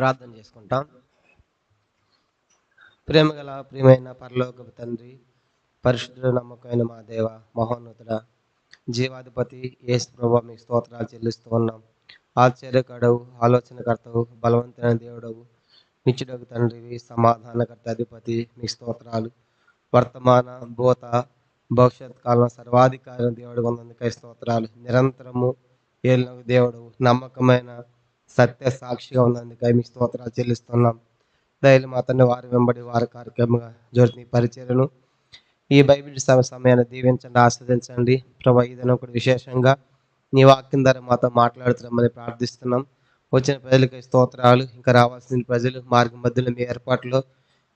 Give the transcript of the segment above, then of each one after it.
ప్రార్థన చేసుకుంటాం. ప్రియమైన పరలోకపు తండ్రి, పరిశుద్ధుడు నమ్మకమైన మా దేవ, మహోన్నతుడ, జీవాధిపతి యేసు ప్రభువా, మీకు స్తోత్రాలు చెల్లిస్తూ ఉన్నాం. ఆశ్చర్యకడవు, ఆలోచనకర్తవు, బలవంతమైన దేవుడవు, నిత్యుడగు తండ్రివి, సమాధానకర్త అధిపతి, మీ స్తోత్రాలు. వర్తమాన భూత భవిష్యత్ కాలం సర్వాధికారి దేవుడు ఉన్నందుకై స్తోత్రాలు. నిరంతరము ఏలినగు దేవుడు, నమ్మకమైన సత్య సాక్షిగా ఉన్నందుకై మీ స్తోత్రాలు చెల్లిస్తున్నాం. దయలు మాతను వారి వెంబడి వారి కార్యక్రమంగా జరుగుతున్న పరిచర్యను ఈ బైబిల్ సమయాన్ని దీవించండి, ఆస్వాదించండి. ప్రభా, ఇదైనా ఒకటి విశేషంగా నీ వాక్యం ద్వారా మాతో మాట్లాడుతున్నామని ప్రార్థిస్తున్నాం. వచ్చిన ప్రజలకి స్తోత్రాలు. ఇంకా రావాల్సిన ప్రజలు మార్గం మధ్యలో మీ ఏర్పాట్లో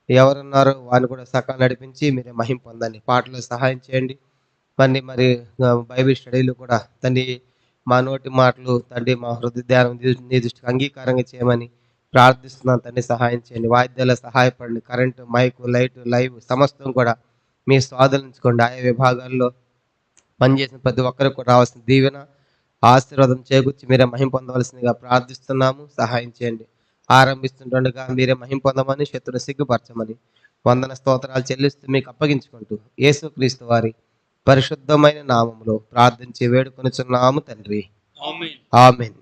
ఎవరున్నారో వారిని కూడా సకాలం నడిపించి మీరే మహిమ పొందండి. పాటలో సహాయం చేయండి. మరి బైబిల్ స్టడీలు కూడా తండ్రి మా నోటి మాటలు తండ్రి మా హృదయ ధ్యానం నీ దృష్టికి అంగీకారంగా చేయమని ప్రార్థిస్తున్నాను. తండ్రి సహాయం చేయండి. వాయిద్యాల సహాయపడండి. కరెంటు, మైకు, లైటు, లైవ్ సమస్తం కూడా మీ స్వాధీనించుకోండి. ఆయా విభాగాల్లో పనిచేసిన ప్రతి ఒక్కరికి కూడా రావాల్సిన దీవెన ఆశీర్వాదం చేకూర్చి మీరే మహిమ పొందవలసిందిగా ప్రార్థిస్తున్నాము. సహాయం చేయండి. ఆరంభిస్తుండగా మీరే మహిమ పొందమని, శత్రుని సిగ్గుపరచమని వందన స్తోత్రాలు చెల్లిస్తూ మీకు అప్పగించుకుంటూ యేసుక్రీస్తు వారి పరిశుద్ధమైన నామములో ప్రార్థించి వేడుకొనుచున్నాము తండ్రి, ఆమేన్.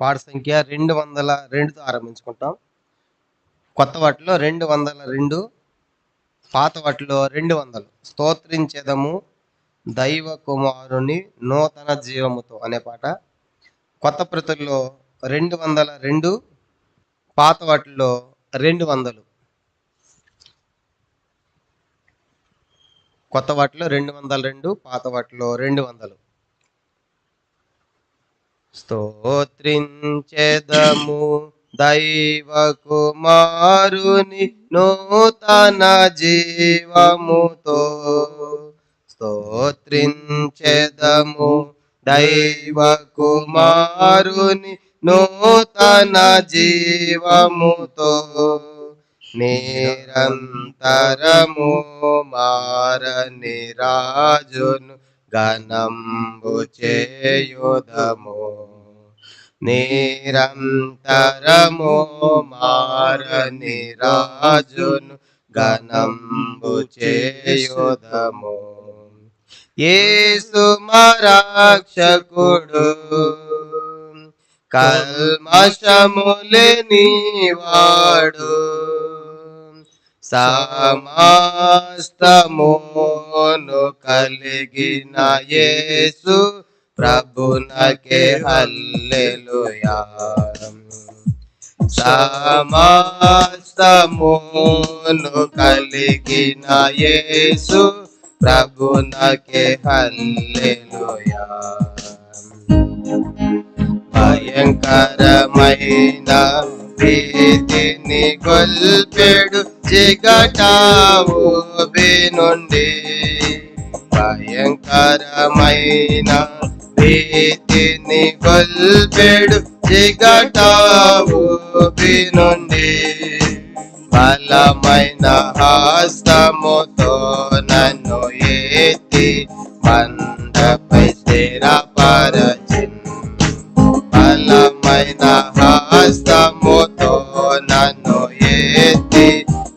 పాట సంఖ్య 202తో ఆరంభించుకుంటాం. కొత్త వాటిలో 202, పాత వాటిలో 200. స్తోత్రించెదము దైవ కుమారుని నూతన జీవముతో అనే పాట. కొత్త ప్రతుల్లో 202, పాత వాటిలో 200. కొత్త వాటిలో 202, పాత వాటిలో 200. స్తోత్రించెదము దైవ కుమారుని నూతన జీవముతో, స్తోత్రించెదము దైవ కుమారుని నూతన జీవముతో, నిరంతరము మారని రాజును గణంబు చేయుదము, నిరంతరము మారని రాజును గణంబు చేయుదము. యేసు మా రక్షకుడు, కల్మషములేనివాడు, సమస్తమును కలిగిన యేసు ప్రభునకే హల్లెలూయా. సమస్తమును కలిగిన యేసు ప్రభునకే హల్లెలూయా. భయంకరమైన ప్రీతిని గొల్పెడు చిగటావు నుండి, భయంకరమైన ప్రీతిని గొల్పెడు చిగటావు నుండి, బలమైన హస్తముతో నన్ను ఎత్తి మందపై స్థిరపరచిన్, బలమైన హస్తముతో నన్ను ఎత్తి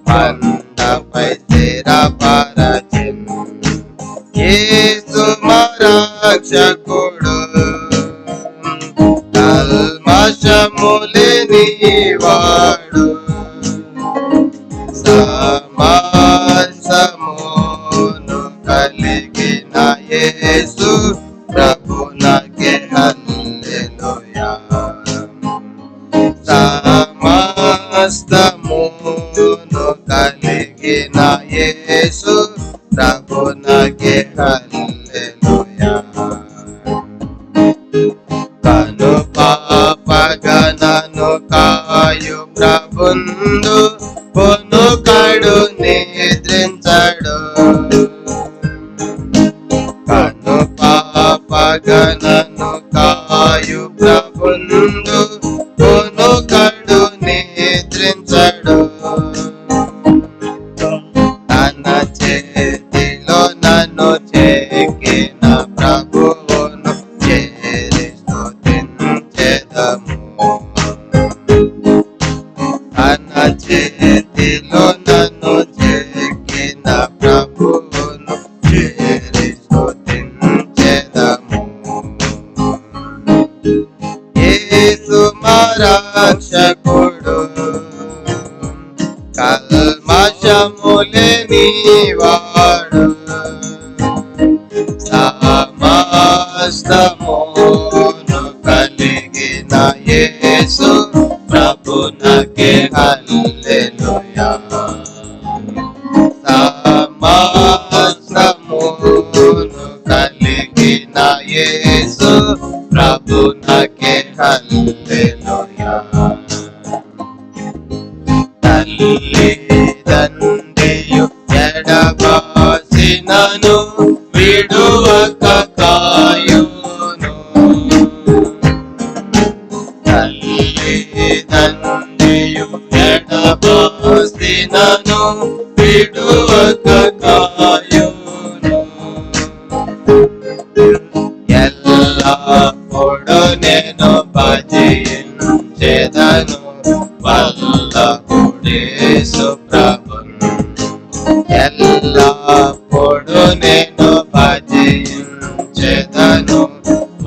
మందపై స్థిరపరచిన్. యేసు మా రక్షకుడు, కల్మషములేనివాడు, సమస్తమును కలిగిన యేసు ప్రభునకే హల్లెలూయా. సమస్తమును కలిగిన యేసు ప్రభునకే హల్లెలూయా. కల్మషములేని వాడు సమస్తమును కలిగిన యేసు ప్రభునకే హల్లెలూయా. సమస్తమును కలిగిన యేసు ప్రభునకే హల్లెలూయా. తల్లి తండ్రియు ఎడబాసినను విడువక కాయును. తల్లి తండ్రియు ఎడబాసినను విడువక కాయును. ఎల్లప్పుడు నేను భజించెదను వల్లభుడేసు ప్రభును. ఎల్లప్పుడు నేను భజించెదను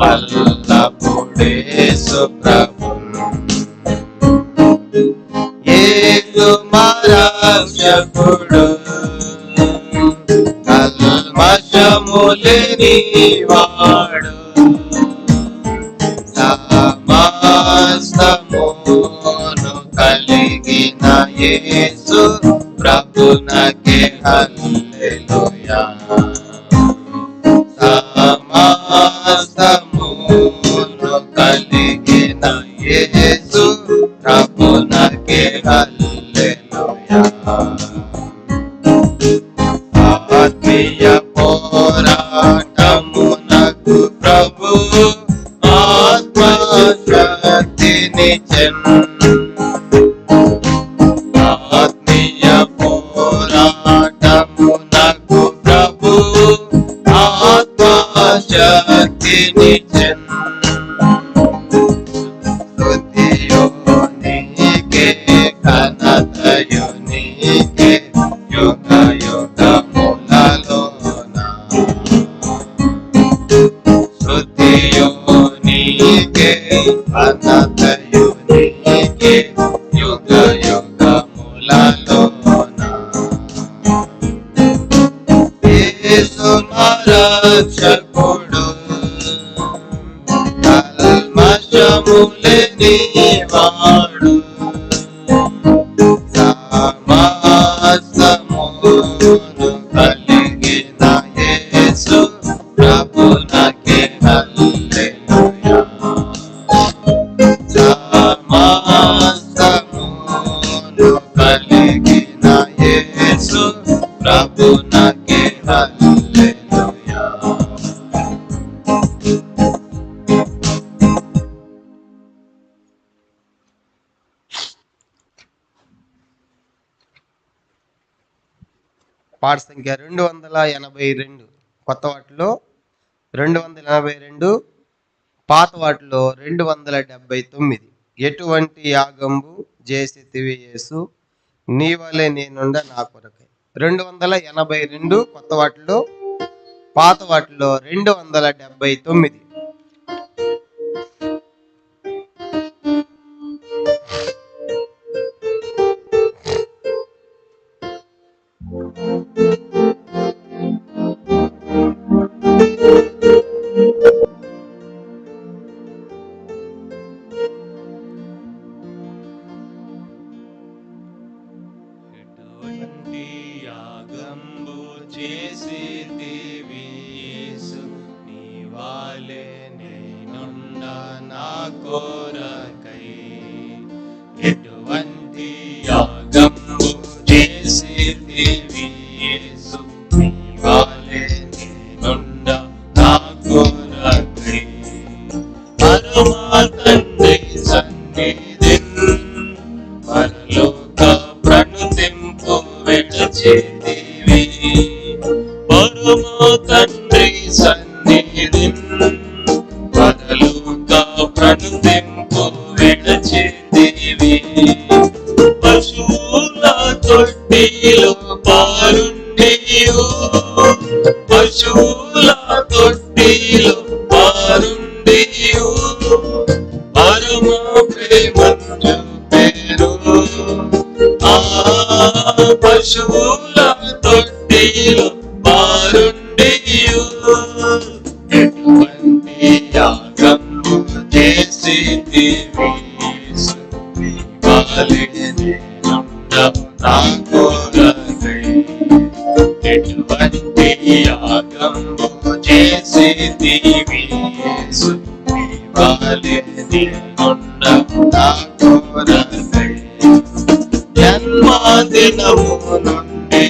వల్లభుడేసు ప్రభును. యేసు మా రక్షకుడు కల్మషములేని వాడు సమస్తమును కలిగిన యేసు ప్రభునకే హల్లెలూయా. సమస్తమును కలిగిన యేసు ప్రభునకే హల్లెలూయా. ఆత్మీయ పోరాటమునకు ప్రభువు ఆత్మశక్తినిచ్చెను. ఆత్మీయ పోరాటమునకు ప్రభువు ఆత్మశక్తినిచ్చెను. స్తుతియు నీకే ఘనతయు నీకే యుగ యుగములలోన. స్తుతియు నీకే ఘనతయు నీకే యుగ యుగములలోన. యేసు మా రక్షకుడు కల్మషములేని వాడు సమస్తమును కలిగిన యేసు ప్రభునకే హల్లెలూయా. సమస్తమును కలిగిన యేసు ప్రభునకే హల్లెలూయా. పాట సంఖ్య 282. కొత్త వాటిలో 282, పాత వాటిలో 279. ఎటువంటి యాగంబు చేసితివి యేసు నీ వలె నేనుండ నా కొరకై. 282 కొత్త వాటిలో, పాత వాటిలో 279. పశువుల తొట్టిలో పారుండియు ఎటువంటి యాగము చేసితివి నా కొరకై ఎటువంటి యాగము చేసితివి నా కొరకై జన్మదినము నుండి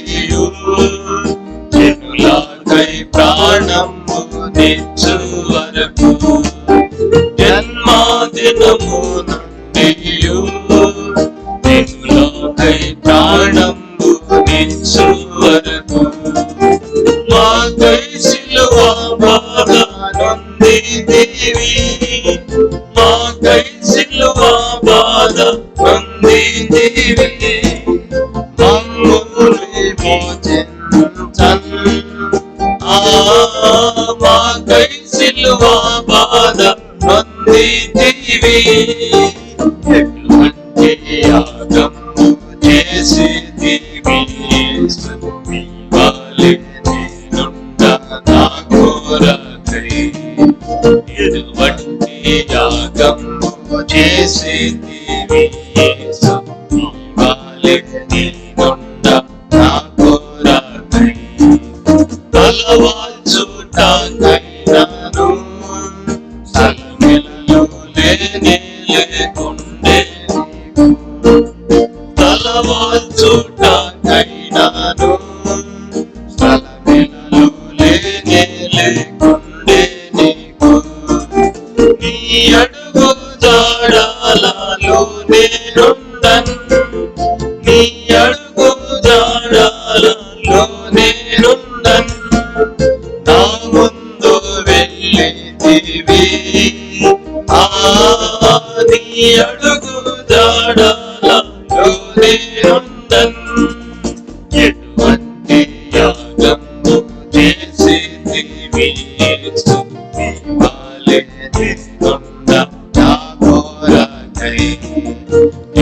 జనులకై ప్రాణము నిచ్చు వరకు జన్మదినము నుండి జనులకై ప్రాణము నిచ్చు వరకు మాకై సిలువ బాధ నొందితివి మాకై సిలువ బాధ నొందితివి మమ్మును విమోచించన్ మాకై సిలువ బాధ నొందితివి ఎటువంటి యాగము చేసితివి నా కొరకై ఎటువంటి యాగము చేసితివి నా కొరకై తలవాల్చుటకైనను స్థలమిలలో లేనే లేకుండే తలవాల్చుటకైనను స్థలమిలలో లేనే లేకుండే నీకు నీ అడుగు జాడలలో నేనుండను నీ అడుగు జాడలలో నేనుండను నా ముందు వెళ్ళితివి నీ అడుగు జాడలలో నేనుండను ఎటువంటి యాగము చేసితివి నా కొరకై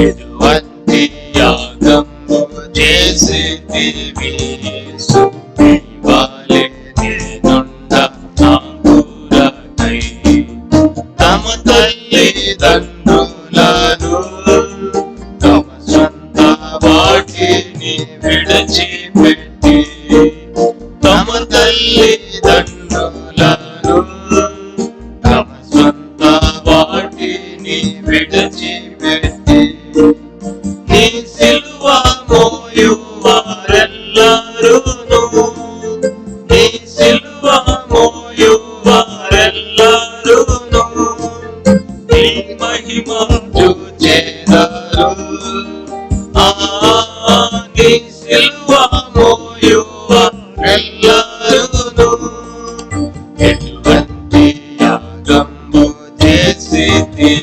ఎటువంటి యాగము చేసితివి నా కొరకై తమ తల్లిదండ్రులను తమ సొంత వాటిని విడిచిపెట్టి తమ తల్లిదండ్రులను తమ సొంత వాటిని విడిచిపెట్టి నీ సిలువ మోయు వారెల్లరును నీ సిలువ మోయు వారెల్లరును నీ మహిమ చూచెదరు నీ సిలువ మోయు వారెల్లరును ఎటువంటి యాగము చేసితివి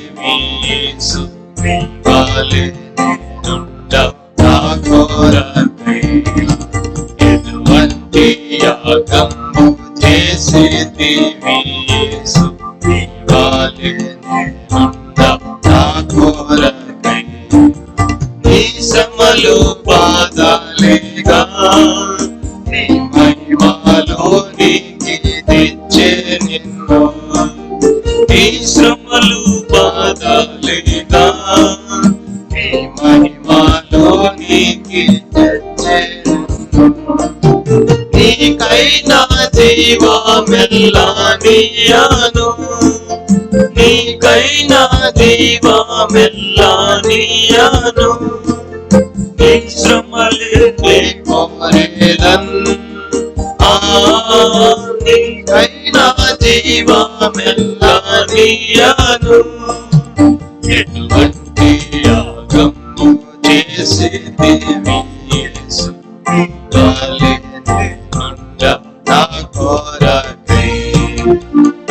నా కొరకై ఎటువంటి యాగము చేసితివి నా కొరకై నీ శ్రమలు బాధలేగా నీ మహిమలోనికి తెచ్చే నిన్ను నీ శ్రమలు బాధలేగా నీ మహిమలోనికి తెచ్చే నీకైనా జీవమెల్లానియాను నీకైనా జీవమెల్లానియాను నీ శ్రమలే కోరేదన్ నీకైనా జీవమెల్లానియాను ఎటువంటి యాగము చేసితివి నా కొరకై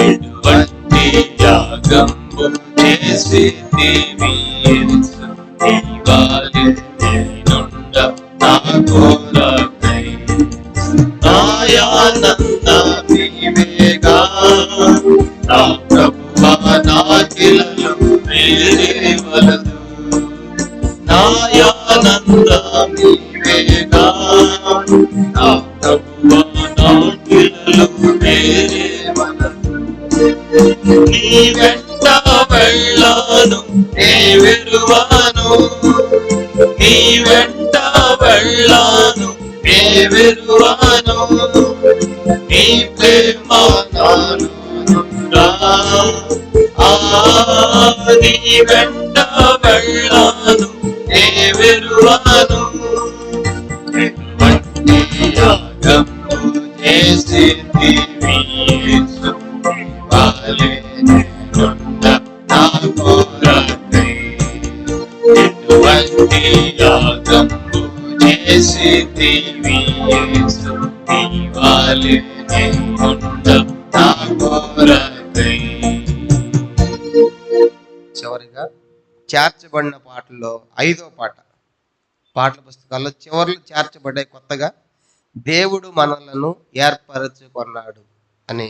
ఎటువంటి యాగము చేసితివి నా కొరకై ఆనందమీవేగా నా ప్రభువా నాకిలలో వేరేవలదు నాయానందమీవేగా విరువాను నీ ప్రేమ నానురా నీ వెంట వెళ్ళాను నే విరువాను ఎటువంటి యాగము చేసింది యేసు వాలే నేనున్న నా కొరకై ఎటువంటి యాగము చేసింది యేసు వాలే నేనున్న నా కొరకై. చివరిగా చేర్చబడిన పాటల్లో 5వ పాట, పాటల పుస్తకాల్లో చివర్లు చేర్చబడ్డాయి కొత్తగా. దేవుడు మనలను ఏర్పరచుకున్నాడు అని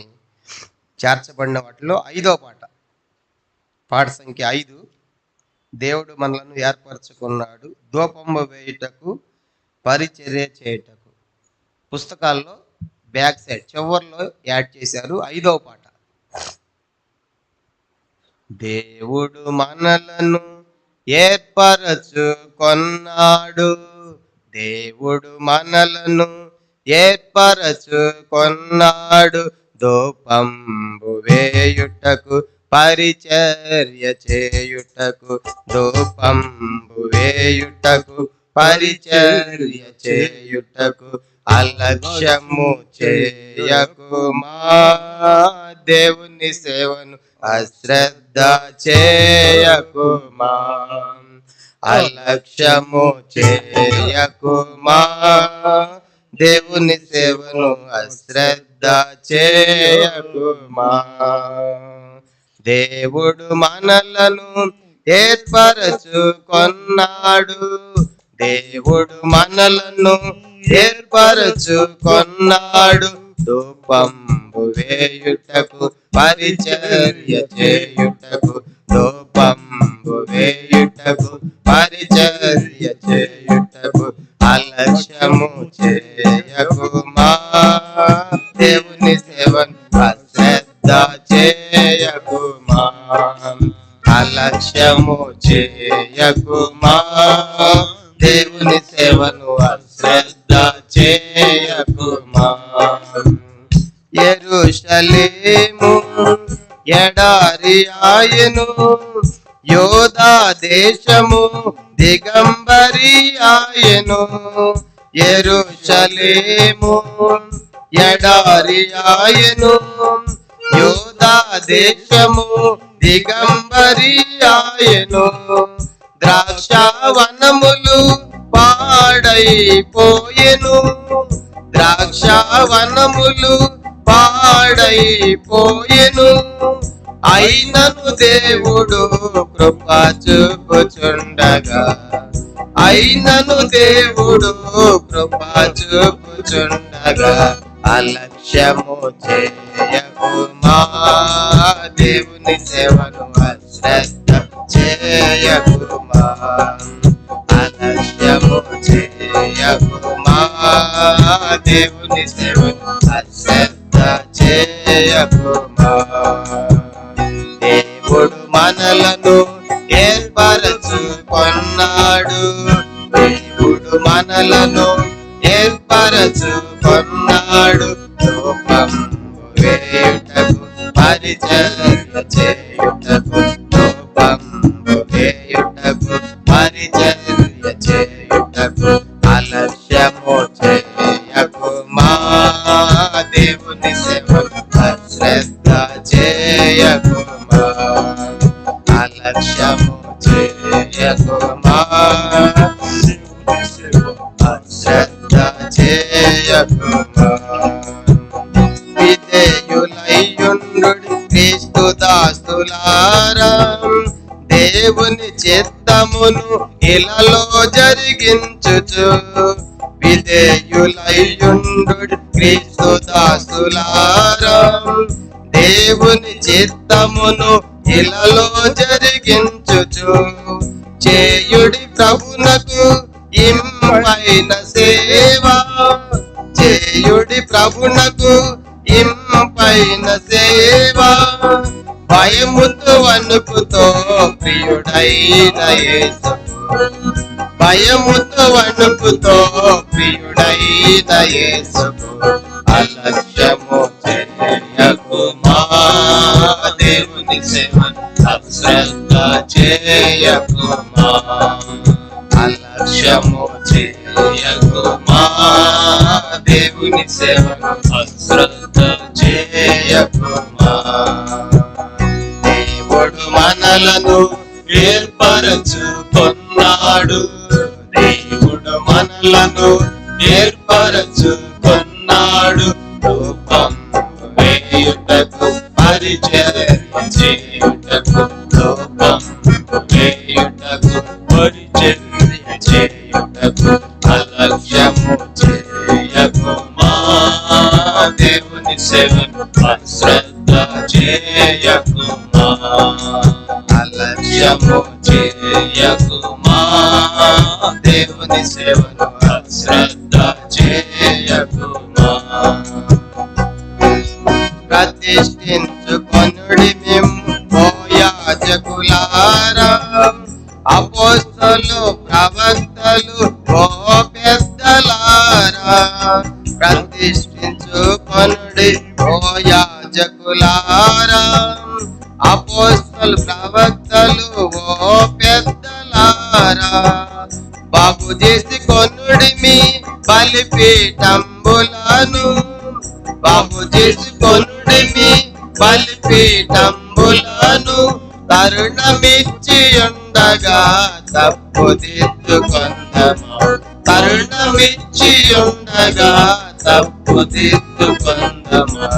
చేర్చబడిన వాటిలో 5వ పాట, పాట సంఖ్య 5, దేవుడు మనలను ఏర్పరచుకున్నాడు ధూపము వేయుటకు పరిచర్య చేయుటకు. పుస్తకాల్లో బ్యాక్ సైడ్ చివర్లో యాడ్ చేశారు 5వ పాట. దేవుడు మనలను ఏర్పరచుకొన్నాడు, దేవుడు మనలను ఏర్పరచుకొన్నాడు ధూపంబు వేయుటకు పరిచర్య చేయుటకు, ధూపంబు వేయుటకు పరిచర్య చేయుటకు. అలక్ష్యము చేయకుమా దేవుని సేవను అశ్రద్ధ చేయకుమా, అలక్ష్యము చేయకుమా దేవుని సేవను అశ్రద్ధ చేయకుమా. దేవుడు మనలను ఏర్పరచుకొన్నాడు, దేవుడు మనలను ఏర్పరచుకొన్నాడు ధూపంబు వేయుటకు పరిచర్య చేయుటకు, ధూపంబు వేయుటకు పరిచర్య చేయుటకు. అలక్ష్యము చేయకుమా దేవుని సేవను అశ్రద్ధ చేయకుమా, అలక్ష్యము చేయకుమా దేవుని సేవను అశ్రద్ధ చేయకుమా. యెరూషలేము ఎడారి ఆయను, యోధా దేశము దిగంబరి ఆయను. యెరూషలేము ఎడారి ఆయను, యోధా దేశము దిగంబరి ఆయను. ద్రాక్షావనములు పాడైపోయెను, ద్రాక్షావనములు పాడైపోయెను. అయినను దేవుడు కృప చూపుచుండగా, అయినను దేవుడు కృప చూపుచుండగా. అలక్ష్యము చేయకుమా దేవుని సేవను అశ్రద్ధ చేయకుమా, అలక్ష్యము చేయకుమా దేవుని సేవను అశ్రద్ధ చేయకుమా. దేవుడు మనలను ఏర్పరచుకొన్నాడు, దేవుడు మనలను ఏర్పరచుకొన్నాడు ధూపంబు వేయుటకు పరిచర్య చేయుటకు, ధూపంబు వేయుటకు పరిచర్య చేయుటకు. అలక్ష్యము చేయకుమా దేవుని సేవను అశ్రద్ధ చేయకుమా, అలక్ష్యము చేయకుమా అశ్రద్ధ చేయకుమా. విధేయులయ్యుండు క్రీస్తు దాసులారా, దేవుని చిత్తమును ఇలలో జరిగించుచు. విధేయులయ్యుండు క్రీస్తు దాసులారా, దేవుని చిత్తమును ఇలలో జరిగించుచు. చేయుడి ప్రభునకు ఇంపైన సేవ, చేయుడి ప్రభునకు ఇంపైన సేవ. భయముతో వణుకుతో ప్రియుడైన యేసుకు, భయముతో వణుకుతో ప్రియుడైన యేసుకు అలక్ష్యము చేయకుమా. దేవుని సేవ అశ్రద్ధ చేయకుమా. అలక్ష్యము చేయకుమా. దేవుని సేవ అశ్రద్ధ చేయకుమా. దేవుడు మనలను ఏర్పరచుకొన్నాడు. దేవుడు మనలను ఏర్పరచుకొన్నాడు. రూపం వేయుటకు పరిచర్య చేయుటకు. రూపం వేయుటకు పరిచర్య చేయుటకు. అలక్ష్యము చేయకుమా. దేవుని సేవను అశ్రద్ధ చేయకుమా. అలక్ష్యము చేయకుమా. దేవుని సేవను అశ్రద్ధ చేయకుమా. ప్రతిష్ఠించుకొనుడి మిమ్ము ఓ యాజకులారా, అపోస్తలు ప్రవక్తలు ఓ పెద్దలారా. ప్రతిష్ఠించుకొనుడి ఓ యాజకులారా, అపోస్తలు ప్రవక్తలు ఓ పెద్దలారా. బాగు చేసి కొనుడి మీ బలిపీఠంబులను. బాగు చేసి కొనుడి మీ బలిపీఠంబులను. తరుణమిచ్చి ఉండగా తప్పుదిద్దుకొందమా. తరుణమిచ్చి ఉండగా తప్పుదిద్దుకొందమా.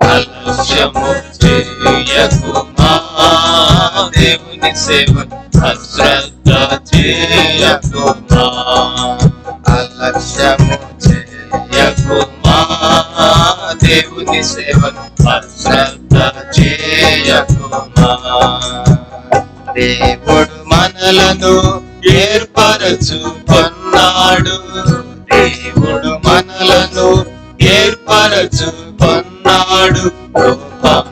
అలక్ష్యము చేయకుమా. దేవుని సేవ అశ్రద్ధ చేయకుమా. అలక్ష్యము చేయకుమా. దేవుని సేవ అశ్రద్ధ చేయకుమా. దేవుడు మనలను ఏర్పరచుకొన్నాడు. దేవుడు మనలను ఏర్పరచుకొన్నాడు. రూపం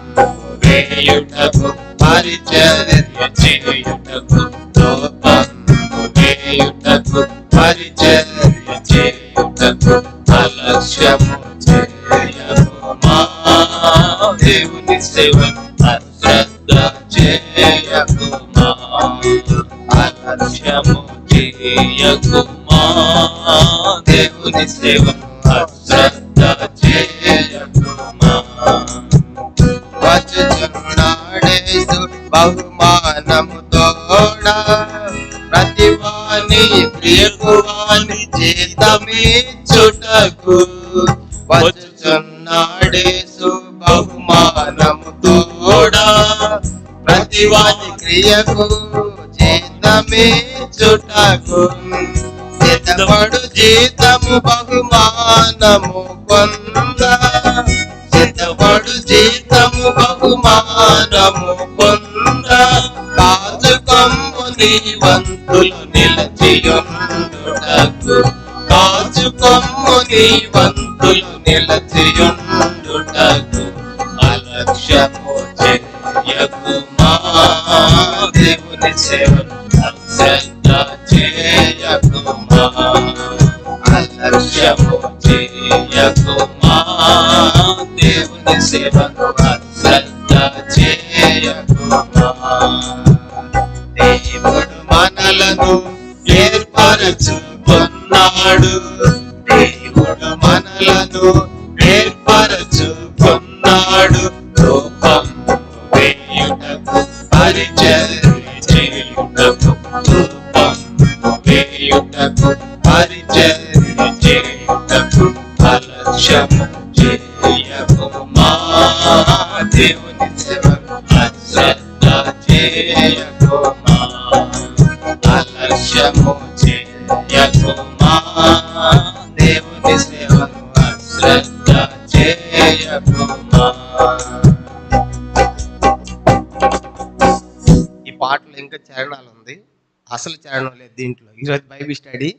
వేయుటకు పరిచర్య చేయుటకు. రూపం వేయుటకు పరిచర్య చేయుటకు. అలక్ష్యము చేయకుమా. దేవుని సేవను అశ్రద్ధ చేయకుమా. అలక్ష్యము చేయకుమా. దేవుని సేవను అశ్రద్ధ చేయకుమా. వచ్చుచున్నాడేసు బహుమానము తోడా, ప్రతివాని ప్రియకువాని జీతమిచ్చుటకు. వచ్చుచున్నాడేసు బహుమానము తోడా, ప్రతివాని క్రియకు జీతమిచ్చుటకు. సిద్ధపడు జీతము బహుమానము పొంద. సిద్ధపడు జీతము బహుమానము పొంద. కాచుకొమ్ము నీ వంతులు నిలచియుండుటకు. కాచుకొమ్ము నీ వంతులు నిలచియుండుటకు. అలక్ష్యము చేయకుమా. దేవుని సేవను అశ్రద్ధ చేయకుమా. అలక్ష్యము చేయకుమా. దేవుని సేవను అశ్రద్ధ చేయకుమా. దేవుడు మనలను ఏర్పరచుకొన్నాడు. దేవుడు మనలను ఏర్పరచుకొన్నాడు. రూపం వేయుటకు పరిచర్య చేయుటకు. రూపం వేయుటకు పరిచర్య చేయుటకు. అలక్ష్యము చేయకుమా. దేవుని సేవను అశ్రద్ధ చేయకుమా. అలక్ష్యము చేయకుమా. దేవుని సేవను అశ్రద్ధ చేయకుమా. ఈ పాటలో ఇంకా చరణాలు ఉంది, అసలు చరణం లేదు దీంట్లో. ఈరోజు బైబిల్ స్టడీ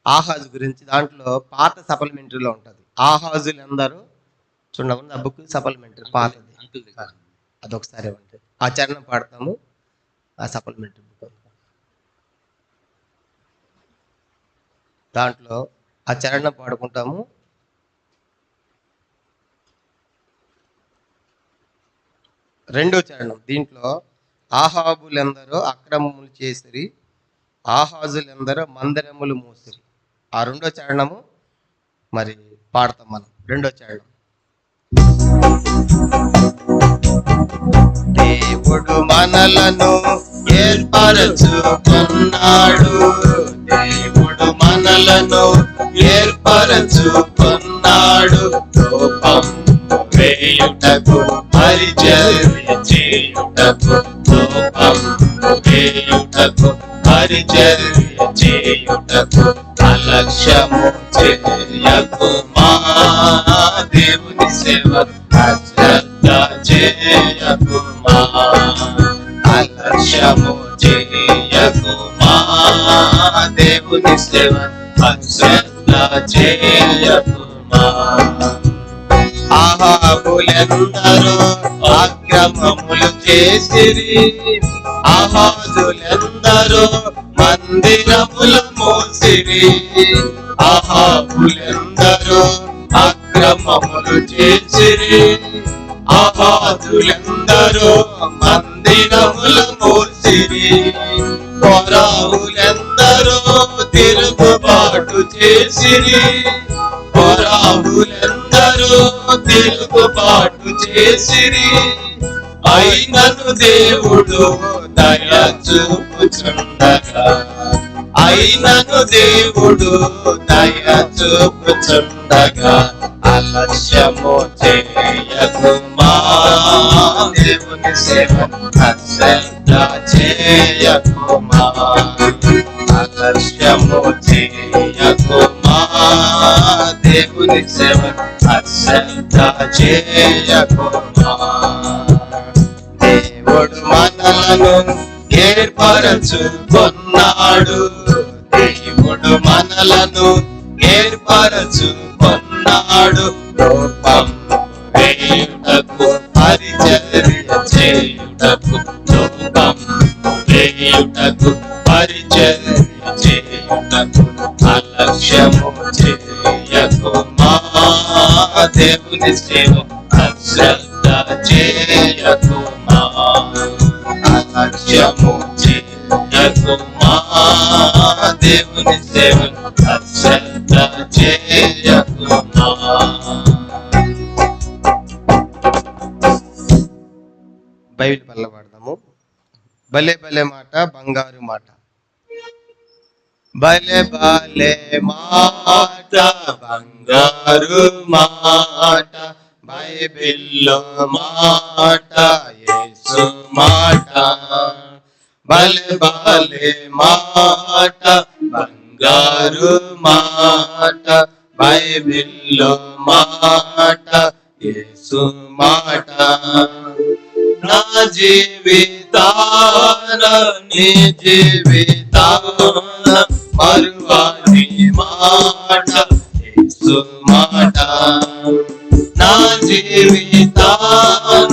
ఆహాజు గురించి. దాంట్లో పాత సప్లిమెంటరీలో ఉంటుంది. ఆహాజులు అందరూ చూడండి, ఆ బుక్ సప్లిమెంటరీ పాతది. అదొకసారి ఇవ్వండి. ఆ చరణం పాడతాము. ఆ సప్లిమెంటరీ బుక్ దాంట్లో ఆ చరణం పాడుకుంటాము. రెండో చరణం దీంట్లో ఆహాబులెందరో అక్రమములు చేసిరి, ఆహాజులెందరో మందిరములు మూసిరి. ఆ రెండో చరణము మరి పాడతాం మనం. రెండో చరణం. దేవుడు మనలను ఏర్పరచుకున్నాడు, దేవుడు మనలను ఏర్పరచుకున్నాడు, రూపం వేయుటకు పరిచర్య చేయుటకు, రూపం వేయుటకు పరిచర్య చేయుటకు, అలక్ష్యము చేయకుమా దేవుని సేవ, అశ్రద్ధ చేయకుమా, అలక్ష్యము చేయకుమా దేవుని సేవ, అశ్రద్ధ చేయకుమా. ఆహాబులెందరో అక్రమములు చేసిరి, ఆహాజులెందరో మందిరములు మోసిరి, ఆహాబులెందరో అక్రమములు చేసిరి, ఆహాజులెందరో మందిరములు మోసిరి, కొరాహులెందరో తిరుగుబాటు చేసిరి, కొరాహులెందరో తిరుగుబాటు చేసిరి, అయినను దేవుడు దయ చూపుచుండగా, అయినను దేవుడు దయ చూపుచుండగా, అలక్ష్యము చేయకుమా దేవుని సేవ, అశ్రద్ధ చేయకుమా, అలక్ష్యము చేయకుమా దేవుని సేవ, అశ్రద్ధ చేయకుమా. దేవుడు మనలను ఏర్పరచుకున్నాడు, దేవుడు మనలను ఏర్పరచుకున్నాడు, రూపం వేయుటకు పరిచర్య చేయుటకు, రూపం వేయుటకు పరిచర్య చేయుటకు, అలక్ష్యము చేయకుమా దేవుని సేవ, అశ్రద్ధ చేయకుమా, అలక్ష్యము చేయకుమా దేవుని సేవ, అశ్రద్ధ చేయకుమా. బైబిల్ పల్ల పాడదాము. భలే భలే మాట బంగారు మాట, భలే భలే మాట బంగారు మాట, బైబిల్లో మాట యేసు మాట, భలే భలే మాట బంగారు మాట, బైబిల్లో మాట యేసు మాట, నా జీవితాన నీ జీవితాన మరువని మాట యేసు మాట, నా జీవితాన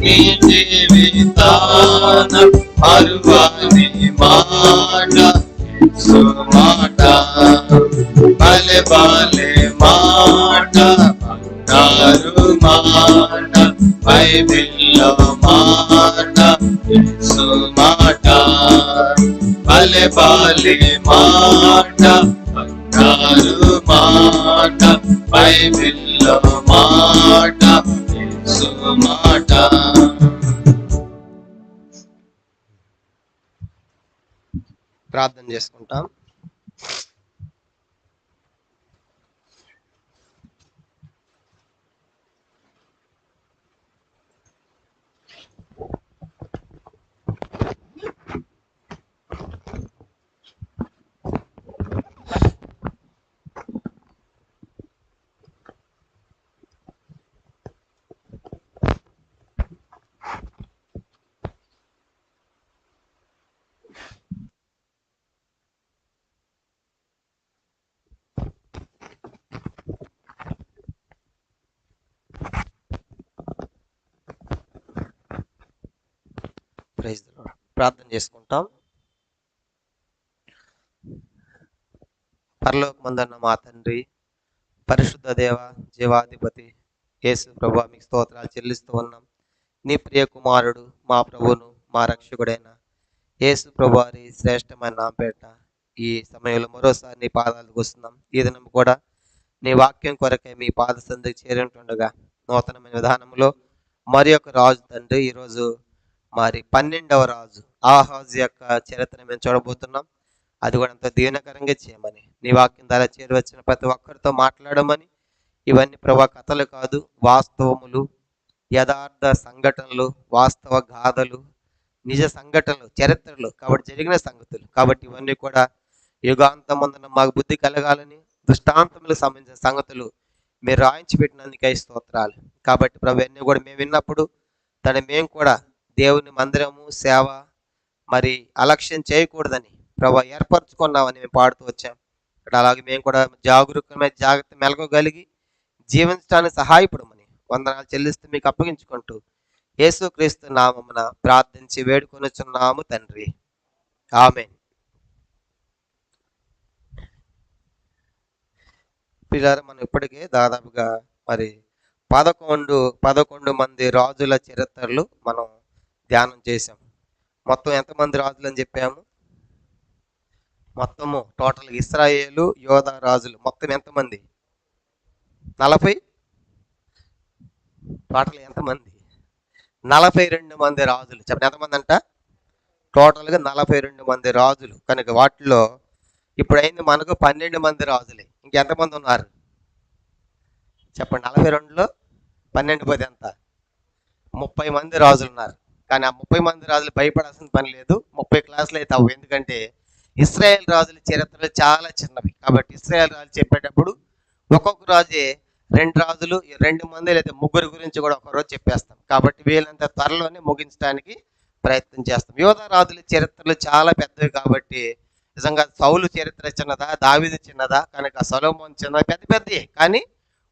నీ జీవితాన మరువని మాట యేసు మాట, భలే భలే మాట బంగారు మాట, బైబిల్లో మాట యేసు మాట, భలే భలే మాట బంగారు మాట, బైబిల్లో మాట యేసు మాట. ప్రార్థన చేసుకుంటాం. Praise the Lord. ప్రార్థన చేసుకుంటాం. పరలోకమందున్న మా తండ్రి, పరిశుద్ధ దేవ, జీవాధిపతి యేసు ప్రభువా, మీకు స్తోత్రాలు చెల్లిస్తూ ఉన్నాం. నీ ప్రియ కుమారుడు, మా ప్రభువును, మా రక్షకుడైన యేసు ప్రభువారి శ్రేష్టమైన నామపేట ఈ సమయంలో మరోసారి నీ పాదాలకు వస్తున్నాం. ఈ దినం కూడా నీ వాక్యం కొరకే మీ పాద సంధికి చేరింటుండగా నూతనమైన విధానంలో మరి ఒక రాజు తండ్రి, ఈరోజు మరి 12వ రాజు ఆహాజు యొక్క చరిత్ర మేము చూడబోతున్నాం. అది కూడా ఎంతో దీవెనకరంగా చేయమని, నీ వాక్యం ద్వారా చేరి వచ్చిన ప్రతి ఒక్కరితో మాట్లాడమని, ఇవన్నీ ప్రభా కథలు కాదు, వాస్తవములు, యథార్థ సంఘటనలు, వాస్తవ గాథలు, నిజ సంఘటనలు, చరిత్రలు కాబట్టి జరిగిన సంగతులు. కాబట్టి ఇవన్నీ కూడా యుగాంతమందున మాకు బుద్ధి కలగాలని, దృష్టాంతములకు సంబంధించిన సంగతులు మీరు రాయించి పెట్టినందుకై స్తోత్రాలు. కాబట్టి ప్రభు అన్నీ కూడా మేము విన్నప్పుడు మేము కూడా దేవుని మందిరము సేవ మరి అలక్ష్యం చేయకూడదని ప్రభు ఏర్పరచుకున్నామని మేము పాడుతూ వచ్చాం. ఇక్కడ అలాగే మేము కూడా జాగరూకమైన జాగ్రత్త మెలగగలిగి జీవించడానికి సహాయపడమని వందనాలు చెల్లిస్తూ మీకు అప్పగించుకుంటూ యేసుక్రీస్తు నామమున ప్రార్థించి వేడుకొనుచున్నాము తండ్రి, ఆమేన్. పిల్లలు, మనం ఇప్పటికే దాదాపుగా మరి 11 మంది రాజుల చరిత్రలు మనం ధ్యానం చేశాం. మొత్తం ఎంతమంది రాజులు అని చెప్పాము? మొత్తము టోటల్ ఇశ్రాయేలు యోధా రాజులు మొత్తం ఎంతమంది? 40. టోటల్ ఎంతమంది? 42 మంది రాజులు. చెప్పండి ఎంతమంది అంట? టోటల్గా 42 మంది రాజులు. కనుక వాటిలో ఇప్పుడు అయింది మనకు 12 మంది రాజులే. ఇంకెంతమంది ఉన్నారు చెప్పండి? 42లో 12 10 ఎంత? 30 మంది రాజులు ఉన్నారు. కానీ ఆ 30 మంది రాజులు భయపడాల్సిన పని లేదు. 30 క్లాసులు అయితే అవ్వు. ఎందుకంటే ఇశ్రాయేల్ రాజుల చరిత్రలు చాలా చిన్నవి. కాబట్టి ఇశ్రాయేల్ రాజులు చెప్పేటప్పుడు ఒక్కొక్క రాజే 2 రాజులు, 2 మంది లేదా 3 గురించి కూడా ఒకరోజు చెప్పేస్తాం. కాబట్టి వీళ్ళంత త్వరలోనే ముగించడానికి ప్రయత్నం చేస్తాం. యోధా రాజుల చరిత్రలు చాలా పెద్దవి. కాబట్టి నిజంగా సౌలు చరిత్ర చిన్నదా, దావీదు చిన్నదా? కనుక సొలొమోను చిన్నదా? పెద్ద పెద్దయే. కానీ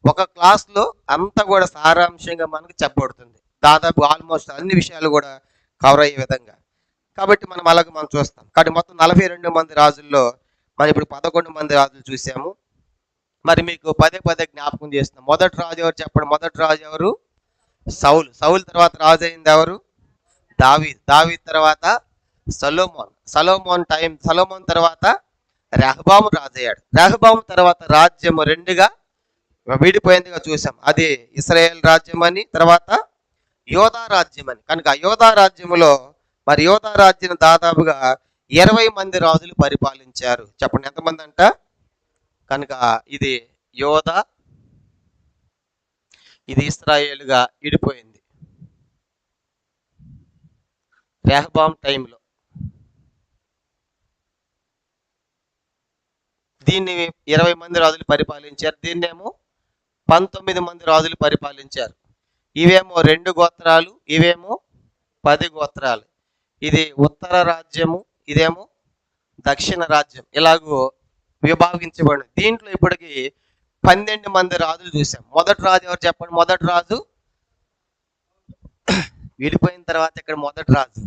ఒక క్లాస్లో అంతా కూడా సారాంశంగా మనకు చెప్పబడుతుంది. దాదాపు ఆల్మోస్ట్ అన్ని విషయాలు కూడా కవర్ అయ్యే విధంగా. కాబట్టి మనం అలాగే మనం చూస్తాం. కాబట్టి మొత్తం 42 మంది రాజుల్లో మనం ఇప్పుడు 11 మంది రాజులు చూసాము. మరి మీకు పదే జ్ఞాపకం చేస్తున్నాం. మొదటి రాజు ఎవరు చెప్పండి? మొదటి రాజు ఎవరు? సౌలు. సౌలు తర్వాత రాజు అయింది ఎవరు? దావీదు తర్వాత సొలొమోన్ తర్వాత రెహబాము రాజు అయ్యాడు. రెహబాము తర్వాత రాజ్యము 2గా విడిపోయిందిగా చూసాం. అది ఇశ్రాయేల్ రాజ్యం అని, తర్వాత యోధా రాజ్యం అని. కనుక యోధా రాజ్యములో మరి యోధా రాజ్యం దాదాపుగా 20 మంది రాజులు పరిపాలించారు. చెప్పండి ఎంతమంది అంట? కనుక ఇది యోధా, ఇది ఇశ్రాయేలుగా విడిపోయింది రెహబాం టైంలో. దీన్ని 20 మంది రాజులు పరిపాలించారు. దీన్నేమో 19 మంది రాజులు పరిపాలించారు. ఇవేమో 2 గోత్రాలు, ఇవేమో 10 గోత్రాలు. ఇది ఉత్తర రాజ్యము, ఇదేమో దక్షిణ రాజ్యం. ఇలాగూ విభాగించబడి దీంట్లో ఇప్పటికి 12 మంది రాజులు చూసాం. మొదటి రాజు ఎవరు చెప్పండి? మొదటి రాజు విడిపోయిన తర్వాత ఇక్కడ మొదటి రాజు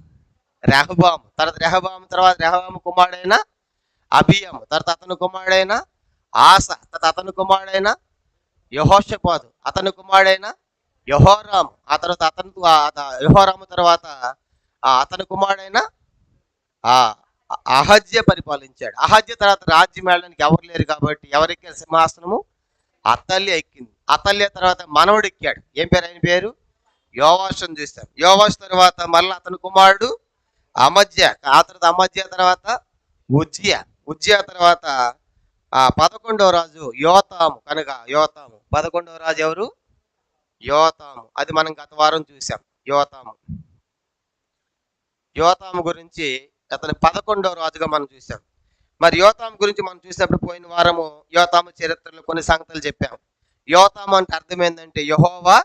రెహబాము. తర్వాత రెహబాము కుమారుడైన అబియాము, తర్వాత అతని కుమారుడైన ఆస, తర్వాత అతని కుమారుడైన యెహోషాపాతు, అతని కుమారుడైన యెహోరాము, ఆ తర్వాత యెహోరాము తర్వాత అతని కుమారుడైన అహజ్య పరిపాలించాడు. అహజ్య తర్వాత రాజ్యం వెళ్ళడానికి ఎవరు లేరు కాబట్టి ఎవరెక్కారు సింహాసనము? అతల్య ఎక్కింది. అతల్య తర్వాత మనవడు ఎక్కాడు. ఏం పేరు? ఆయన పేరు యోవాషు అని చూస్తాం. యోవాషు తర్వాత మళ్ళీ అతని కుమారుడు అమజ్య, ఆ తర్వాత అమజ్య తర్వాత ఉజ్జియా తర్వాత 11వ రాజు యోతాము. కనుక యోతాము 11వ రాజు ఎవరు? యోతాము. అది మనం గత వారం చూసాం. యోతాము గురించి అతని 11వ రాజుగా మనం చూసాం. మరి యోతాము గురించి మనం చూసినప్పుడు పోయిన వారము యోతాము చరిత్రలో కొన్ని సంగతులు చెప్పాం. యోతాము అంటే అర్థం ఏంటంటే యెహోవా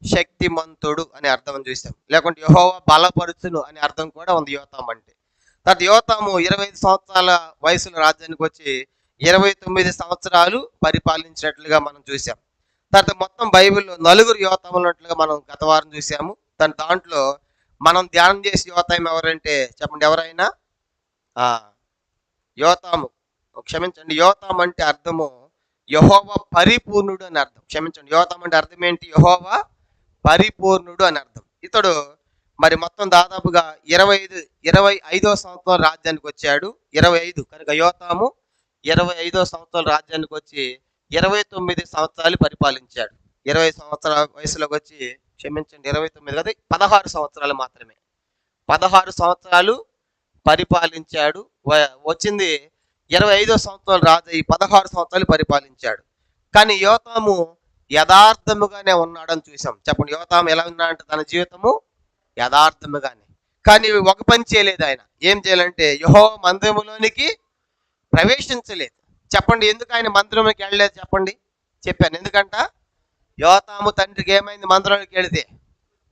శక్తిమంతుడు అని అర్థం చూసాం. లేకుంటే యెహోవా బలపరుచును అని అర్థం కూడా ఉంది యోతాము అంటే. తర్వాత యోతాము 25 సంవత్సరాల వయసులో రాజ్యానికి వచ్చి 29 సంవత్సరాలు పరిపాలించినట్లుగా మనం చూసాం. తర్వాత మొత్తం బైబిల్లో 4 యోతాములు ఉన్నట్లుగా మనం గత వారం చూసాము. దాంట్లో మనం ధ్యానం చేసి యోతాము ఎవరంటే చెప్పండి ఎవరైనా? యోతాము క్షమించండి, యోతాం అంటే అర్థము యెహోవా పరిపూర్ణుడు అని అర్థం. క్షమించండి, యోతాం అంటే అర్థం ఏంటి? యెహోవా పరిపూర్ణుడు అని అర్థం. ఇతడు మరి మొత్తం దాదాపుగా 25వ సంవత్సరం రాజ్యానికి వచ్చాడు. 25 కనుక యోతాము 25వ సంవత్సరం రాజ్యానికి వచ్చి 29 సంవత్సరాలు పరిపాలించాడు. 20 సంవత్సరాల వయసులోకి వచ్చి, క్షమించండి 29 కదా, 16 సంవత్సరాలు మాత్రమే, 16 సంవత్సరాలు పరిపాలించాడు. వచ్చింది 25వ సంవత్సరం రాజు ఈ 16 సంవత్సరాలు పరిపాలించాడు. కానీ యోతాము యథార్థముగానే ఉన్నాడని చూసాం. చెప్పండి, యోతాము ఎలా ఉన్నాడంటే తన జీవితము యథార్థముగానే. కానీ ఒక పని చేయలేదు ఆయన. ఏం చేయాలంటే యెహోవా మందిరములోనికి ప్రవేశించలేదు. చెప్పండి, ఎందుకు ఆయన మందిరంలోకి వెళ్ళలేదు? చెప్పండి. చెప్పాను ఎందుకంట. యోతాము తండ్రికి ఏమైంది? మందిరంలోకి వెళితే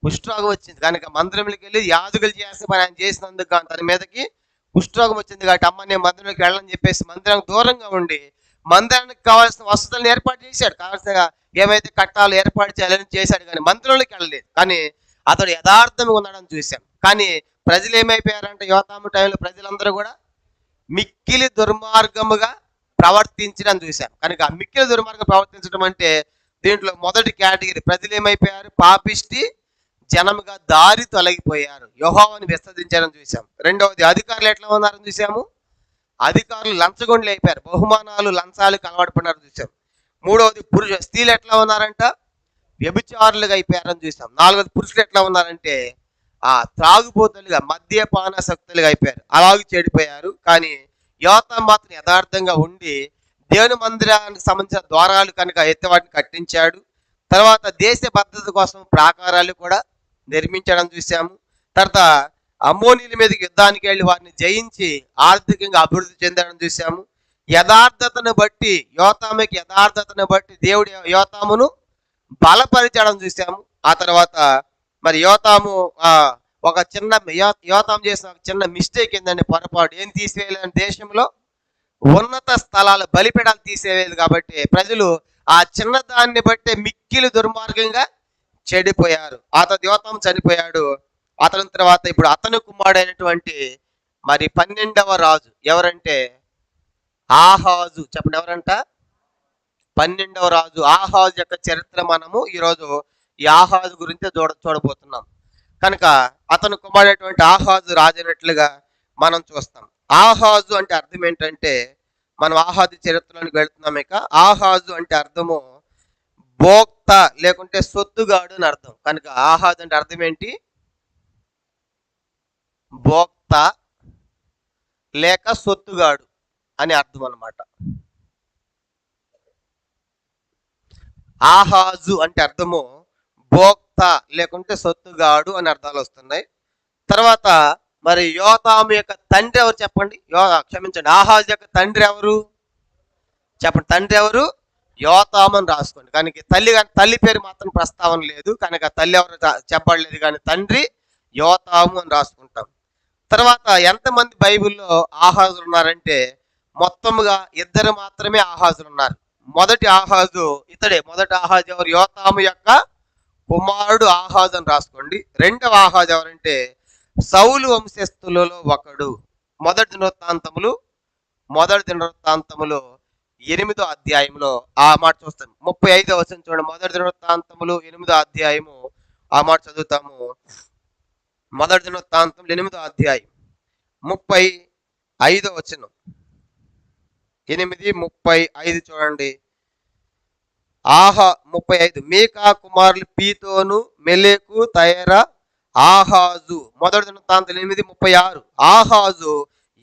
కుష్ఠరోగం వచ్చింది కనుక మందిరంలోకి వెళ్ళి యాజకులు చేసిన పని ఆయన చేసినందుకు గాను తన మీదకి కుష్ఠరోగం వచ్చింది. కాబట్టి అమ్మ నేను మందిరంలోకి వెళ్ళని చెప్పేసి మందిరానికి దూరంగా ఉండి మందిరానికి కావాల్సిన వసతులను ఏర్పాటు చేశాడు. కావాల్సిన ఏమైతే కట్టాలు ఏర్పాటు చేయాలని చేశాడు, కానీ మందిరంలోకి వెళ్ళలేదు. కానీ అతడు యథార్థంగా ఉన్నాడని చూశాం. కానీ ప్రజలు ఏమైపోయారంటే యోతాము టైంలో ప్రజలందరూ కూడా మిక్కిలి దుర్మార్గముగా ప్రవర్తించడం చూశాం. కనుక మిక్కిలి దుర్మార్గం ప్రవర్తించడం అంటే దీంట్లో మొదటి కేటగిరీ ప్రజలు ఏమైపోయారు? పాపిష్టి జనముగా దారి తొలగిపోయారు, యెహోవాను విసర్జించడం చూసాం. రెండవది అధికారులు ఎట్లా ఉన్నారని చూసాము. అధికారులు లంచగొండలు అయిపోయారు, బహుమానాలు లంచాలు కలవడిపోయినారు చూసాం. మూడవది స్త్రీలు ఎట్లా ఉన్నారంట? వ్యభిచారులుగా అయిపోయారని చూసాం. నాలుగవది పురుషులు ఎట్లా ఉన్నారంటే త్రాగుబోతులుగా మద్యపానాసక్తులుగా అయిపోయారు, అలాగే చెడిపోయారు. కానీ యోతాము మాత్రం యథార్థంగా ఉండి దేవుని మందిరానికి సంబంధించిన ద్వారాలు కనుక ఎత్తి వాటిని కట్టించాడు. తర్వాత దేశ భద్రత కోసం ప్రాకారాలు కూడా నిర్మించడం చూసాము. తర్వాత అమ్మోనీల మీదకి యుద్ధానికి వెళ్ళి వారిని జయించి ఆర్థికంగా అభివృద్ధి చెందడం చూసాము. యథార్థతను బట్టి యోతాముకి యథార్థతను బట్టి దేవుడు యోతామును బలపరిచడం చూసాము. ఆ తర్వాత మరి యోతాము ఒక చిన్న యోతాము చేసిన ఒక చిన్న మిస్టేక్ ఏంటంటే పొరపాటు. ఏం తీసివేయాలని దేశంలో ఉన్నత స్థలాలు బలిపీడాలు తీసేవేది. కాబట్టి ప్రజలు ఆ చిన్నదాన్ని బట్టే మిక్కిలి దుర్మార్గంగా చెడిపోయారు. అతను యోతాము చనిపోయాడు. అతని తర్వాత ఇప్పుడు అతని కుమారుడైనటువంటి మరి 12వ రాజు ఎవరంటే ఆహాజు. చెప్పండి ఎవరంట? 12వ రాజు ఆహాజు యొక్క చరిత్ర మనము ఈరోజు ఈ ఆహాజు గురించి చూడబోతున్నాం. కనుక అతను కుమారుడైనటువంటి ఆహాజు రాజైనట్లుగా మనం చూస్తాం. ఆహాజు అంటే అర్థం ఏంటంటే, మనం ఆహాజు చరిత్రలోనికి వెళ్తున్నాం. ఇక ఆహాజు అంటే అర్థము భోక్త లేకుంటే సొత్తుగాడు అని అర్థం. కనుక ఆహాజు అంటే అర్థం ఏంటి? భోక్త లేక సొత్తుగాడు అని అర్థం అన్నమాట. ఆహాజు అంటే అర్థము భోక్త లేకుంటే సొత్తుగాడు అని అర్థాలు వస్తున్నాయి. తర్వాత మరి యోతాము యొక్క తండ్రి ఎవరు చెప్పండి? క్షమించండి, ఆహాజు యొక్క తండ్రి ఎవరు చెప్పండి? తండ్రి ఎవరు? యోతాము అని రాసుకోండి. కనుక తల్లి పేరు మాత్రం ప్రస్తావన లేదు కనుక తల్లి ఎవరు చెప్పలేదు, కానీ తండ్రి యోతాము అని రాసుకుంటాం. తర్వాత ఎంతమంది బైబిల్లో ఆహాజులు ఉన్నారంటే మొత్తముగా 2 మాత్రమే ఆహాజులు ఉన్నారు. మొదటి ఆహాజు ఇతడే. మొదటి ఆహాజు ఎవరు? యోతాము యొక్క కుమారుడు ఆహాజు అని రాసుకోండి. రెండవ ఆహాజు ఎవరంటే సౌలు వంశస్థులలో ఒకడు. మొదటి దినవృత్తాంతములు 8వ అధ్యాయంలో ఆ మాట చూస్తాం. 35వ వచనం చూడండి. మొదటి దినవృత్తాంతములు 8వ అధ్యాయము ఆ మాట చదువుతాము. మొదటి దినవృత్తాంతములు 8వ అధ్యాయం 35వ వచనం. 8:35 చూడండి. 35 మీకా కుమారులు పీతోను, మెలెకు, తయరా, ఆహాజు. మొదటి దినవృత్తాంతం 8:36 ఆహాజు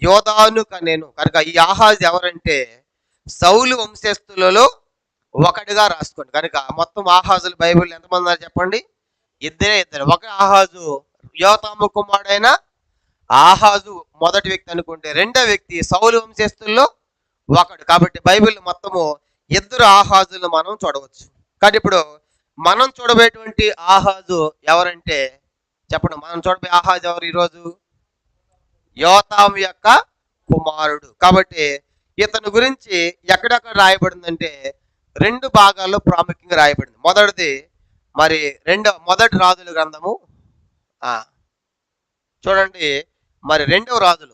యోదాను కనెను. కనుక ఈ ఆహాజు ఎవరంటే సౌలు వంశస్థులలో ఒకటిగా రాసుకోండి. కనుక మొత్తం ఆహాజులు బైబిల్ ఎంతమంది ఉన్నారు చెప్పండి? ఇద్దరు. ఒక ఆహాజు యోతాము కుమారుడైన ఆహాజు మొదటి వ్యక్తి అనుకుంటే, రెండో వ్యక్తి సౌలు వంశస్థుల్లో ఒకడు. కాబట్టి బైబిల్ మొత్తము 2 ఆహాజులు మనం చూడవచ్చు. కానీ ఇప్పుడు మనం చూడబోయేటువంటి ఆహాజు ఎవరంటే చెప్పండి? మనం చూడబోయే ఆహాజు ఎవరు ఈరోజు? యోతాము యొక్క కుమారుడు. కాబట్టి ఇతని గురించి ఎక్కడెక్కడ రాయబడిందంటే 2 భాగాల్లో ప్రాముఖ్యంగా రాయబడింది. మొదటిది మరి మొదటి రాజుల గ్రంథము చూడండి. మరి రెండవ రాజుల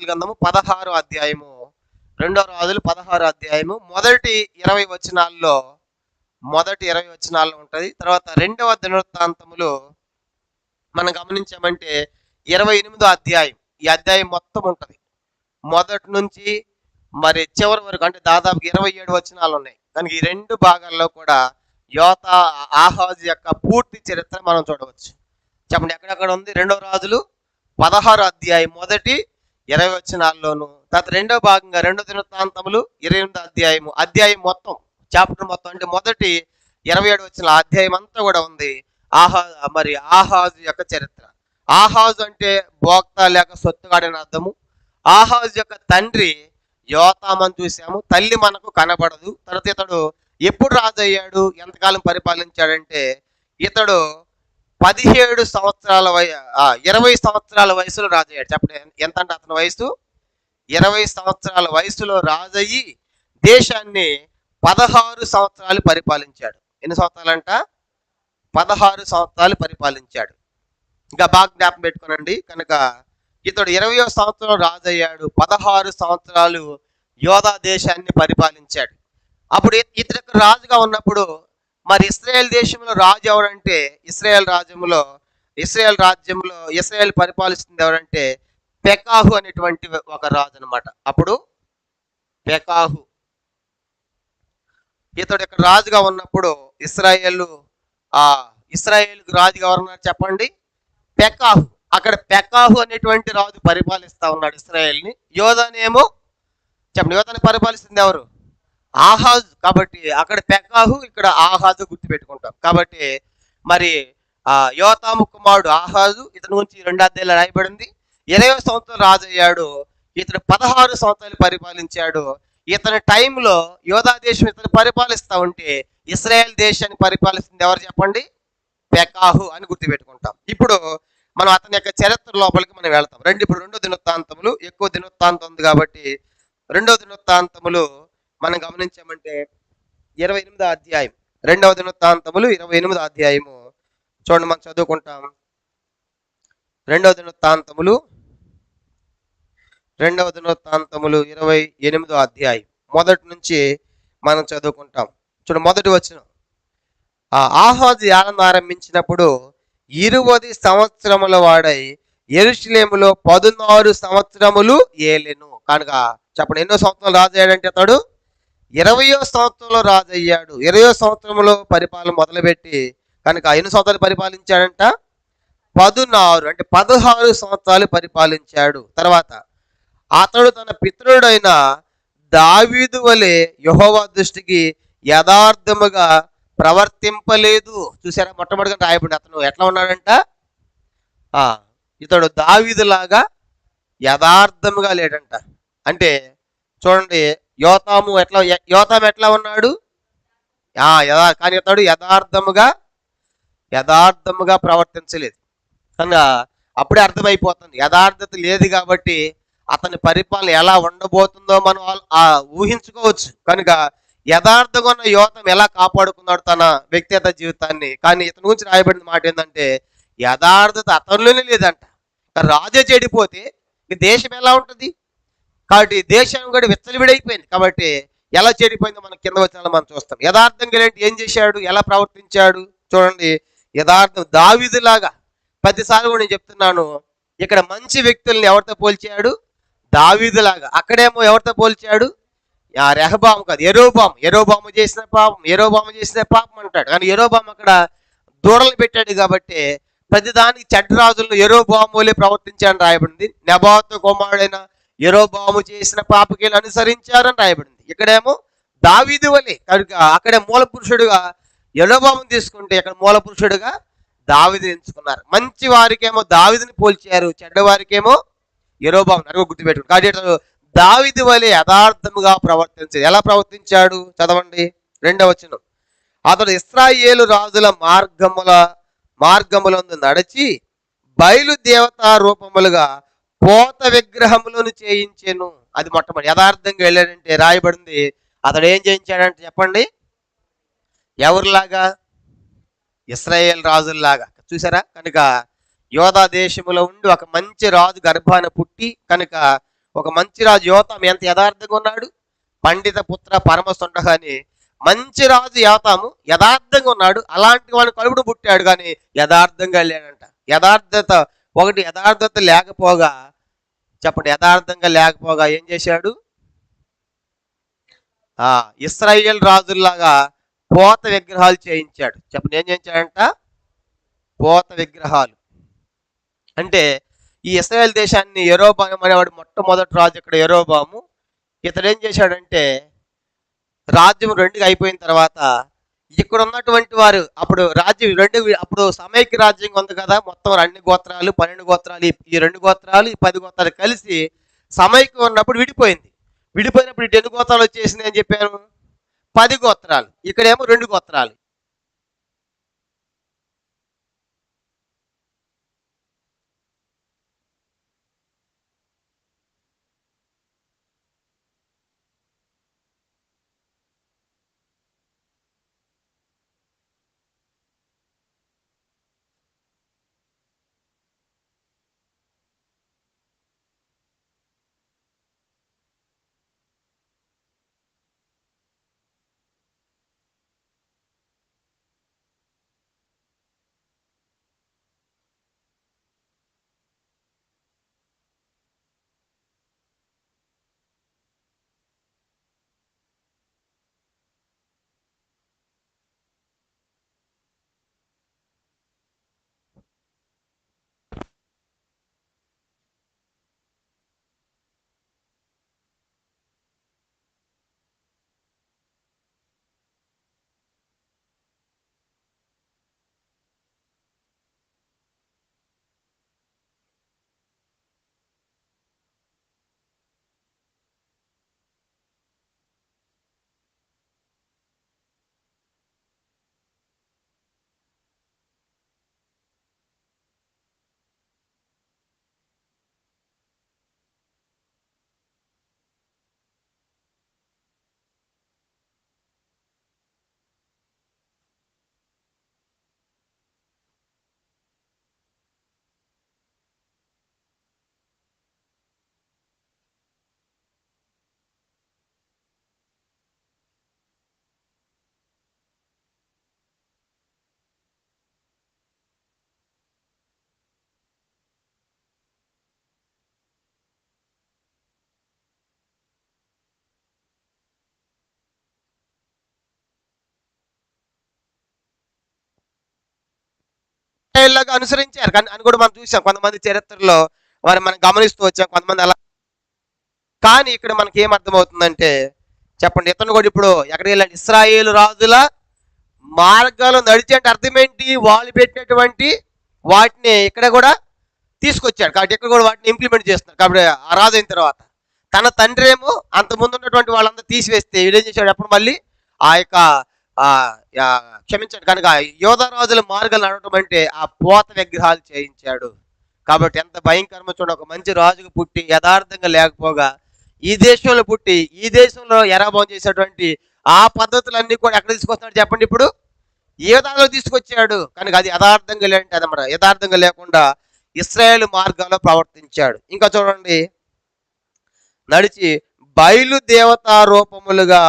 గ్రంథము 16వ అధ్యాయము రెండో రాజులు 16 అధ్యాయము మొదటి 20 వచనాల్లో ఉంటది. తర్వాత రెండవ దినవృత్తాంతములు మనం గమనించామంటే 28వ అధ్యాయం. ఈ అధ్యాయం మొత్తం ఉంటది మొదటి నుంచి మరి చివరి వరకు, అంటే దాదాపు 27 వచనాలు ఉన్నాయి. కనుక ఈ రెండు భాగాల్లో కూడా ఆహాజు యొక్క పూర్తి చరిత్ర మనం చూడవచ్చు. చెప్పండి, ఎక్కడెక్కడ ఉంది? రెండవ రాజులు 16 అధ్యాయం మొదటి 20 వచనాల్లోను, తర్వాత రెండో భాగంగా రెండో దినవృత్తాంతములు 28 అధ్యాయం మొత్తం, చాప్టర్ మొత్తం, అంటే మొదటి 27 వచనాల అధ్యాయం అంతా కూడా ఉంది ఆహాజు యొక్క చరిత్ర. ఆహాజు అంటే భోక్త లేక సొత్తుగాడని అర్థము. ఆహాజు యొక్క తండ్రి యోతామని చూసాము, తల్లి మనకు కనబడదు. తర్వాత ఇతడు ఎప్పుడు రాజు అయ్యాడు, ఎంతకాలం పరిపాలించాడంటే ఇతడు 17 సంవత్సరాల 20 సంవత్సరాల వయసులో రాజు అయ్యాడు. చెప్పండి, ఎంత అంటే అతని వయసు 20 సంవత్సరాల వయసులో రాజయ్యి దేశాన్ని 16 సంవత్సరాలు పరిపాలించాడు. ఎన్ని సంవత్సరాలంట? 16 సంవత్సరాలు పరిపాలించాడు. ఇంకా బాగా జ్ఞాపకం పెట్టుకోనండి. కనుక ఇతడు 20వ సంవత్సరం రాజు అయ్యాడు, 16 సంవత్సరాలు యోధా దేశాన్ని పరిపాలించాడు. అప్పుడు ఇతడు రాజుగా ఉన్నప్పుడు మరి ఇశ్రాయేల్ దేశంలో రాజు ఎవరంటే, ఇశ్రాయేల్ పరిపాలిస్తుంది ఎవరంటే పెకాహు అనేటువంటి ఒక రాజు అనమాట. అప్పుడు పెకాహు ఇతడు ఇక్కడ రాజుగా ఉన్నప్పుడు ఇశ్రాయేలుకు రాజుగా ఎవరన్నారు చెప్పండి? పెకాహు. అక్కడ పెకాహు అనేటువంటి రాజు పరిపాలిస్తా ఉన్నాడు ఇశ్రాయేల్ని. యోధానేమో చెప్పండి, యోధాని పరిపాలిస్తుంది ఎవరు? ఆహాజు. కాబట్టి అక్కడ పెకాహు, ఇక్కడ ఆహాజు గుర్తుపెట్టుకుంటాం. కాబట్టి మరి యోతాము కుమారుడు ఆహాజు, ఇతని గురించి 2 అధ్యాయాలు రాయబడింది. 20వ సంవత్సరం రాజు అయ్యాడు. ఇతడు 16 సంవత్సరాలు పరిపాలించాడు. ఇతని టైంలో యోధా దేశం ఇతను పరిపాలిస్తా ఉంటే ఇశ్రాయేల్ దేశాన్ని పరిపాలిస్తుంది ఎవరు చెప్పండి? పెకాహు అని గుర్తుపెట్టుకుంటాం. ఇప్పుడు మనం అతని యొక్క చరిత్ర లోపలికి మనం వెళ్తాం. ఇప్పుడు రెండో దినవృత్తాంతములు, ఎక్కువ దినవృత్తాంతం ఉంది కాబట్టి రెండో దినవృత్తాంతములు మనం గమనించామంటే 28వ అధ్యాయం. రెండవ దినవృత్తాంతములు 28వ అధ్యాయము చూడండి, మనం చదువుకుంటాం. రెండవ దినవృత్తాంతములు 28వ అధ్యాయం మొదటి నుంచి మనం చదువుకుంటాం. చూడండి, మొదటి వచనం. ఆహాజు ఏలన ఆరంభించినప్పుడు 20 సంవత్సరముల వాడై యెరూషలేములో 16 సంవత్సరములు ఏలెను. కనుక చెప్పండి, ఎన్నో సంవత్సరాలు రాజు అయ్యాడంటే అతడు 20వ సంవత్సరంలో రాజు అయ్యాడు. 20వ సంవత్సరంలో పరిపాలన మొదలుపెట్టి కనుక ఎన్ని సంవత్సరాలు పరిపాలించాడంట? 16, అంటే 16 సంవత్సరాలు పరిపాలించాడు. తర్వాత అతడు తన పితరుడైన దావీదు వలె యెహోవా దృష్టికి యథార్థముగా ప్రవర్తింపలేదు. చూసారా, మొట్టమొదటిగా రాయబడి అతను ఎట్లా ఉన్నాడంట? ఇతడు దావీదులాగా యథార్థముగా లేడంట. అంటే చూడండి, యోతాము ఎట్లా ఉన్నాడు? కానీ ఇతడు యథార్థముగా ప్రవర్తించలేదు. కనుక అప్పుడే అర్థమైపోతుంది యథార్థత లేదు కాబట్టి అతని పరిపాలన ఎలా ఉండబోతుందో మనం ఊహించుకోవచ్చు. కనుక యథార్థంగా ఉన్న యోతం ఎలా కాపాడుకున్నాడు తన వ్యక్తిగత జీవితాన్ని. కానీ ఇతని గురించి రాయబడిన మాట ఏంటంటే యథార్థత అతనిలోనే లేదంట. రాజే చెడిపోతే దేశం ఎలా ఉంటుంది? కాబట్టి దేశం కూడా విచ్చలవిడైపోయింది. కాబట్టి ఎలా చెడిపోయిందో మనం కింద వచ్చిన మనం చూస్తాం. యథార్థంగా ఏం చేశాడు, ఎలా ప్రవర్తించాడు చూడండి. యథార్థం దావీదులాగా. ప్రతిసారి కూడా నేను చెప్తున్నాను, ఇక్కడ మంచి వ్యక్తుల్ని ఎవరితో పోల్చాడు? దావీదులాగా. అక్కడేమో ఎవరితో పోల్చాడు? రెహబాము కాదు, యెరోబాము చేసిన పాపం అంటాడు. కానీ యెరోబాము అక్కడ దూడలు పెట్టాడు కాబట్టి ప్రతిదానికి చెడ్డ రాజులను యెరోబాములే ప్రవర్తించాడని రాయబడింది. నెబాతు కుమారుడైన యెరోబాము చేసిన పాపకీలు అనుసరించారని రాయబడింది. ఇక్కడేమో దావీదు వలె. కనుక అక్కడే మూల పురుషుడుగా యెరోబామును తీసుకుంటే ఇక్కడ మూల పురుషుడుగా దావీదుని ఎంచుకున్నారు. మంచి వారికేమో దావీదుని పోల్చారు, చెడ్డవారికేమో యెరోబామును. అడుగు గుర్తుపెట్టుకుని. కాబట్టి దావీదు వలె యథార్థముగా ప్రవర్తించాడు. ఎలా ప్రవర్తించాడు చదవండి, 2వ వచనం. అతడు ఇశ్రాయేలు రాజుల మార్గములందు నడిచి బయలుదేవతా రూపములుగా పోత విగ్రహములను చేయించెను. అది మొట్టమొదటి యథార్థంగా వెళ్ళాడంటే రాయబడింది. అతడు ఏం చేయించాడంటే చెప్పండి, ఎవరిలాగా? ఇశ్రాయేల్ రాజుల్లాగా. చూసారా? కనుక యోధా దేశములో ఉండి ఒక మంచి రాజు గర్భాన పుట్టి కనుక ఒక మంచి రాజు యోతాము ఎంత యథార్థంగా ఉన్నాడు. పండిత పుత్ర పరమసుండ కానీ మంచి రాజు యోతాము యథార్థంగా ఉన్నాడు. అలాంటి వాడిని కలుపుడు పుట్టాడు కానీ యథార్థంగా లేడంట. యథార్థత ఒకటి, యథార్థత లేకపోగా చెప్పండి, యథార్థంగా లేకపోగా ఏం చేశాడు? ఇశ్రాయేల్ రాజుల్లాగా పోత విగ్రహాలు చేయించాడు. చెప్పండి, ఏం చేయించాడంట? పోత విగ్రహాలు. అంటే ఈ ఇశ్రాయేల్ దేశాన్ని యెరోబాము అనేవాడు మొట్టమొదటి రాజు ఇక్కడ యెరోబాము. ఇతడు ఏం చేశాడంటే రాజ్యం రెండుగా అయిపోయిన తర్వాత ఇక్కడ ఉన్నటువంటి వారు అప్పుడు రాజ్యం రెండు, అప్పుడు సమైక్య రాజ్యం ఉంది కదా, మొత్తం 2 గోత్రాలు 12 గోత్రాలు, ఈ 2 గోత్రాలు ఈ 10 గోత్రాలు కలిసి సమైక్యం ఉన్నప్పుడు విడిపోయింది. విడిపోయినప్పుడు ఇటు ఎన్ని గోత్రాలు వచ్చేసింది అని చెప్పాను? 10 గోత్రాలు. ఇక్కడేమో 2 గోత్రాలు. ఇలాగా అనుసరించారు కానీ అని కూడా మనం చూసాం. కొంతమంది చరిత్రలో వారు మనం గమనిస్తూ వచ్చాం, కొంతమంది అలా. కానీ ఇక్కడ మనకి ఏం అర్థమవుతుందంటే చెప్పండి, ఇతను కూడా ఇప్పుడు ఎక్కడికి వెళ్ళాడు? ఇశ్రాయేలు రాజుల మార్గాలు నడిచే అంటే అర్థం ఏంటి? వాళ్ళు పెట్టినటువంటి వాటిని ఇక్కడ కూడా తీసుకొచ్చాడు. కాబట్టి ఇక్కడ కూడా వాటిని ఇంప్లిమెంట్ చేస్తున్నారు. కాబట్టి ఆ రాజు అయిన తర్వాత తన తండ్రి ఏమో అంతకుముందు ఉన్నటువంటి వాళ్ళందరూ తీసివేస్తే వీడేం చేశాడు? అప్పుడు మళ్ళీ ఆ యొక్క క్షమించాడు. కనుక యోధరాజుల మార్గాలు నడవటం అంటే ఆ పోత విగ్రహాలు చేయించాడు. కాబట్టి ఎంత భయంకరమో చూడండి. ఒక మంచి రాజుకు పుట్టి యథార్థంగా లేకపోగా ఈ దేశంలో పుట్టి ఈ దేశంలో ఎరాబోం చేసేటువంటి ఆ పద్ధతులన్నీ కూడా ఎక్కడ తీసుకొస్తున్నాడు చెప్పండి? ఇప్పుడు ఏ దానిలో తీసుకొచ్చాడు? కనుక అది యథార్థంగా లేదంటే అదనమాట. యథార్థంగా లేకుండా ఇశ్రాయేలు మార్గాల్లో ప్రవర్తించాడు. ఇంకా చూడండి, నడిచి బయలు దేవతా రూపములుగా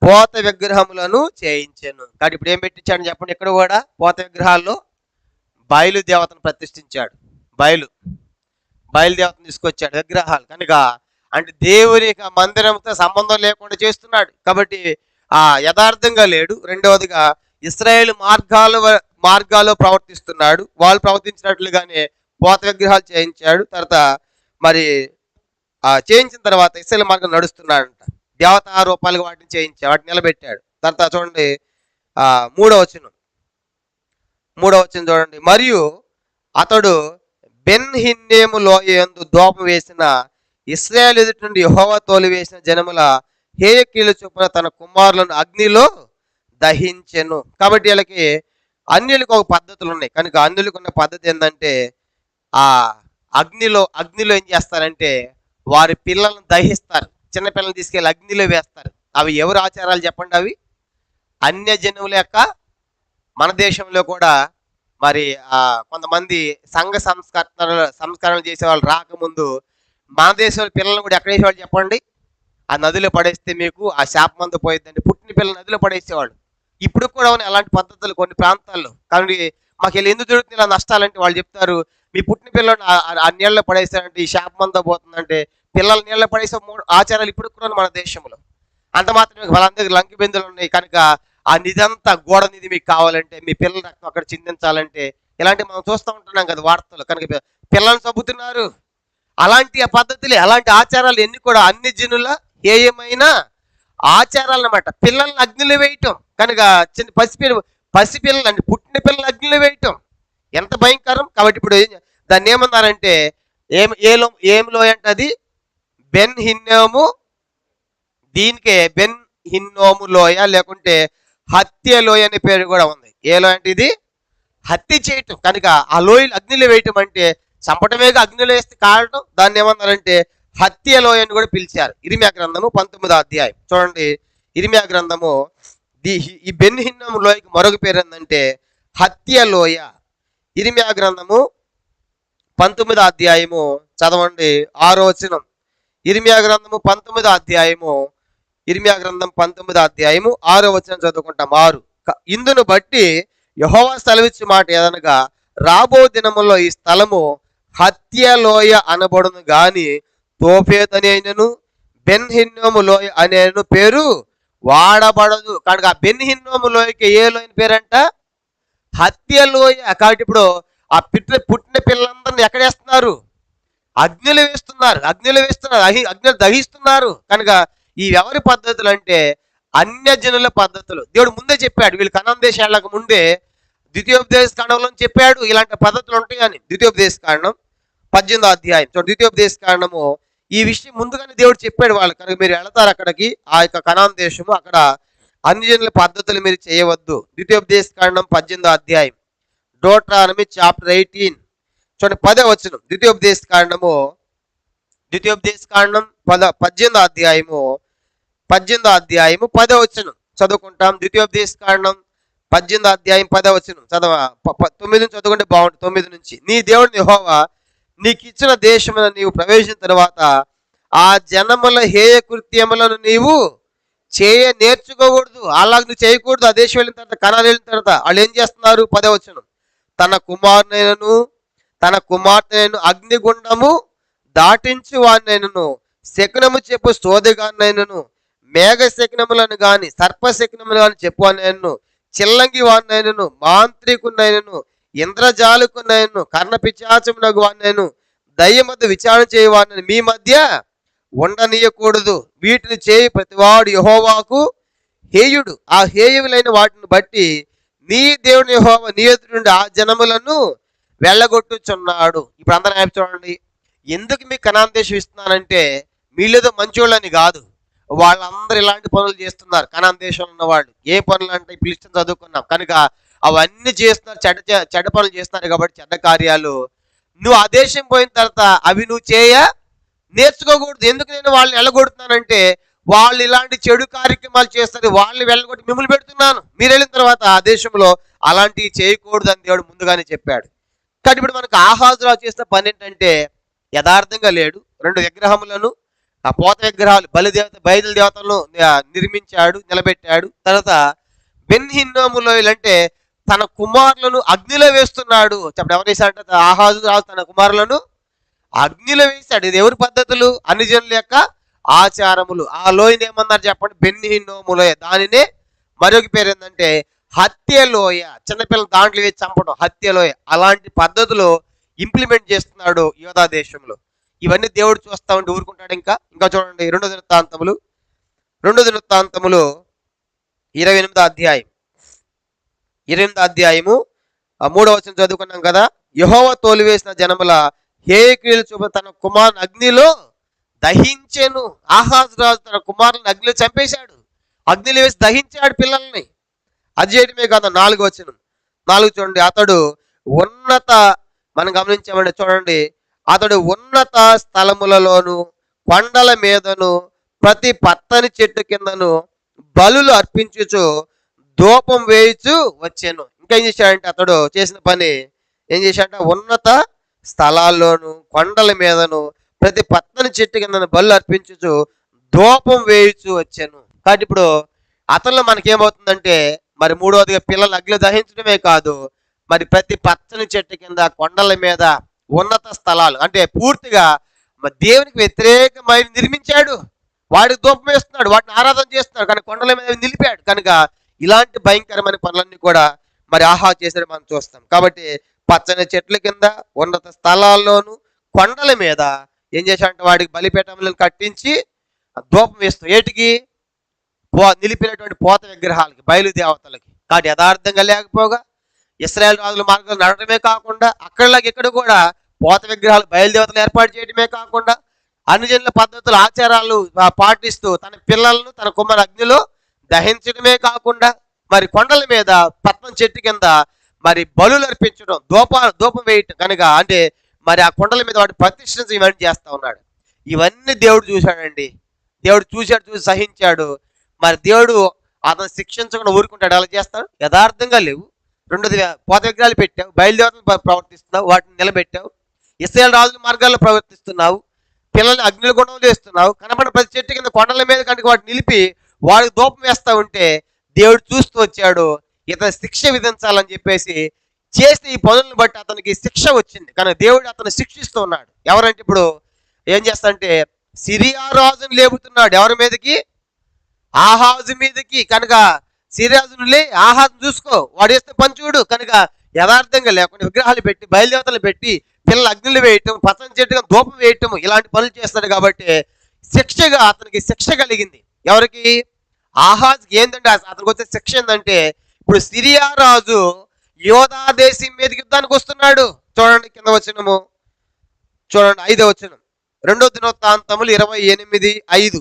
పోత విగ్రహములను చేయించాను. కాబట్టి ఇప్పుడు ఏం పెట్టించాడు చెప్పండి? ఇక్కడ కూడా పోత విగ్రహాల్లో బయలు దేవతను ప్రతిష్ఠించాడు. బయలుదేవతను తీసుకొచ్చాడు విగ్రహాలు. కనుక అంటే దేవుని మందిరంతో సంబంధం లేకుండా చేస్తున్నాడు. కాబట్టి యథార్థంగా లేడు. రెండవదిగా ఇశ్రాయేలు మార్గాల్లో ప్రవర్తిస్తున్నాడు. వాళ్ళు ప్రవర్తించినట్లుగానే పోత విగ్రహాలు చేయించాడు. తర్వాత మరి చేయించిన తర్వాత ఇశ్రాయేలు మార్గం నడుస్తున్నాడంట. దేవతా రూపాలుగా వాటిని చేయించాడు, వాటిని నిలబెట్టాడు. తర్వాత చూడండి మూడవ వచనం చూడండి. మరియు అతడు బెన్ హిన్నేము లోయందు దోపం వేసిన ఇశ్రాయేలు ఎదుటి నుండి యెహోవా తోలివేసిన జనముల హేయక్రియల చొప్పున తన కుమారులను అగ్నిలో దహించెను. కాబట్టి వీళ్ళకి అన్యులకు ఒక పద్ధతులు ఉన్నాయి. కనుక అన్యులకు ఉన్న పద్ధతి ఏంటంటే ఆ అగ్నిలో ఏం చేస్తారంటే వారి పిల్లలను దహిస్తారు. చిన్న పిల్లల్ని తీసుకెళ్ళి అగ్నిలో వేస్తారు. అవి ఎవరు ఆచారాలు చెప్పండి? అవి అన్యజనుల యొక్క. మన దేశంలో కూడా మరి కొంతమంది సంఘ సంస్కరణలు చేసే వాళ్ళు రాకముందు మన దేశంలో పిల్లల్ని కూడా ఎక్కడ వేసేవాళ్ళు చెప్పండి? ఆ నదిలో పడేస్తే మీకు ఆ శాపం అంతా పోయిద్దని పుట్టిన పిల్లలు నదిలో పడేసేవాళ్ళు. ఇప్పుడు కూడా ఉన్నాయి అలాంటి పద్ధతులు కొన్ని ప్రాంతాల్లో. కానీ మాకు ఇలా ఎందుకు జరుగుతుంది ఇలా నష్టాలంటే వాళ్ళు చెప్తారు, మీ పుట్టిన పిల్లల్ని ఆ నీళ్ళలో పడేస్తారంటే ఈ శాపం అంతా పోతుందంటే పిల్లలు నీళ్ళలో పడేసే మూడు ఆచారాలు ఇప్పుడు కూడా ఉన్నాయి మన దేశంలో. అంత మాత్రమే వాళ్ళందరికీ లంకి బిందెలు ఉన్నాయి కనుక ఆ నిధంతా గోడ నిధి మీకు కావాలంటే మీ పిల్లల రక్తం అక్కడ చిందించాలంటే ఇలాంటివి మనం చూస్తూ ఉంటున్నాం కదా వార్తలు. కనుక పిల్లల్ని చంపుతున్నారు. అలాంటి ఆ పద్ధతులే అలాంటి ఆచారాలు ఎన్ని కూడా అన్ని జనుల ఏమైన ఆచారాలు అన్నమాట. పిల్లల్ని అగ్నిలో వేయటం కనుక చిన్న పసిపిల్లలు అంటే పుట్టిన పిల్లలు అగ్నిలో వేయటం ఎంత భయంకరం. కాబట్టి ఇప్పుడు దాన్ని ఏమన్నారంటే ఏం లోయ అంటే అది బెన్ హిన్నోము, దీనికే బెన్ హిన్నోము లోయ లేకుంటే హత్య లోయ అనే పేరు కూడా ఉంది. ఏ లోయ అంటే ఇది హత్య చేయటం కనుక ఆ లోయలు అగ్నిలో వేయటం అంటే చంపటమేగా అగ్నిలో వేస్తే కావటం. దాన్ని ఏమన్నారంటే హత్య లోయ అని కూడా పిలిచారు. ఇర్మియా గ్రంథము 19వ అధ్యాయం చూడండి. ఇర్మియా గ్రంథము ఈ బెన్ హిన్నోము లోయకి మరొక పేరు ఏంటంటే హత్య లోయ. ఇర్మియా గ్రంథము 19వ అధ్యాయము చదవండి 6వ వచనం. ఇర్మియా గ్రంథము 19వ అధ్యాయము 6వ వచనం చదువుకుంటాం. 6 ఇందును బట్టి యెహోవా సెలవిచ్చు మాట ఏదనగా రాబో దినముల్లో ఈ స్థలము హత్యలోయ అనబడును గాని తోఫేత్ అని అయినను బెన్ హిన్నోము లోయ అనేను పేరు వాడబడదు. కనుక ఆ బెన్ హిన్నోము లోయకి ఏ లోయని పేరంట హత్యలోయ. కాబట్టి ఇప్పుడు ఆ పుట్టిన పిల్లలందరినీ ఎక్కడేస్తున్నారు? అగ్నిలో వేస్తున్నారు. అగ్నిలో దహిస్తున్నారు. కనుక ఈ ఎవరి పద్ధతులు అంటే అన్యజనుల పద్ధతులు. దేవుడు ముందే చెప్పాడు వీళ్ళు కనాన్ దేశాలకు ముందే ద్వితీయోపదేశ కాండంలో చెప్పాడు ఇలాంటి పద్ధతులు ఉంటాయని. ద్వితీయోపదేశ కాండం 18వ అధ్యాయం ద్వితీయోపదేశ కాండము ఈ విషయం ముందుగానే దేవుడు చెప్పాడు వాళ్ళు. కనుక మీరు వెళతారు అక్కడికి ఆ యొక్క కనాన్ దేశము, అక్కడ అన్యజనుల పద్ధతులు మీరు చేయవద్దు. ద్వితీయోపదేశ కాండం 18వ అధ్యాయం డోట్రానమీ చాప్టర్ 18 చూడండి 10వ వచనం. ద్వితీయోపదేశ కాండం 18వ అధ్యాయము 10వ వచనం చదువుకుంటాం. ద్వితీయోపదేశ కాండం 18వ అధ్యాయం 10వ వచనం 9 చదువుకుంటే బాగుంటుంది. 9 నుంచి నీ దేవుడిని యెహోవా నీకు ఇచ్చిన దేశమున నీవు ప్రవేశించిన తర్వాత ఆ జనముల హేయ కృత్యములను నీవు నేర్చుకోకూడదు. అలాగ నువ్వు చేయకూడదు. ఆ దేశం వెళ్ళిన తర్వాత కనాలు వెళ్ళిన తర్వాత వాళ్ళు ఏం చేస్తున్నారు? 10వ వచనం తన కుమార్తెను అగ్నిగుండము దాటించి వాడినైనను శకునము చెప్పు స్తోదిగానైనను మేఘ శకునములను గాని సర్ప శకునములు గాని చెప్పు అనైనను చిల్లంగి వాడినైనను మాంత్రికునైనను ఇంద్రజాలుకునైనను కర్ణపిచాచమునగు వాడినైను దయ్యమధ్య విచారణ చేయవాడిని మీ మధ్య ఉండనీయకూడదు. వీటిని చేయి ప్రతివాడు యెహోవాకు హేయుడు. ఆ హేయులైన వాటిని బట్టి నీ దేవుని యెహోవా నీ ఎదుట నుండి ఆ జనములను వెళ్ళగొట్టుచున్నాడు. ఇప్పుడు అందరూ చూడండి, ఎందుకు మీకు కనాన్ దేశం ఇస్తున్నానంటే మీలేదో మంచోళ్ళని కాదు, వాళ్ళందరూ ఇలాంటి పనులు చేస్తున్నారు. కనాన్ దేశంలో ఉన్న వాళ్ళు ఏ పనులు అంటే పిలిచిన చదువుకున్నాం కనుక అవన్నీ చేస్తున్నారు. చెడ్డ పనులు చేస్తున్నారు కాబట్టి చెడ్డ కార్యాలు. నువ్వు ఆ దేశం పోయిన తర్వాత అవి నువ్వు నేర్చుకోకూడదు. ఎందుకు నేను వాళ్ళని వెళ్ళగొడుతున్నానంటే వాళ్ళు ఇలాంటి చెడు కార్యక్రమాలు చేస్తారు, వాళ్ళని వెళ్ళగొట్టి మిమ్మల్ని పెడుతున్నాను. మీరు వెళ్ళిన తర్వాత ఆ దేశంలో అలాంటివి చేయకూడదు అని దేవుడు ముందుగానే చెప్పాడు. కానీ ఇప్పుడు మనకు ఆహాజురావు చేసిన పని ఏంటంటే యథార్థంగా లేడు. 2 విగ్రహములను ఆ పోత విగ్రహాలు బయలు దేవతలను నిర్మించాడు, నిలబెట్టాడు. తర్వాత బెన్ హిన్నోములో అంటే తన కుమారులను అగ్నిలో వేస్తున్నాడు. చెప్పండి ఎవరు వేశాడంటే ఆహాజురావు తన కుమారులను అగ్నిలో వేశాడు. ఇది ఎవరి పద్ధతులు? అన్ని జనుల యొక్క ఆచారములు. ఆ లోయని ఏమన్నారు చెప్పండి? బెన్ హిన్నోము లోయ. దానినే మరొక పేరు ఏంటంటే హత్యలోయ. చిన్నపిల్లలు దాంట్లో వేసి చంపడం హత్యలోయ. అలాంటి పద్ధతులు ఇంప్లిమెంట్ చేస్తున్నాడు యోధా దేశంలో. ఇవన్నీ దేవుడు చూస్తా ఉంటే ఊరుకుంటాడు? ఇంకా చూడండి 2 దినవృత్తాంతములు 28వ అధ్యాయము 3వ వచనం చదువుకున్నాం కదా. యెహోవా తోలివేసిన జనముల హేయక్రియలు చూప తన కుమారుని అగ్నిలో దహించెను. ఆహాజు రాజు తన కుమారుని అగ్నిలో చంపేశాడు, అగ్నిలో వేసి దహించాడు పిల్లల్ని. అది చేయడమే కాదు 4వ వచనం 4 చూడండి. మనం గమనించామంటే చూడండి, అతడు ఉన్నత స్థలములలోను కొండల మీదను ప్రతి పచ్చని చెట్టు కిందను బలులు అర్పించుచు ధూపం వేయుచు వచ్చాను. ఇంకా ఏం చేశాడంటే అతడు చేసిన పని ఏం చేశాడంటే ఉన్నత స్థలాల్లోను కొండల మీదను ప్రతి పచ్చని చెట్టు కింద బలు అర్పించుచు ధూపం వేయుచు వచ్చాను. కాబట్టి ఇప్పుడు అతనిలో మనకేమవుతుందంటే మరి మూడవదిగా పిల్లలు అగ్ని దహించడమే కాదు, మరి ప్రతి పచ్చని చెట్టు కింద, కొండల మీద, ఉన్నత స్థలాలు అంటే పూర్తిగా మరి దేవునికి వ్యతిరేకమైన నిర్మించాడు. వాడికి ధూపం వేస్తున్నాడు, వాటిని ఆరాధన చేస్తున్నాడు, కానీ కొండల మీద నిలిపాడు. కనుక ఇలాంటి భయంకరమైన పనులన్నీ కూడా మరి ఆహాజు చేశాడు మనం చూస్తాం. కాబట్టి పచ్చని చెట్ల కింద, ఉన్నత స్థలాల్లోనూ, కొండల మీద ఏం చేశాడంటే వాడికి బలిపీఠములను కట్టించి ధూపం వేస్తూ ఏటికి నిలిపినటువంటి పోత విగ్రహాలకి, బయలుదేవతలకి. కాబట్టి యథార్థంగా లేకపోగా ఇశ్రాయేల్ రాజుల మార్గంలో నడటమే కాకుండా అక్కడలాగా ఇక్కడ కూడా పోత విగ్రహాలు, బయలుదేవతలు ఏర్పాటు చేయడమే కాకుండా అనుజనుల పద్ధతులు, ఆచారాలు పాటిస్తూ తన పిల్లలను తన కుమారు అగ్నిలో దహించడమే కాకుండా మరి కొండల మీద పత్నం చెట్టు కింద మరి బలులు అర్పించడం, ధూపం వేయటం. కనుక అంటే మరి ఆ కొండల మీద వాడు ప్రతిష్ఠించి ఇవన్నీ చేస్తా ఉన్నాడు. ఇవన్నీ దేవుడు చూశాడండి. దేవుడు చూసి సహించాడు. మరి దేవుడు అతను శిక్షించకుండా ఊరుకుంటాడు. అలా చేస్తాడు? యథార్థంగా లేవు. రెండోది పోత విగ్రహాలు పెట్టావు, బయలుదేవతలు ప్రవర్తిస్తున్నావు, వాటిని నిలబెట్టావు, ఇశ్రాయేలు రాజుల మార్గాల్లో ప్రవర్తిస్తున్నావు, పిల్లల్ని అగ్నిల గుండం చేస్తున్నావు, కనబడిన ప్రతి చెట్టు కింద కొండల మీద కనుక వాటిని నిలిపి వాడికి ధూపం వేస్తా ఉంటే దేవుడు చూస్తూ వచ్చాడు. ఇతను శిక్ష విధించాలని చెప్పేసి చేసిన ఈ పనులను బట్టి అతనికి శిక్ష వచ్చింది. కానీ దేవుడు అతను శిక్షిస్తూ ఉన్నాడు. ఎవరంటే ఇప్పుడు ఏం చేస్తాడంటే సిరియా రాజుని లేపుతున్నాడు. ఎవరి మీదకి? ఆహాజు మీదకి. కనుక సిరియాజును లే, ఆహాజును చూసుకో, వాడు వేస్తే పంచుడు. కనుక యథార్థంగా లేకుండా విగ్రహాలు పెట్టి, బయలుదేవతలు పెట్టి, పిల్లలు అగ్నిలు వేయటం, పచ్చని చెట్టుగా ధూపం వేయటం, ఇలాంటి పనులు చేస్తాడు. కాబట్టి శిక్షగా అతనికి శిక్ష కలిగింది. ఎవరికి? ఆహాజ్కి. ఏంటంటే అతనికి వచ్చే శిక్ష ఏంటంటే ఇప్పుడు సిరియా రాజు యోధా దేశం మీదకి యుద్ధానికి వస్తున్నాడు. చూడండి కింద వచనము, చూడండి 5వ వచనం, 2వ దినవృత్తాంతములు 28:5.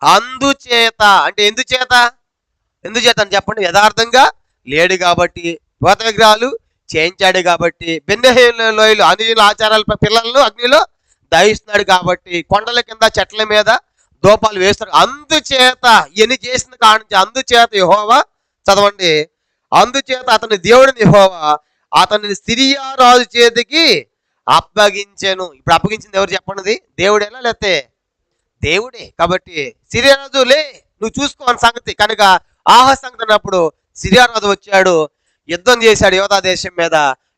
అందుచేత అంటే ఎందుచేత అని చెప్పండి. యథార్థంగా లేడు కాబట్టి, పోత విగ్రహాలు చేయించాడు కాబట్టి, బెన్యహీను లోయలు అనుజనుల ఆచారాల పిల్లలను అగ్నిలో దహిస్తున్నాడు కాబట్టి, కొండల కింద చెట్ల మీద ధూపాలు వేస్తాడు. అందుచేత ఎన్ని చేసిన కానుంచి అందుచేత యెహోవా, చదవండి, అందుచేత అతని దేవుడిని యెహోవా అతని సిరియా రాజు చేతికి అప్పగించెను. ఇప్పుడు అప్పగించింది ఎవరు చెప్పండి? దేవుడేనా లేకపోతే దేవుడే. కాబట్టి సిరియా రాజు లే, నువ్వు చూసుకో అని సంగతి. కనుక ఆహా సంగతి అన్నప్పుడు సిరియా రాజు వచ్చాడు, యుద్ధం చేశాడు యోధా దేశం మీద.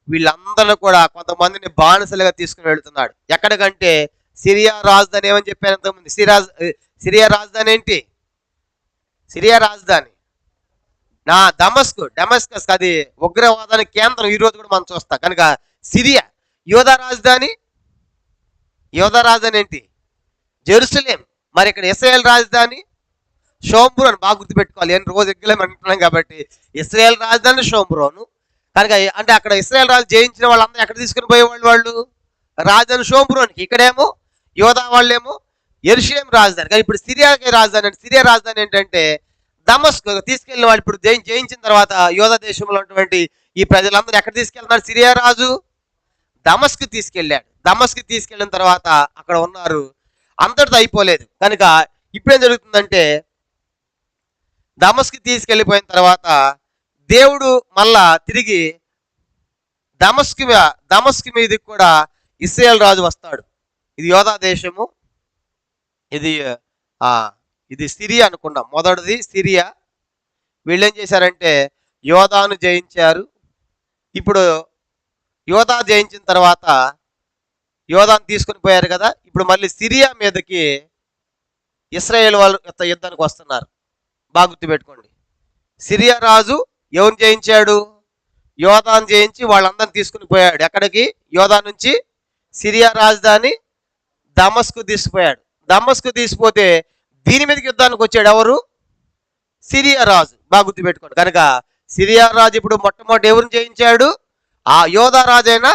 వీళ్ళందరూ కూడా కొంతమందిని బానిసలుగా తీసుకుని వెళుతున్నాడు. ఎక్కడికంటే సిరియా రాజధాని ఏమని చెప్పాను ఇంతకుముందు. సిరియా రాజధాని ఏంటి? సిరియా రాజధాని డమస్కస్. అది ఉగ్రవాదానికి కేంద్రం. ఈ రోజు కూడా మనం చూస్తాం. కనుక సిరియా. యోధా రాజధాని ఏంటి? జెరూసలేం. మరి ఇక్కడ ఇశ్రాయేల్ రాజధాని షోమ్రోన్. బాగా గుర్తుపెట్టుకోవాలి, నేను రోజు ఎగ్గులేం అంటున్నాం కాబట్టి. ఇశ్రాయేల్ రాజధాని షోమ్రోను. కనుక అంటే అక్కడ ఇశ్రాయేల్ రాజు జయించిన వాళ్ళందరూ ఎక్కడ తీసుకుని పోయేవాళ్ళు? వాళ్ళు రాజధాని షోమ్రోన్కి. ఇక్కడేమో యోధా వాళ్ళేమో యెరూషలేం రాజధాని. కానీ ఇప్పుడు సిరియాకి రాజధాని అంటే, సిరియా రాజధాని ఏంటంటే దమస్కు. తీసుకెళ్ళిన వాళ్ళు ఇప్పుడు జయించిన తర్వాత యోధా దేశంలో ఉన్నటువంటి ఈ ప్రజలందరూ ఎక్కడ తీసుకెళ్తున్నారు? సిరియా రాజు దమస్కు తీసుకెళ్ళాడు. దమస్కు తీసుకెళ్ళిన తర్వాత అక్కడ ఉన్నారు. అంతటితో అయిపోలేదు. కనుక ఇప్పుడేం జరుగుతుందంటే దమస్కు తీసుకెళ్ళిపోయిన తర్వాత దేవుడు మళ్ళా తిరిగి దమస్కు మీదకి కూడా ఇశ్రాయేల్ రాజు వస్తాడు. ఇది యోధా దేశము, ఇది సిరియా అనుకున్నాం. మొదటిది సిరియా. వీళ్ళు ఏం చేశారంటే యోధాను జయించారు. ఇప్పుడు యోధా జయించిన తర్వాత యోధాను తీసుకుని పోయారు కదా. ఇప్పుడు మళ్ళీ సిరియా మీదకి ఇశ్రాయేల్ వాళ్ళు యుద్ధానికి వస్తున్నారు. బాగా గుర్తుపెట్టుకోండి. సిరియా రాజు ఎవరిని జయించాడు? యోధాను జయించి వాళ్ళందరిని తీసుకుని పోయాడు. ఎక్కడికి? యోధా నుంచి సిరియా రాజధాని దమస్కు తీసుకుపోయాడు. దమస్కు తీసుకుపోతే దీని మీదకి యుద్ధానికి వచ్చాడు ఎవరు? సిరియా రాజు. బాగా గుర్తుపెట్టుకోండి. కనుక సిరియా రాజు ఇప్పుడు మొట్టమొదటి ఎవరిని జయించాడు? ఆ యోధా రాజైన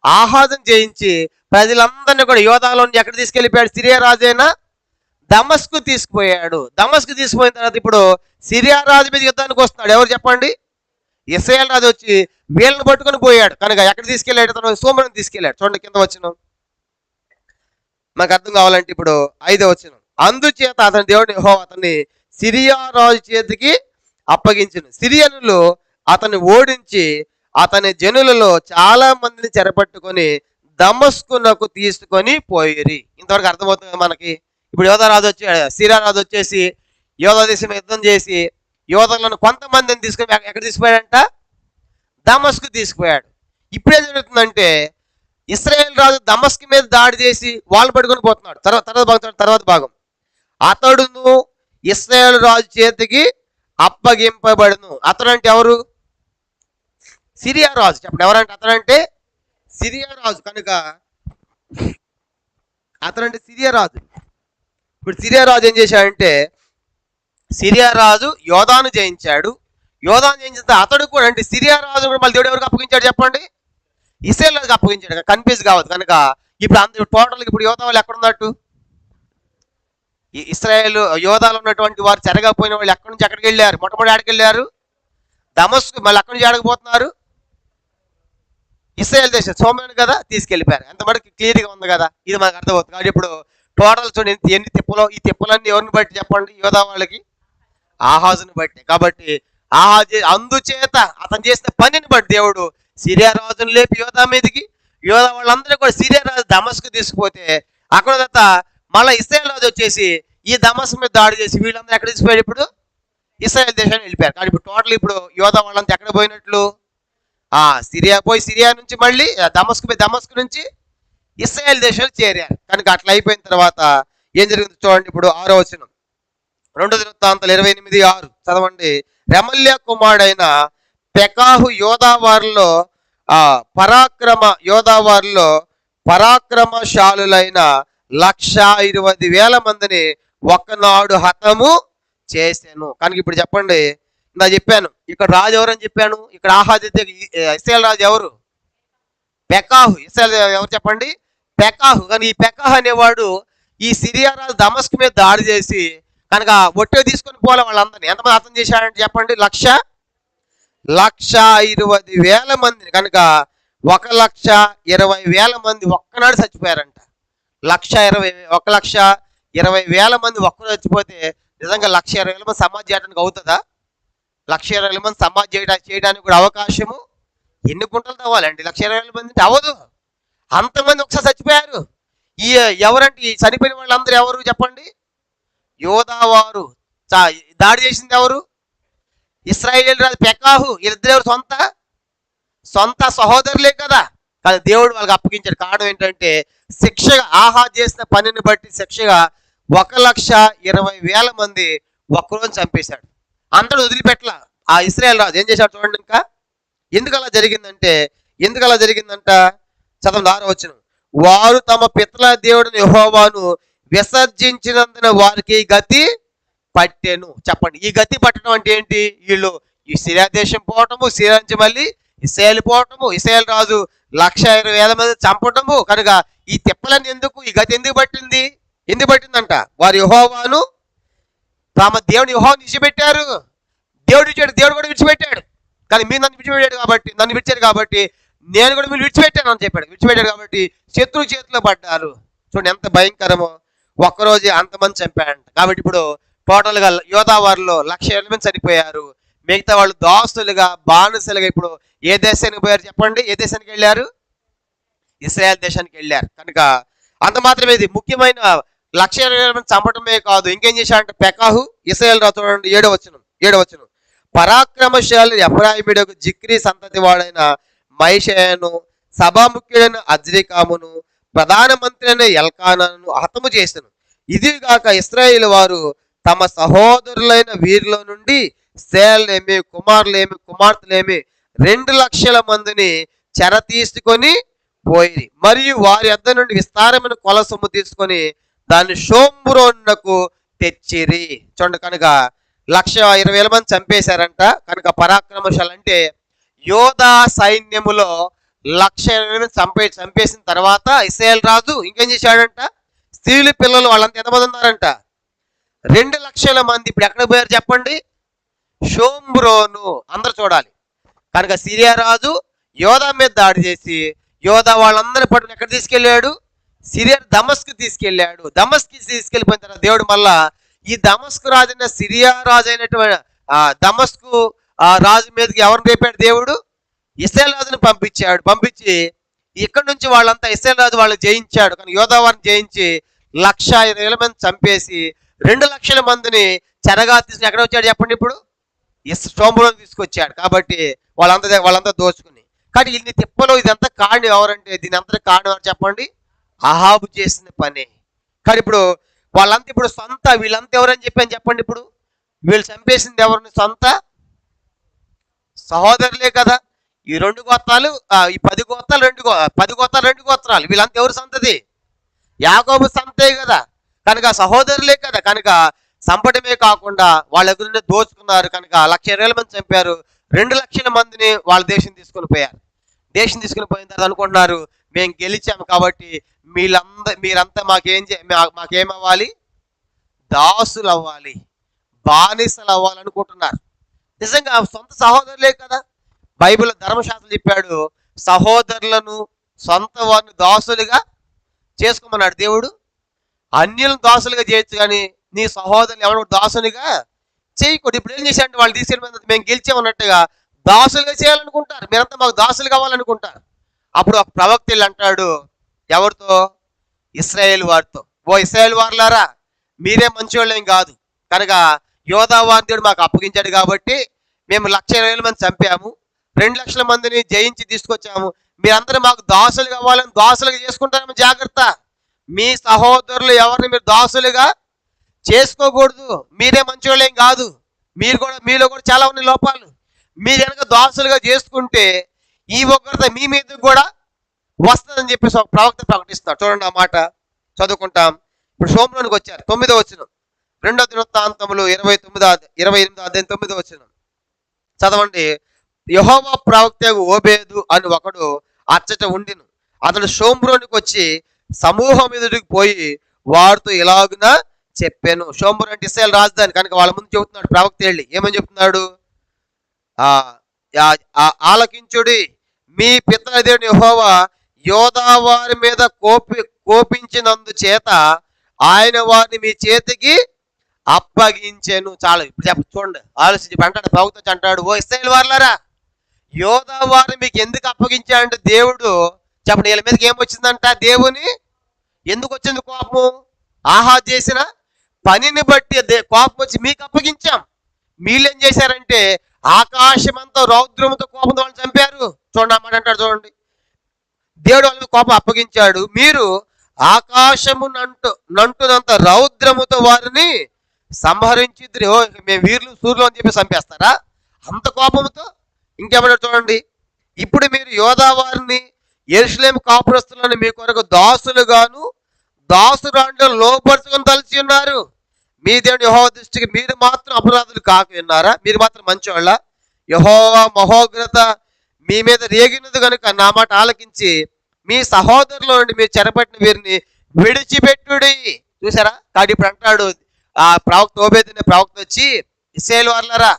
ఆహాజును జయించి ప్రజలందరినీ కూడా యోధాలో నుంచి ఎక్కడ తీసుకెళ్ళిపోయాడు? సిరియా రాజైన దమస్కు తీసుకుపోయాడు. దమస్కు తీసుకుపోయిన తర్వాత ఇప్పుడు సిరియా రాజు మీద యుద్ధానికి వస్తున్నాడు. ఎవరు చెప్పండి? ఇశ్రాయేల్ రాజు వచ్చి వీళ్ళని పట్టుకొని పోయాడు. కనుక ఎక్కడ తీసుకెళ్ళాడు? తను సోమరం తీసుకెళ్ళాడు. చూడండి కింద వచనం మనకు అర్థం కావాలంటే ఇప్పుడు 5వ వచనం, అందుచేత అతని దేవుడు యెహోవా అతన్ని సిరియా రాజు చేతికి అప్పగించును. సిరియనులు అతన్ని ఓడించి అతని జనులలో చాలా మందిని చెరపట్టుకొని దమస్కునకు తీసుకొని పోయిరి. ఇంతవరకు అర్థమవుతుంది కదా మనకి. ఇప్పుడు యోధారాజు వచ్చి సిరియా రాజు వచ్చేసి యోధా దేశం యుద్ధం చేసి యోధులను కొంతమందిని తీసుకొని ఎక్కడ తీసుకుపోయాడంట? దమస్కు తీసుకుపోయాడు. ఇప్పుడేం జరుగుతుందంటే ఇశ్రాయేల్ రాజు దమస్కు మీద దాడి చేసి వాళ్ళు పట్టుకొని పోతున్నాడు. తర్వాత భాగం అతడును ఇశ్రాయేల్ రాజు చేతికి అప్పగింపబడును. అతడు అంటే ఎవరు? సిరియా రాజు. చెప్పండి, ఎవరంటే అతడంటే? సిరియా రాజు. కనుక అతడంటే సిరియా రాజు. ఇప్పుడు సిరియా రాజు ఏం చేశాడంటే సిరియా రాజు యోధాను జయించాడు. యోధాను జయించిన అతడు కూడా అంటే సిరియా రాజు కూడా మళ్ళీ దేవుడు ఎవరికి అప్పగించాడు చెప్పండి? ఇశ్రాయేల్ రాజుకి అప్పగించాడు. కన్ఫ్యూజ్ కావద్దు. కనుక ఇప్పుడు టోటల్ ఇప్పుడు యోధా వాళ్ళు ఎక్కడున్నట్టు? ఈ ఇశ్రాయేల్ యోధాలు ఉన్నటువంటి వారు చెరగపోయిన వాళ్ళు ఎక్కడి నుంచి ఎక్కడికి వెళ్ళారు? మొట్టమొదటి ఆడికి వెళ్ళారు దమస్కు. మళ్ళీ అక్కడి నుంచి ఆడకపోతున్నారు ఇశ్రాయేల్ దేశం. సోమని కదా తీసుకెళ్ళిపోయారు. ఎంతమందికి క్లియర్గా ఉంది కదా, ఇది మనకు అర్థమవుతుంది. కాబట్టి ఇప్పుడు టోటల్ చూడండి ఎన్ని తిప్పలో. ఈ తిప్పలన్నీ ఎవరిని బట్టి చెప్పండి? యోధా వాళ్ళకి ఆహాజుని బట్టి. కాబట్టి ఆహాజు అందుచేత అతను చేసిన పనిని బట్టి దేవుడు సిరియా రాజును లేపి యోధా మీదకి, యోధా వాళ్ళందరూ కూడా సిరియా రాజు దమస్కు తీసుకుపోతే అక్కడ తర్వాత మళ్ళీ ఇశ్రాయేల్ రాజు వచ్చేసి ఈ దమస్కు మీద దాడి చేసి వీళ్ళందరూ ఎక్కడ తీసుకుపోయాడు? ఇప్పుడు ఇశ్రాయేల్ దేశాన్ని వెళ్ళిపోయారు. కాబట్టి ఇప్పుడు టోటల్ ఇప్పుడు యోధా వాళ్ళంతా ఎక్కడ పోయినట్లు? సిరియా పోయి సిరియా నుంచి మళ్ళీ దమస్కు నుంచి ఇశ్రాయేల్ దేశాలు చేరారు. కనుక అట్లా అయిపోయిన తర్వాత ఏం జరిగింది చూడండి. ఇప్పుడు 6వ వచనం 2 దినవృత్తాంతాలు 28:6 చదవండి. రెమల్యా కుమారుడైన పెకాహు యోధావారిలో పరాక్రమశాలులైన 120,000 మందిని ఒక్కనాడు హతము చేశాను. కనుక ఇప్పుడు చెప్పండి, నా చెప్పాను ఇక్కడ రాజు ఎవరని చెప్పాను. ఇక్కడ ఇశ్రాయేల్ రాజు ఎవరు? పెకాహు. ఇశ్రాయేల్ ఎవరు చెప్పండి? పెకాహు. కానీ ఈ పెకాహు అనేవాడు ఈ సిరియా రాజు దమస్కు మీద దాడి చేసి కనుక ఒట్టే తీసుకొని పోలే వాళ్ళందరినీ. ఎంతమంది హతం చేశాడంటే చెప్పండి? 120,000 మందిని. కనుక 120,000 మంది ఒక్కనాడు చచ్చిపోయారంట. 120,000 మంది ఒక్కరు చచ్చిపోతే నిజంగా 120,000 మంది సమాధి చేయడానికి అవుతుందా? 120,000 మంది సమాధి చేయడానికి కూడా అవకాశము ఎన్ని గుంటలు తవ్వాలండి? 120,000 మంది అవ్వదు. అంతమంది ఒకసారి చచ్చిపోయారు. ఎవరంటే ఈ చనిపోయిన వాళ్ళందరూ ఎవరు చెప్పండి? యోధావారు. దాడి చేసింది ఎవరు? ఇశ్రాయేల్ రాజు పెకాహు. వీళ్ళిద్దరు సొంత సహోదరులే కదా. కానీ దేవుడు వాళ్ళకి అప్పగించాడు. కారణం ఏంటంటే శిక్షగా ఆహాజ్ చేసిన పనిని బట్టి శిక్షగా 120,000 మంది ఒక్కరోజు చంపేశాడు. అంతడు వదిలిపెట్టల. ఆ ఇశ్రాయేల్ రాజు ఏం చేశాడు చూడండి. ఇంకా ఎందుకు అలా జరిగిందంట చదవండి 6వ వచనం. వారు తమ పితల దేవుడిని యెహోవాను విసర్జించినందున వారికి గతి పట్టెను. చెప్పండి, ఈ గతి పట్టడం అంటే ఏంటి? వీళ్ళు ఈ సిరియా దేశం పోవటము, సిరియా నుంచి మళ్ళీ ఇశ్రాయేల్ పోవటము, ఇశ్రాయేల్ రాజు 120,000 మంది చంపటము. కనుక ఈ తిప్పలన్నీ ఎందుకు? ఈ గతి ఎందుకు పట్టిందంట? వారు యెహోవాను తమ దేవుని యెహోవాను విడిచిపెట్టారు. దేవుడు కూడా విడిచిపెట్టాడు. కానీ మీరు నన్ను విడిచారు కాబట్టి నేను కూడా మీరు విడిచిపెట్టాను అని చెప్పాడు. విడిచిపెట్టాడు కాబట్టి శత్రు చేతిలో పడ్డారు. చూడండి ఎంత భయంకరమో. ఒక్కరోజు అంతమంది చంపాడంట. కాబట్టి ఇప్పుడు టోటల్గా యోధావారిలో 1,20,000 మంది చనిపోయారు. మిగతా వాళ్ళు దాసులుగా బానిసలుగా ఇప్పుడు ఏ దేశానికి పోయారు చెప్పండి? ఏ దేశానికి వెళ్ళారు? ఇశ్రాయేల్ దేశానికి వెళ్ళారు. కనుక అంత మాత్రమే. ఇది ముఖ్యమైన 120,000 మంది చంపటమే కాదు, ఇంకేం చేశాడంటే పెకాహు ఇశ్రాయేల్ రాజు చూడండి 7వ వచనం. పరాక్రమశాలి ఎఫ్రాయిముడకు జిక్రీ సంతతి వాడైన మైషేయను, సభాముఖ్యుడైన అజ్రికామును, ప్రధానమంత్రి అయిన ఎల్కానాను హతము చేసెను. ఇదిగాక ఇశ్రాయేల్ వారు తమ సహోదరులైన వీరిలో నుండి స్త్రీలేమి, కుమార్తెలేమి 2,00,000 మందిని చెర తీసుకొని పోయి మరియు వారి వద్ద నుండి విస్తారమైన కొల సొమ్ము తీసుకొని దాన్ని షోమ్రోనునకు తెచ్చిరి. చూడండి, కనుక 120,000 మంది చంపేశారంట. కనుక పరాక్రమశాలు అంటే యోధా సైన్యములో 120,000 చంపేసిన తర్వాత ఇశ్రాయేల్ రాజు ఇంకేం చేశాడంట? స్త్రీలు పిల్లలు వాళ్ళంతా ఎంతమంది ఉన్నారంట? 2,00,000 మంది. ఇప్పుడు ఎక్కడ పోయారు చెప్పండి? షోమ్రోను. అందరు చూడాలి. కనుక సిరియా రాజు యోధా మీద దాడి చేసి యోధా వాళ్ళందరి పట్టుకుని ఎక్కడ తీసుకెళ్ళాడు? సిరియా దమస్కు తీసుకెళ్ళాడు. తీసుకెళ్ళిపోయిన తర్వాత దేవుడు మళ్ళా ఈ దమస్కు రాజు అయిన సిరియా రాజు అయినటువంటి దమస్కు రాజు మీదకి ఎవరిని రేపాడు? దేవుడు ఇశ్రాయేల్ రాజుని పంపించి ఇక్కడ నుంచి వాళ్ళంతా ఇశ్రాయేలు రాజు వాళ్ళు జయించాడు, కానీ యోధావారిని జయించి 1,20,000 మంది చంపేసి 2,00,000 మందిని చెరగా తీసుకుని ఎక్కడ వచ్చాడు చెప్పండి ఇప్పుడు? సోమరం తీసుకొచ్చాడు. కాబట్టి వాళ్ళంతా దోచుకుని, కానీ ఇన్ని తిప్పలో ఇదంతా కారణం ఎవరంటే, దీని అంతా కారణం ఎవరు చెప్పండి? అహాబు చేసిన పని. కానీ ఇప్పుడు వాళ్ళంతా ఇప్పుడు వీళ్ళంతా ఎవరని చెప్పండి? ఇప్పుడు వీళ్ళు చంపేసింది ఎవరిని? సొంత సహోదరులే కదా. ఈ 2 గోత్రాలు, ఈ 10 గోత్రాలు 2 గోత్రాలు, వీళ్ళంతా ఎవరు సంతది? యాకోబు సంతే కదా. కనుక సహోదరులే కదా. కనుక చంపడమే కాకుండా వాళ్ళ దగ్గర నుండి దోచుకున్నారు. కనుక 1,20,000 మంది చంపారు. 2,00,000 మందిని వాళ్ళ దేశం తీసుకుని పోయారు. దేశం తీసుకుని పోయిన తర్వాత అనుకుంటున్నారు, మేము గెలిచాము కాబట్టి మీరంతా మాకేమవ్వాలి? దాసులు అవ్వాలి, బానిసలు అవ్వాలనుకుంటున్నారు. నిజంగా సొంత సహోదరులే కదా. బైబిల్ ధర్మశాస్త్రం చెప్పాడు, సహోదరులను సొంత వారిని దాసులుగా చేసుకోమన్నాడు దేవుడు. అన్యులను దాసులుగా చేయొచ్చు, కానీ నీ సహోదరులు ఎవరు దాసునిగా చేయకూడదు. ఇప్పుడు ఏం చేశారంటే, వాళ్ళు తీసుకెళ్ళి మేము గెలిచామన్నట్టుగా దాసులుగా చేయాలనుకుంటారు. మీరంతా మాకు దాసులు కావాలనుకుంటారు. అప్పుడు ఒక ప్రవక్త వెళ్ళి అంటాడు, ఎవరితో? ఇశ్రాయేలు వారితో. ఓ ఇశ్రాయేలు వారులారా, మీరే మంచివాళ్ళేం కాదు, కనుక యోధావారిని దేవుడు మాకు అప్పగించాడు కాబట్టి మేము 1,20,000 మంది చంపాము, 2,00,000 మందిని జయించి తీసుకొచ్చాము. మీరందరూ మాకు దాసులు కావాలని దాసులుగా చేసుకుంటారేమో జాగ్రత్త. మీ సహోదరులు ఎవరిని మీరు దాసులుగా చేసుకోకూడదు. మీరే మంచివాళ్ళేం కాదు, మీలో కూడా చాలా ఉన్నాయి లోపాలు. మీరు కనుక దాసులుగా చేసుకుంటే ఈ ఉగ్రత మీ మీద కూడా వస్తుందని చెప్పేసి ఒక ప్రవక్త ప్రకటిస్తున్నాడు. చూడండి, ఆ మాట చదువుకుంటాం. ఇప్పుడు సోమరానికి వచ్చారు. 9వ వచనం, 2వ దినవృత్తాంతములు 28వ అధ్యాయం 9వ వచనం చదవండి. యెహోవా ప్రవక్త ఓబేదు అని ఒకడు అచ్చట ఉండిను. అతడు షోమ్రోనికి వచ్చి సమూహం ఎదుటికి పోయి వారితో ఇలాగున చెప్పాను. షోమ్రోన్ అంటే ఇశ్రాయేలు రాజధాని కనుక వాళ్ళ ముందు చెబుతున్నాడు ప్రవక్త వెళ్ళి. ఏమని చెప్తున్నాడు? ఆలకించుడి, మీ పితరుల దేవుడు యెహోవా యోధా వారి మీద కోపించినందు చేత ఆయన వారిని మీ చేతికి అప్పగించెను. చాలా ఇప్పుడు చూడండి, ఆలోచించి అంటాడు ప్రవక్త అంటాడు, ఓ ఇశ్రాయేలు వారులారా, యోధా వారిని మీకు ఎందుకు అప్పగించాడంటే దేవుడు చెప్పండి, వీళ్ళ మీదకి ఏమొచ్చిందంట? దేవుని ఎందుకు వచ్చింది కోపము? ఆహాజ్ చేసిన పనిని బట్టి కోపం వచ్చి మీకు అప్పగించాం. వీళ్ళేం చేశారంటే ఆకాశమంతా రౌద్రముతో కోపంతో వాళ్ళు చంపారు. చూడండి, అమ్మాట అంటాడు చూడండి, దేవుడు వాళ్ళ కోపం అప్పగించాడు, మీరు ఆకాశము నంటునంత రౌద్రముతో వారిని సంహరించిద్రి. ఓ మేము వీర్లు సూర్యులు అని చెప్పి చంపేస్తారా అంత కోపంతో? ఇంకేమంటారు చూడండి, ఇప్పుడు మీరు యోధా వారిని యెరూషలేము కాపురస్తులను మీ కొరకు దాసులుగాను దాసురాండ్లను లోపరుచుకొని తలచి ఉన్నారు. మీ దేవుని యెహోవా దృష్టికి మీరు మాత్రం అపరాధులు కాక ఉన్నారా? మీరు మాత్రం మంచివాళ్ళ? యెహోవా మహోగ్రత మీ మీద రేగినది కనుక నా మాట ఆలకించి మీ సహోదరుల నుండి మీరు చెరపట్టిన వీరిని విడిచిపెట్టుడి. చూసారా? కాబట్టి ఇప్పుడు అంటాడు ఆ ప్రవక్త ఓబేదు అనే ప్రవక్త వచ్చి, ఇశ్రాయేలు వారులారా,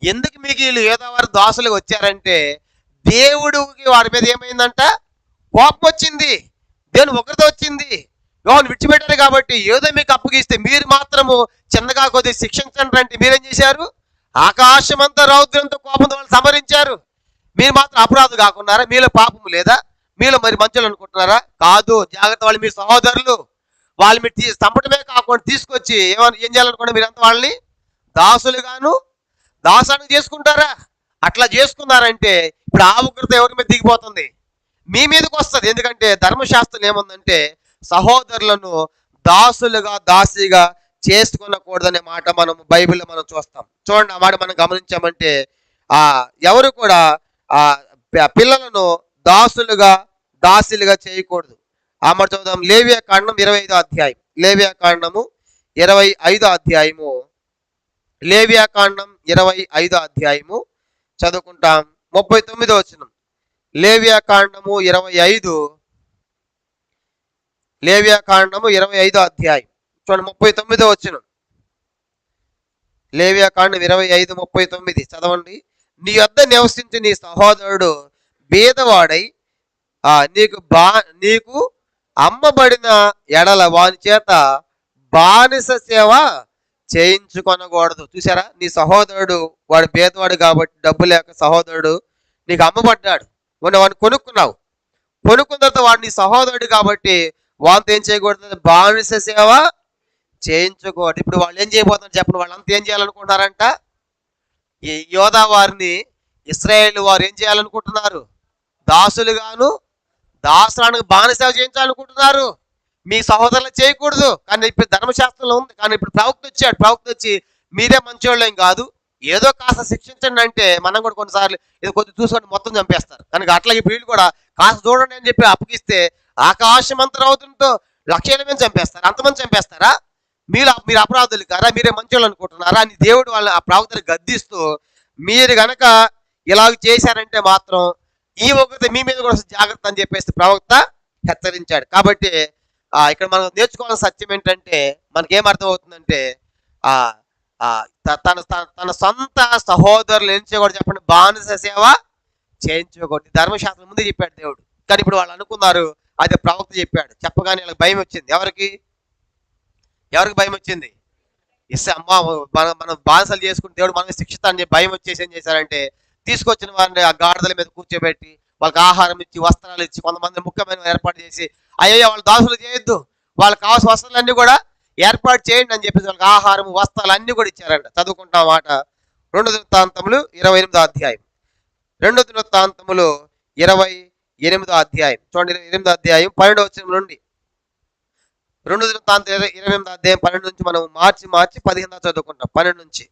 ఎందుకు మీకు వీళ్ళు యోధావారి దాసులుగా వచ్చారంటే దేవుడికి వారి మీద ఏమైందంట? కోపం వచ్చింది, దేవుని ఉగ్రత వచ్చింది, యోహాను విడిచిపెట్టారు. కాబట్టి ఏదో మీకు అప్పగిస్తే మీరు మాత్రము చిన్నగా కొద్దిగా శిక్షించండి అంటే మీరేం చేశారు? ఆకాశమంతా రౌద్రంతో కోపంతో వాళ్ళు సమరించారు. మీరు మాత్రం అపరాధం కాకున్నారా? మీలో పాపము లేదా? మీలో మరి మంచులు అనుకుంటున్నారా? కాదు, జాగ్రత్త, వాళ్ళు మీ సహోదరులు. వాళ్ళు మీరు చంపటమే కాకుండా తీసుకొచ్చి ఏం చేయాలనుకోండి, మీరంతా వాళ్ళని దాసాన్ని చేసుకుంటారా? అట్లా చేసుకున్నారంటే ఇప్పుడు ఆ ఉగ్రత ఎవరి మీద దిగిపోతుంది? మీ మీదకి వస్తుంది. ఎందుకంటే ధర్మశాస్త్రం ఏముందంటే సహోదరులను దాసిగా చేసుకునకూడదనే మాట మనం బైబిల్లో మనం చూస్తాం. చూడండి, ఆ మాట మనం గమనించామంటే ఎవరు కూడా పిల్లలను దాసులుగా చేయకూడదు. ఆ మాట చూద్దాం. లేవియా కాండం 25వ అధ్యాయం. లేవియా కాండము 25వ అధ్యాయము. లేవియా కాండం 25వ అధ్యాయము చదువుకుంటాం. 39వ వచనం. లేవియా కాండము 25. లేవియా కాండము 25వ అధ్యాయం చూడండి, 39వ వచనం. లేవియా కాండం 25:39 చదవండి. నీ యొద్ద నివసించి నీ సహోదరుడు బీదవాడై నీకు అమ్మబడిన ఎడల వాని చేత బానిస సేవ చేయించుకొనకూడదు. చూసారా? నీ సహోదరుడు వాడు బీదవాడు కాబట్టి డబ్బు లేక సహోదరుడు నీకు అమ్మబడ్డాడు, వాడిని కొనుక్కున్నావు. కొనుక్కున్న తర్వాత వాడు నీ సహోదరుడు కాబట్టి వాళ్ళతో ఏం చేయకూడదు, బానిస సేవ చేయించకూడదు. ఇప్పుడు వాళ్ళు ఏం చేయబోతున్నారు చెప్పండి, వాళ్ళంతా ఏం చేయాలనుకుంటున్నారంట, ఈ యోధా వారిని ఇశ్రాయేలు వారు ఏం చేయాలనుకుంటున్నారు, దాసులుగాను దాసరానికి బానిసేవ చేయించాలనుకుంటున్నారు. మీ సహోదరులు చేయకూడదు, కానీ ఇప్పుడు ధర్మశాస్త్రంలో ఉంది. కానీ ఇప్పుడు ప్రవక్త వచ్చాడు, ప్రవక్త వచ్చి మీరే మంచోళ్ళేం కాదు, ఏదో కాస్త శిక్షించండి అంటే మనం కూడా కొన్నిసార్లు ఇది కొద్దిగా చూసుకొని మొత్తం చంపేస్తారు. కనుక అట్లాగే వీళ్ళు కూడా కాస్త చూడండి అని చెప్పి అప్పగిస్తే ఆకాశమంతరవుతుందో లక్షల మంది చంపేస్తారు. అంతమంది చంపేస్తారా? మీరు అపరాధులు కారా, మీరే మంచోళ్ళు అనుకుంటున్నారా అని దేవుడు వాళ్ళని ఆ ప్రవక్తని గద్దిస్తూ, మీరు గనక ఇలాగ చేశారంటే మాత్రం ఈ ఒకటి మీ మీద కూడా జాగ్రత్త అని చెప్పేసి ప్రవక్త హెచ్చరించాడు. కాబట్టి ఇక్కడ మనం నేర్చుకోవాల్సిన సత్యం ఏంటంటే, మనకేం అర్థం అవుతుందంటే, తన సొంత సహోదరులు ఏం చేయకూడదు చెప్పండి, బానిస సేవ చేయించకూడదు. ధర్మశాస్త్రం ముందు చెప్పాడు దేవుడు. కానీ ఇప్పుడు వాళ్ళు అనుకున్నారు అది ప్రవక్త చెప్పాడు. చెప్పగానే వాళ్ళకి భయం వచ్చింది. ఎవరికి భయం వచ్చింది? అమ్మ మనం బానిసలు చేసుకుని దేవుడు మనల్ని శిక్షిస్తానని చెప్పి భయం వచ్చేసి ఏం చేశారంటే, తీసుకొచ్చిన వారిని ఆ గాడిదల మీద కూర్చోబెట్టి వాళ్ళకి ఆహారం ఇచ్చి వస్త్రాలు ఇచ్చి కొంతమంది ముఖ్యమైన ఏర్పాటు చేసి, అయ్యో వాళ్ళు దాసులు చేయొద్దు, వాళ్ళకి కావాల్సిన వస్త్రాలన్నీ కూడా ఏర్పాటు చేయండి అని చెప్పేసి వాళ్ళకి ఆహారం వస్త్రాలు అన్ని కూడా ఇచ్చారంట. చదువుకుంటాం మాట 2 దినవృత్తాంతములు 28వ అధ్యాయం. 2 దినవృత్తాంతములు 28వ అధ్యాయం చూడండి, 28వ అధ్యాయం 12వ వచనం నుండి. 2 దినవృత్తాంతం 28వ అధ్యాయం 12 నుంచి మనం మార్చి 15 చదువుకుంటాం. 12 నుంచి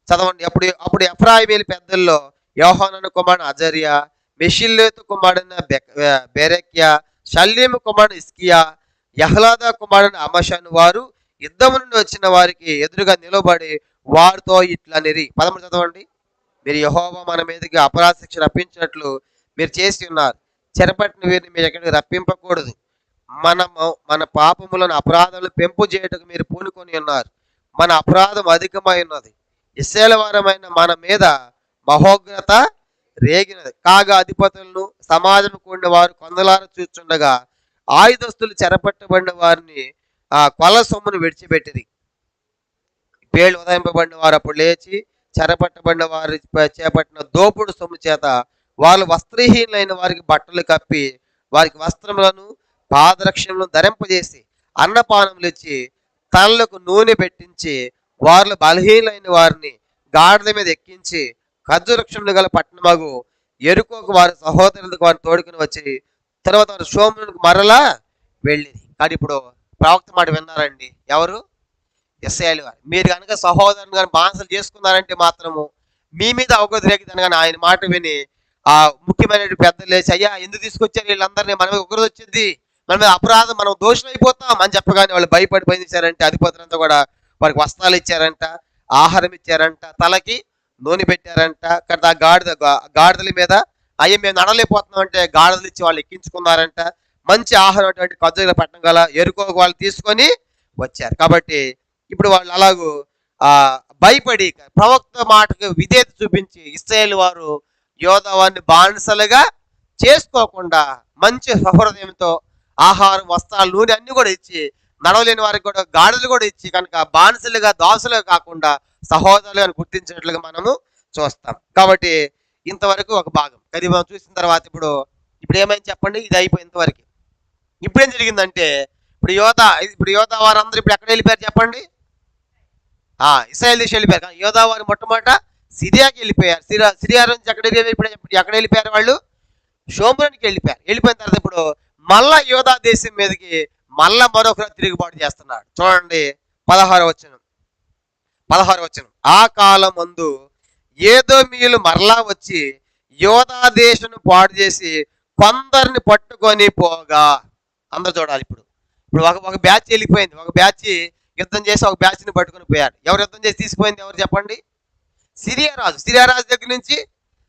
చదవండి. అప్పుడు ఎఫ్రాయిమీల పెద్దల్లో యోహానను కుమారుడు అజర్యా, మెషిల్లేతు కుమారుడైన బెరెక్యా, షల్లీము కుమారుడు ఇస్కియా, యహ్లాదా కుమారుడు అమషను వారు యుద్ధము నుండి వచ్చిన వారికి ఎదురుగా నిలబడి వారితో ఇట్లనిరి. 13 చదవండి. మీరు యెహోవా మన మీదకి అపరాధ శిక్ష రప్పించినట్లు మీరు చేసి ఉన్నారు. చెరపట్టిన వీరిని మీరు ఎక్కడికి రప్పింపకూడదు. మన పాపములను అపరాధములను పెంపు చేయటకు మీరు పూనుకొని ఉన్నారు. మన అపరాధం అధికమై ఉన్నది. ఇశ్రాయేలువారమైన మన మీద మహోగ్రత రేగినది. కాగా అధిపతులను సమాజం కూడిన వారు కొందలార చూస్తుండగా ఆయుధస్తులు చెరపట్టబడిన వారిని కొల సొమ్మును విడిచిపెట్టిరి. పేళ్లు ఉదయింపబడిన వారు అప్పుడు లేచి చెరపట్టబడిన వారి చేపట్టిన దోపుడు సొమ్ము చేత వాళ్ళు వస్త్రహీనులైన వారికి బట్టలు కప్పి వారికి వస్త్రములను పాదరక్షణలను ధరింపజేసి అన్నపానములు ఇచ్చి తలలకు నూనె పెట్టించి వారిలో బలహీనులైన వారిని గాడిద మీద ఎక్కించి ఖర్జవృక్షములు గల పట్టణమగు ఎరుకోకు వారి సహోదరులకు వారిని తోడుకుని వచ్చి తర్వాత వారు సోములకు మరలా వెళ్ళింది. కానీ ఇప్పుడు ప్రవక్త మాట విన్నారండి ఎవరు? ఇశ్రాయేలు వారు. మీరు కనుక సహోదరుని కానీ బానిసలు చేసుకున్నారంటే మాత్రము మీ మీద అవగతి రేగిదని కానీ ఆయన మాట విని ఆ ముఖ్యమైన పెద్దలు లేచి, అయ్యా ఎందుకు తీసుకొచ్చారు వీళ్ళందరినీ, మన మీద ఉగ్రత వచ్చింది, మన మీద అపరాధం, మనం దోషులు అయిపోతాం అని చెప్పగానే వాళ్ళు భయపడి పనిచేశారంటే అధిపతులంతా కూడా వారికి వస్త్రాలు ఇచ్చారంట, ఆహారం ఇచ్చారంట, తలకి నూనె పెట్టారంట. ఆ గాడిదల మీద అయ్యే మేము నడలేకపోతున్నాం అంటే గాడిదలు ఇచ్చి వాళ్ళు ఎక్కించుకున్నారంట. మంచి ఆహారం అటువంటి ఖర్జూర పట్టణం గల ఎరుకోకు వాళ్ళు తీసుకొని వచ్చారు. కాబట్టి ఇప్పుడు వాళ్ళు అలాగూ భయపడి ప్రవక్త మాటకు విధేయత చూపించి ఇశ్రాయేలు వారు యోధావాన్ని బానిసలుగా చేసుకోకుండా మంచి సహృదయంతో ఆహారం వస్త్రాలు నూనె అన్ని కూడా ఇచ్చి నడవలేని వారికి కూడా గాడిదలు కూడా ఇచ్చి కనుక బానిసలుగా దాసులుగా కాకుండా సహోదరులుగా గుర్తించినట్లుగా మనము చూస్తాం. కాబట్టి ఇంతవరకు ఒక భాగం అది మనం చూసిన తర్వాత ఇప్పుడు ఏమైంది చెప్పండి, ఇది అయిపోయి ఇంతవరకు. ఇప్పుడేం జరిగిందంటే ఇప్పుడు యోధా వారందరూ ఇప్పుడు ఎక్కడ వెళ్ళిపోయారు చెప్పండి? ఇశ్రాయేల్ దేశం వెళ్ళిపోయారు. కానీ యోధా వారు మొట్టమొదట సిరియాకి వెళ్ళిపోయారు. సిరియా నుంచి ఎక్కడ వెళ్ళిపోయారు వాళ్ళు? షోమ్రోనికి వెళ్ళిపోయారు. వెళ్ళిపోయిన తర్వాత ఇప్పుడు మళ్ళా యోధా దేశం మీదకి మళ్ళా మరొకరు తిరుగుబాటు చేస్తున్నాడు. చూడండి 16వ వచనం. ఆ కాలం ముందు ఏదోమీయులు మరలా వచ్చి యోధా దేశం పాడు చేసి కొందరిని పట్టుకొని పోగా, అందరు చూడాలి. ఇప్పుడు ఒక బ్యాచ్ వెళ్ళిపోయింది. ఒక బ్యాచ్ యుద్ధం చేసి ఒక బ్యాచ్ని పట్టుకొని పోయాడు. ఎవరు యుద్ధం చేసి తీసుకుపోయింది ఎవరు చెప్పండి? సిరియా రాజు దగ్గర నుంచి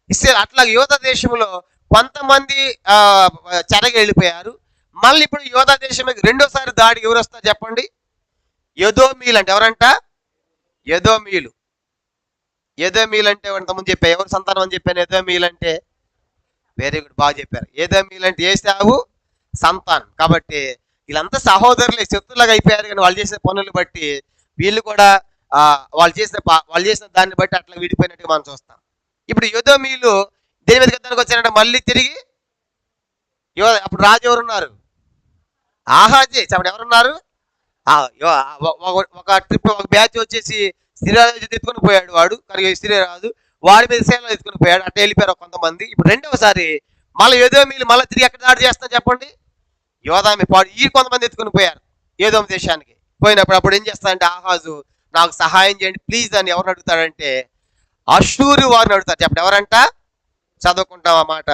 ఇస్రాయేల్. అట్లా యోధా దేశంలో కొంతమంది చెరగ వెళ్ళిపోయారు. మళ్ళీ ఇప్పుడు యోధా దేశం రెండోసారి దాడికి ఎవరు వస్తారు చెప్పండి? ఎదోమీయులు అంటే ఎవరంట? ఎదోమీయులు అంటే ఇంతకుముందు చెప్పా, ఎవరు సంతానం అని చెప్పాను? ఎదోమీయులు అంటే వెరీ గుడ్, బాగా చెప్పారు. ఎదోమీయులు అంటే ఏశావు సంతానం. కాబట్టి వీళ్ళంతా సహోదరులే, శత్రులాగా అయిపోయారు. కానీ వాళ్ళు చేసే పనులు బట్టి వీళ్ళు కూడా వాళ్ళు చేసిన దాన్ని బట్టి అట్లా విడిపోయినట్టుగా మనం చూస్తాం. ఇప్పుడు ఎదోమీయులు దేని మీద యుద్ధానికి వచ్చారంటే మళ్ళీ తిరిగి అప్పుడు రాజు ఎవరున్నారు? ఆహాజే. చెప్పండి ఎవరున్నారు? ఒక ట్రిప్ ఒక బ్యాచ్ వచ్చేసి సిరియారాజు ఎత్తుకొని పోయాడు వాడు, కానీ సిరియారాజు వాడి మీద సేనలు ఎత్తుకొని పోయాడు, అట్లా వెళ్ళిపోయారు కొంతమంది. ఇప్పుడు రెండవసారి మళ్ళీ ఎదోమీయులు మళ్ళీ తిరిగి ఎక్కడ దాడి చేస్తున్నారు చెప్పండి? యోధామి పాడు ఈ కొంతమంది ఎత్తుకొని పోయారు ఏదోము దేశానికి. పోయినప్పుడు అప్పుడు ఏం చేస్తాడంటే ఆహాజు, నాకు సహాయం చేయండి ప్లీజ్ అని ఎవరిని అడుగుతాడంటే అషూరు వారిని అడుగుతారు. చెప్పండి ఎవరంట? చదువుకుంటాం ఆ మాట.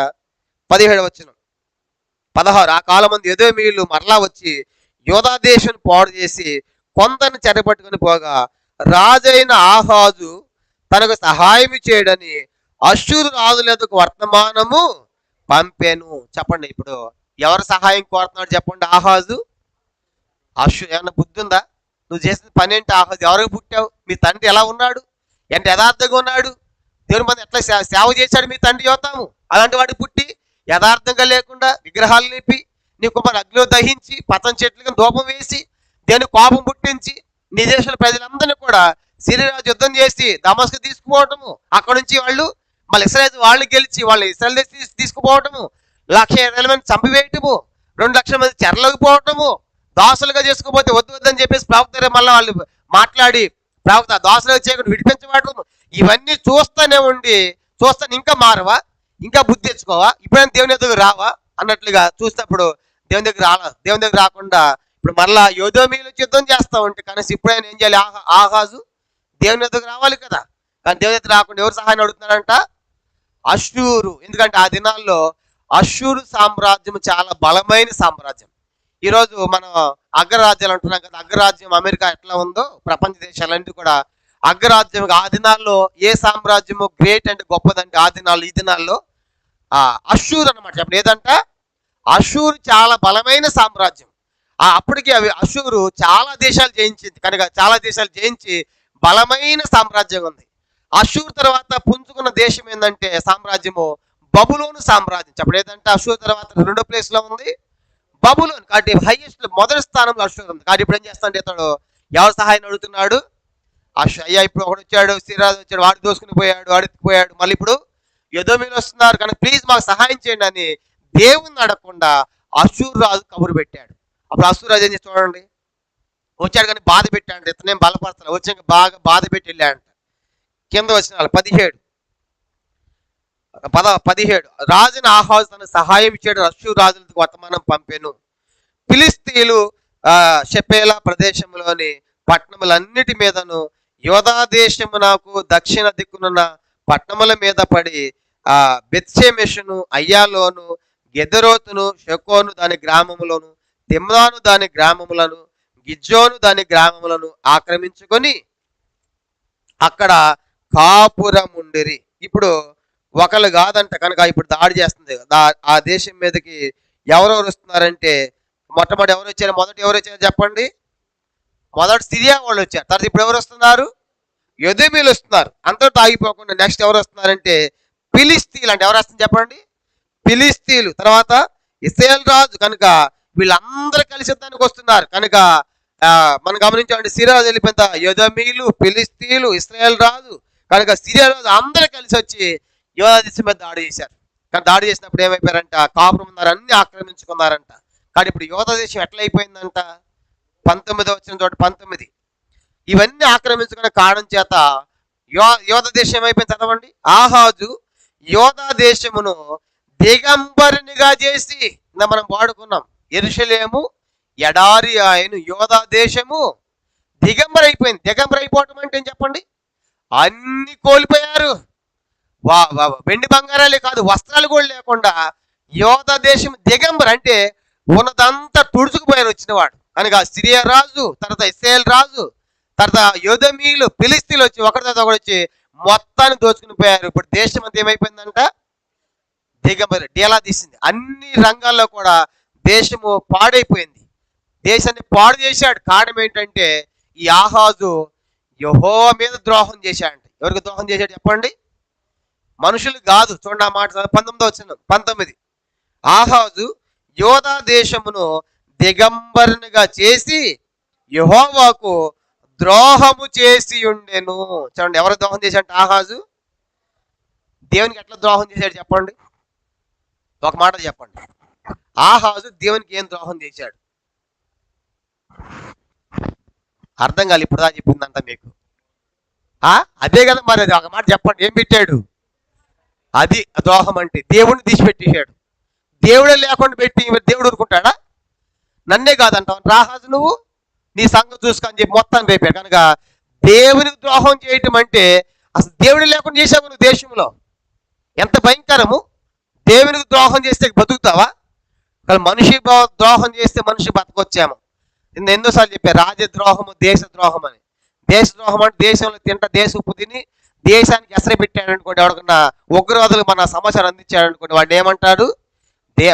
17 ఆ కాలం మంది ఎదోమీయులు మరలా వచ్చి యోధా దేశం పాడు చేసి కొందరిని చెరపట్టుకుని పోగా రాజైన ఆహాజు తనకు సహాయం చేయడని అషూరు రాజులకు వర్తమానము పంపాను. చెప్పండి ఇప్పుడు ఎవరు సహాయం కోరుతున్నాడు చెప్పండి? ఆహాజు. ఏమన్నా బుద్ధి ఉందా? నువ్వు చేసిన పని ఏంటి ఆహాజు? ఎవరికి పుట్టావు? మీ తండ్రి ఎలా ఉన్నాడు? ఎంత యథార్థంగా ఉన్నాడు? దేవుని మంది ఎట్లా సేవ చేశాడు మీ తండ్రి యోతాము? అలాంటి వాడికి పుట్టి యథార్థంగా లేకుండా విగ్రహాలు లేపి నీ కుమారు అగ్నిలో దహించి పచ్చని చెట్లుగా ధూపం వేసి దేవుని కోపం పుట్టించి నీ దేశంలో ప్రజలందరినీ కూడా సిరియరాజు యుద్ధం చేసి దమస్కు తీసుకుపోవటము, అక్కడ నుంచి వాళ్ళు మళ్ళీ ఇశ్రాయేలు వాళ్ళు గెలిచి వాళ్ళు ఇశ్రాయేల్ తీసుకుపోవటము, 1,20,000 మంది చంపివేయటము, 2,00,000 మంది చెరలోకి పోవటము, దాసులుగా చేసుకుపోతే వద్దు వద్దని చెప్పేసి ప్రవక్త మళ్ళీ వాళ్ళు మాట్లాడి ప్రవక్త దాసులుగా చేయకుండా విడిపించబడటము. ఇవన్నీ చూస్తూనే ఉండి చూస్తాను ఇంకా మారవా, ఇంకా బుద్ధి తెచ్చుకోవా, ఇప్పుడైనా దేవుని దగ్గర రావా అన్నట్లుగా చూసినప్పుడు దేవుని దగ్గర దేవుని దగ్గర రాకుండా ఇప్పుడు మళ్ళా యోధోమీయులు యుద్ధం చేస్తా ఉంటే కనీసం ఇప్పుడైనా ఏం చేయాలి? ఆహాజు దేవుని దగ్గర రావాలి కదా. కానీ దేవుని దగ్గర రాకుండా ఎవరు సహాయం అడుగుతున్నారంట? అషూరు. ఎందుకంటే ఆ దినాల్లో అషూరు సామ్రాజ్యం చాలా బలమైన సామ్రాజ్యం. ఈరోజు మనం అగ్రరాజ్యాలు అంటున్నాం కదా, అగ్రరాజ్యం అమెరికా ఎట్లా ఉందో ప్రపంచ దేశాలన్నీ కూడా అగ్రరాజ్యం. ఆ దినాల్లో ఏ సామ్రాజ్యము గ్రేట్ అంటే గొప్పదంటే ఆ దినాల్లో ఈ దినాల్లో అషూర్ అనమాట. చెప్పండి ఏదంట? అషూరు చాలా బలమైన సామ్రాజ్యం. అప్పటికి అవి అషూరు చాలా దేశాలు జయించింది కనుక చాలా దేశాలు జయించి బలమైన సామ్రాజ్యం ఉంది. అషూర్ తర్వాత పుంజుకున్న దేశం ఏంటంటే సామ్రాజ్యము బబులోను సామ్రాజ్యం. చెప్పండి ఏదంటే అషూర్ తర్వాత 2వ ప్లేస్ లో ఉంది బబులోన్. కాబట్టి హైయెస్ట్ మొదటి స్థానంలో అషూర్ ఉంది. కాబట్టి ఇప్పుడు ఏం చేస్తాడంటే ఇతడు ఎవరు సహాయం అడుగుతున్నాడు? అయ్యా ఇప్పుడు ఒకడు వచ్చాడు, సిరాజు వచ్చాడు, వాడు దోసుకుని పోయాడు, వాడిపోయాడు, మళ్ళీ ఇప్పుడు ఎదోమీయులు వస్తున్నారు కనుక ప్లీజ్ మాకు సహాయం చేయండి అని దేవుని అడగకుండా అషూర్ రాజు కబురు పెట్టాడు. అప్పుడు అషూర్ రాజు ఏం చేసి చూడండి వచ్చాడు కానీ బాధ పెట్టాడు. ఇతనేం బలపరచాలి వచ్చాక బాగా బాధ పెట్టి వెళ్ళాడంట. కింద వచ్చిన 17 రాజుని ఆహాజు తన సహాయం చేయడం అషూరు రాజులకు వర్తమానం పంపెను. ఫిలిస్తీయులు షెపేలా ప్రదేశంలోని పట్టణములన్నిటి మీదను యోధా దేశమునకు దక్షిణ దిక్కునున్న పట్టణముల మీద పడి బెత్షెమెషును, అయ్యాలోను, గెదెరోతును, షెకోను దాని గ్రామములను, తిమ్నాను దాని గ్రామములను, గిజ్జోను దాని గ్రామములను ఆక్రమించుకొని అక్కడ కాపురముండిరి. ఇప్పుడు ఒకళ్ళు కాదంట కనుక ఇప్పుడు దాడి చేస్తుంది. ఆ దేశం మీదకి ఎవరెవరు వస్తున్నారంటే మొట్టమొదటి ఎవరు వచ్చారు? మొదటి ఎవరు వచ్చారు చెప్పండి? మొదటి సిరియా వాళ్ళు వచ్చారు. తర్వాత ఇప్పుడు ఎవరు వస్తున్నారు? ఎదోమీయులు వస్తున్నారు. అంతటితో ఆగిపోకుండా నెక్స్ట్ ఎవరు వస్తున్నారంటే ఫిలిస్తీయులు. అంటే ఎవరు వస్తుంది చెప్పండి? ఫిలిస్తీయులు. తర్వాత ఇశ్రాయేలు రాజు. కనుక వీళ్ళందరూ కలిసి యుద్ధానికి వస్తున్నారు. కనుక మనం గమనించాలంటే సిరియా రాజు వెళ్ళిపోయింది, ఎదోమీయులు, ఫిలిస్తీయులు, ఇశ్రాయేలు రాజు. కనుక సిరియా రాజు అందరూ కలిసి వచ్చి యోధా దేశం మీద దాడి చేశారు. కానీ దాడి చేసినప్పుడు ఏమైపోయారంట? కాపురం ఉన్నారు, అన్ని ఆక్రమించుకున్నారంట. కానీ ఇప్పుడు యోధా దేశం ఎట్లా అయిపోయిందంట? 19 వచ్చిన చోట 19 ఇవన్నీ ఆక్రమించుకునే కారణం చేత యోధా దేశం ఏమైపోయింది చదవండి. ఆహాజు యోధా దేశమును దిగంబరునిగా చేసి మనం వాడుకున్నాం. యెరూషలేము ఎడారి ఆయన యోధా దేశము దిగంబర అయిపోయింది. దిగంబర అయిపోవటం అంటే ఏం చెప్పండి? అన్ని కోల్పోయారు. వెండి బంగారాలే కాదు వస్త్రాలు కూడా లేకుండా యోధా దేశం దిగంబర అంటే ఉన్నదంతా తుడుచుకుపోయారు వచ్చినవాడు. కనుక సిరియా రాజు, తర్వాత ఇశ్రాయేలు రాజు, తర్వాత ఎదోమీయులు, ఫిలిస్తీయులు వచ్చి ఒకరి తర్వాత ఒకటి వచ్చి మొత్తాన్ని దోచుకుని పోయారు. ఇప్పుడు దేశం అంతా ఏమైపోయిందంట? దిగంబర డేలా తీసింది. అన్ని రంగాల్లో కూడా దేశము పాడైపోయింది. దేశాన్ని పాడు చేశాడు. కారణం ఏంటంటే ఈ ఆహాజు యెహోవా మీద ద్రోహం చేశాడంట. ఎవరికి ద్రోహం చేశాడు చెప్పండి? మనుషులు కాదు. చూడండి ఆ మాట 19 ఆహాజు యోధా దేశమును దిగంబరునిగా చేసి యెహోవాకు ద్రోహము చేసి ఉండెను. చూడండి ఎవరు ద్రోహం చేశాడు? ఆహాజు దేవునికి ఎట్లా ద్రోహం చేశాడు చెప్పండి? ఒక మాట చెప్పండి. ఆహాజు దేవునికి ఏం ద్రోహం చేశాడు? అర్థం కాదు ఇప్పుడు దాకా చెప్పిందంతా మీకు. అదే కదా మరి, అది ఒక మాట చెప్పండి, ఏం పెట్టాడు? అది ద్రోహం అంటే దేవుడిని తీసిపెట్టేశాడు. దేవుడే లేకుండా పెట్టి దేవుడు ఊరుకుంటాడా? నన్నే కాదంటావు రాహాజు, నువ్వు నీ సంగతి చూసుకొని చెప్పి మొత్తాన్ని రేపాడు. కనుక దేవునికి ద్రోహం చేయటం అంటే అసలు దేవుడు లేకుండా చేసావు నువ్వు దేశంలో. ఎంత భయంకరము! దేవునికి ద్రోహం చేస్తే బతుకుతావా? కానీ మనిషి ద్రోహం చేస్తే మనిషి బతకొచ్చాము. నిన్న ఎన్నోసార్లు చెప్పారు, రాజద్రోహము దేశద్రోహం అని. దేశద్రోహం అంటే దేశంలో దేశ ఉప్పు తిని దేశానికి ఎసరు పెట్టాడు అనుకోండి, ఎవరికన్నా ఉగ్రవాదులు మన సమాచారం అందించాడు అనుకోండి, వాడు ఏమంటాడు?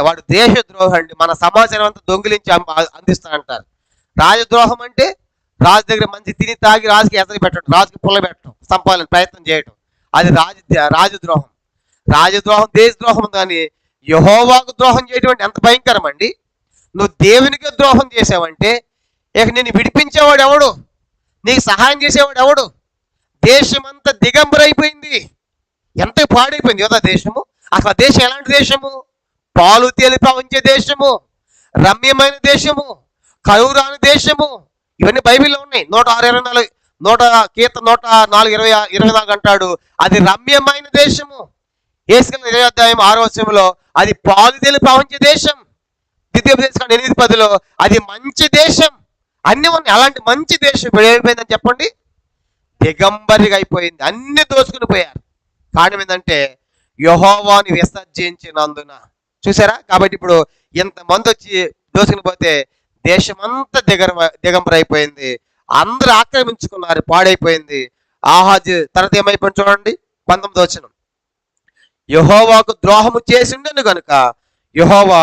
వాడు దేశద్రోహం అండి, మన సమాచారం అంతా దొంగిలించి అందిస్తానంటారు. రాజద్రోహం అంటే రాజు దగ్గర మంచి తిని తాగి రాజుకి ఎసరు పెట్టడం, రాజుకి పుల్ల పెట్టడం, సంపాదన ప్రయత్నం చేయడం, అది రాజద్రోహం. రాజద్రోహం దేశద్రోహం. కానీ యెహోవాకు ద్రోహం చేయడం అంటే ఎంత భయంకరం అండి. నువ్వు దేవునికి ద్రోహం చేసావంటే ఇక నిన్ను విడిపించేవాడు ఎవడు? నీకు సహాయం చేసేవాడు ఎవడు? దేశమంతా దిగంబరైపోయింది, ఎంత పాడైపోయింది కదా దేశము. అసలు దేశం ఎలాంటి దేశము? పాలు తేలి ప్రవహించే దేశము, రమ్యమైన దేశము, కరువురాని దేశము. ఇవన్నీ బైబిల్లో ఉన్నాయి. 104 అంటాడు, అది రమ్యమైన దేశము. యేసుక్రీస్తు 20వ అధ్యాయం 6వ వచనంలో అది పాలు తేలి ప్రవహించే దేశం. ద్వితీయోపదేశకాండం 8:10లో అది మంచి దేశం. అన్ని ఉన్నాయి. అలాంటి మంచి దేశం ఇప్పుడు ఏమైపోయిందని చెప్పండి? దిగంబరిగా అయిపోయింది, అన్ని దోచుకుని పోయారు. కారణం ఏంటంటే యెహోవాని విసర్జించినందున. చూసారా? కాబట్టి ఇప్పుడు ఇంతమంది వచ్చి దోచుకుని పోతే దేశమంతా దిగంబరైపోయింది, అందరూ ఆక్రమించుకున్నారు, పాడైపోయింది. ఆహాజు తర్వాత ఏమైపోయింది చూడండి, 19వ వచనం. యెహోవాకు ద్రోహము చేసిండను గనుక యెహోవా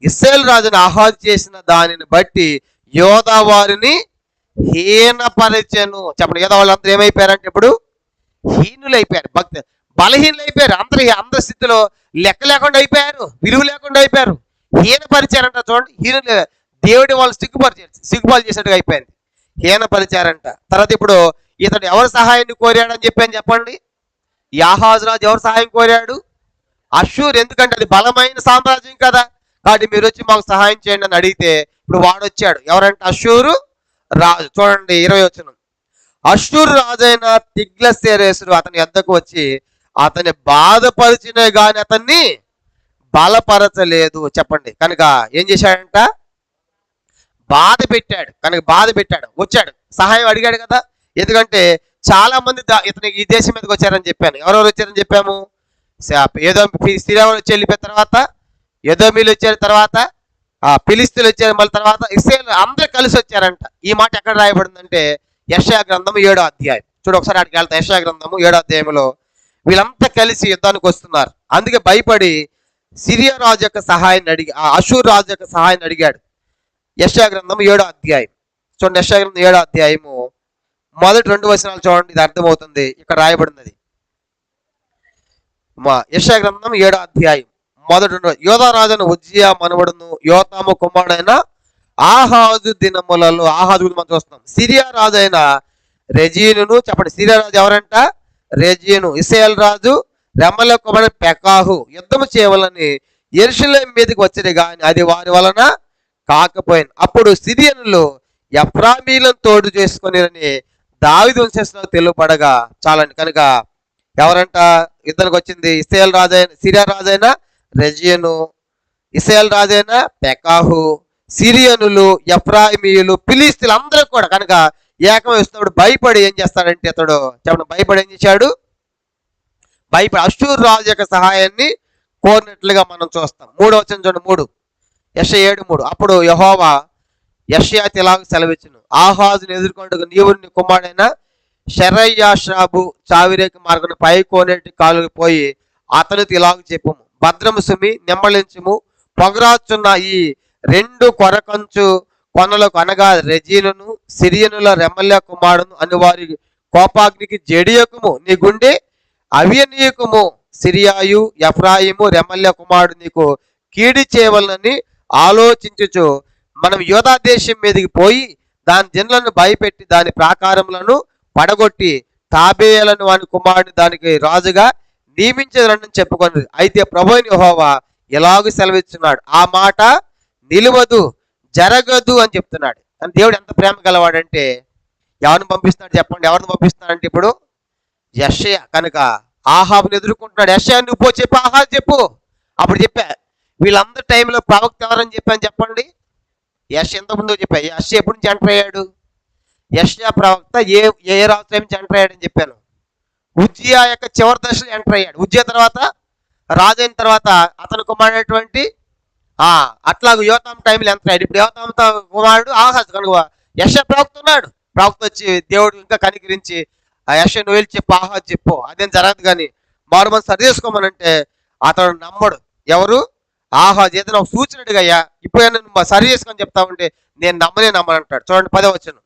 ఇశ్రాయేలు రాజును ఆహాజు చేసిన దానిని బట్టి యోధా వారిని హీనపరిచెను. చెప్పండి, యోధా వాళ్ళందరూ ఏమైపోయారంటే ఇప్పుడు హీనులైపోయారు, బలహీనులు అయిపోయారు. అందరి స్థితిలో లెక్క లేకుండా అయిపోయారు, విలువ లేకుండా అయిపోయారు, హీనపరిచారంట. చూడండి, హీనులు దేవుడి వాళ్ళు సిగ్గుపాలు చేసినట్టుగా అయిపోయింది, హీనపరిచారంట. తర్వాత ఇప్పుడు ఇతడు ఎవరి సహాయాన్ని కోరాడని చెప్పండి. ఆహాజు రాజు ఎవరు సహాయం కోరాడు? అష్షూర్. ఎందుకంటే అది బలమైన సామ్రాజ్యం కదా, కాబట్టి మీరు వచ్చి మాకు సహాయం చేయండి అని అడిగితే ఇప్పుడు వాడు వచ్చాడు. ఎవరంటే అష్షూరు రాజు. చూడండి 20వ వచనం. అష్షూరు రాజైన తిగ్లత్పిలెసరు అతని యొద్దకు వచ్చి అతన్ని బాధపరిచిన గాని అతన్ని బలపరచలేదు. చెప్పండి, కనుక ఏం చేశాడంట? బాధ పెట్టాడు. వచ్చాడు, సహాయం అడిగాడు కదా. ఎందుకంటే చాలా మంది ఇతనికి ఈ దేశం మీదకి వచ్చారని చెప్పాను. ఎవరెవరు వచ్చారని చెప్పాము? ఏదో సిరియా వచ్చి వెళ్ళిపోయిన తర్వాత, ఎదోమీలు వచ్చారు, తర్వాత ఫిలిస్తీన్లు వచ్చారు, మళ్ళీ తర్వాత ఇశ్రాయేలు అందరూ కలిసి వచ్చారంట. ఈ మాట ఎక్కడ రాయబడిందంటే యెషయా గ్రంథము 7వ అధ్యాయం. చూడు ఒకసారి అక్కడికి వెళ్తాం. యెషయా గ్రంథము 7వ అధ్యాయంలో వీళ్ళంతా కలిసి యుద్ధానికి వస్తున్నారు. అందుకే భయపడి సిరియా రాజు యొక్క సహాయాన్ని అష్షూరు రాజు యొక్క సహాయాన్ని అడిగాడు. యెషయా గ్రంథం 7వ అధ్యాయం చూడండి. యెషయా గ్రంథం 7వ అధ్యాయము మొదటి 2 వచనాలు చూడండి, ఇది అర్థమవుతుంది. ఇక్కడ రాయబడినది యెషయా గ్రంథం 7వ అధ్యాయం మొదటి 2. యోధా రాజును ఉజ్జియా మనవడును యోతాము కుమారుడైన ఆహాజు దినములలో, ఆహాజు గురించి మనం చూస్తాం. సిరియా రాజు అయిన రెజీనును. చెప్పండి, సిరియా రాజు ఎవరంట? రెజీను. ఇశ్రాయేలు రాజు రెమల్యా కుమారుడు పెకాహు యుద్ధము చేయవలని యెరూషలేము మీదకి వచ్చేది కానీ అది వారి వలన కాకపోయింది. అప్పుడు సిరియనులు ఎఫ్రామీలను తోడు చేసుకుని దావీదు వంశస్థులకు తెలుపడగా చాలండి. కనుక ఎవరంట యుద్ధానికి వచ్చింది? సిరియా రాజైన రెజీను, ఇశ్రాయేలు రాజైన పెకాహు, సిరియనులు, ఎఫ్రాయిమీయులు, ఫిలిస్తీన్లు అందరూ కూడా కనుక ఏకమైనప్పుడు భయపడి ఏం చేస్తాడంటే అతడు చెప్పండి, భయపడి ఏం చేశాడు? భయపడి అష్షూరు రాజు యొక్క సహాయాన్ని కోరినట్లుగా మనం చూస్తాం. 3వ వచనం చూడండి, 3 యెషయా 7:3. అప్పుడు యెహోవా యెషయాతో ఇలాగ సెలవిచ్చును, ఆహాజును ఎదుర్కొంటకు నీవు నీ కుమారుడైన షెరయ్యాషాబు చావిరేక మార్గం పై కోనేటి కాలుకి పోయి అతనితో ఇలాగ చెప్పుము, భద్రము సుమి నెమ్మళించుము, పొగరాచున్న ఈ 2 కొరకంచు కొనలకు అనగా రెజీనును సిరియనుల రెమల్యా కుమారుడును అని వారి కోపాగ్నికి జడియకుము, నీ గుండె అవియనీయకుము. సిరియాయు ఎఫ్రాయిము రెమల్యా కుమారుడు నీకు కీడి చేయవలనని ఆలోచించుచు మనం యోధా దేశం మీదకి పోయి దాని జనులను భయపెట్టి దాని ప్రాకారములను పడగొట్టి తాబేయులను వాని కుమారుడిని దానికి రాజుగా నియమించదరని చెప్పుకొని, అయితే ప్రభువైన యెహోవా ఎలాగూ సెలవిస్తున్నాడు, ఆ మాట నిలవదు, జరగదు అని చెప్తున్నాడు. కానీ దేవుడు ఎంత ప్రేమ గలవాడంటే ఎవరిని పంపిస్తున్నాడు చెప్పండి? ఎవరిని పంపిస్తున్నాడంటే ఇప్పుడు యెషయా. కనుక ఆహాబుని ఎదుర్కొంటున్నాడు. యెషయా నువ్వు పో చెప్పు, ఆహాబు చెప్పు. అప్పుడు చెప్పా వీళ్ళందరి టైంలో ప్రవక్త ఎవరని చెప్పాను చెప్పండి? యెషయా ఇంతకుముందు చెప్పా. యెషయా ఎప్పటి నుంచి ఎంటర్ అయ్యాడు? యెషయా ప్రవక్త ఏ రాజు టైం నుంచి ఎంటర్ అయ్యాడని చెప్పాను? ఉజ్జియా యొక్క చివరి దశలో ఎంటర్ అయ్యాడు. ఉజ్జియా తర్వాత రాజు అయిన తర్వాత అతను కుమారుడైనటువంటి అట్లాగ యోతాం టైంలో ఎంటర్ అయ్యాడు. ఇప్పుడు యోతాం కుమారుడు ఆహాజు. కనుక యెషయా ప్రవక్త ఉన్నాడు. ప్రవక్త వచ్చి దేవుడు ఇంకా కనికరించి ఆ యెషయా నువ్వు వెళ్ళి చెప్పు, ఆహాజు చెప్పు, అదేం జరగదు. కానీ మారుమని సరి చేసుకోమనంటే అతడు నమ్మడు. ఎవరు? ఆహాజు. ఏదైనా ఒక సూచన అడిగయ్యా, ఇప్పుడు నువ్వు సరి చేసుకొని చెప్తావంటే నేను నమ్మనంటాడు. చూడండి 10వ వచనం,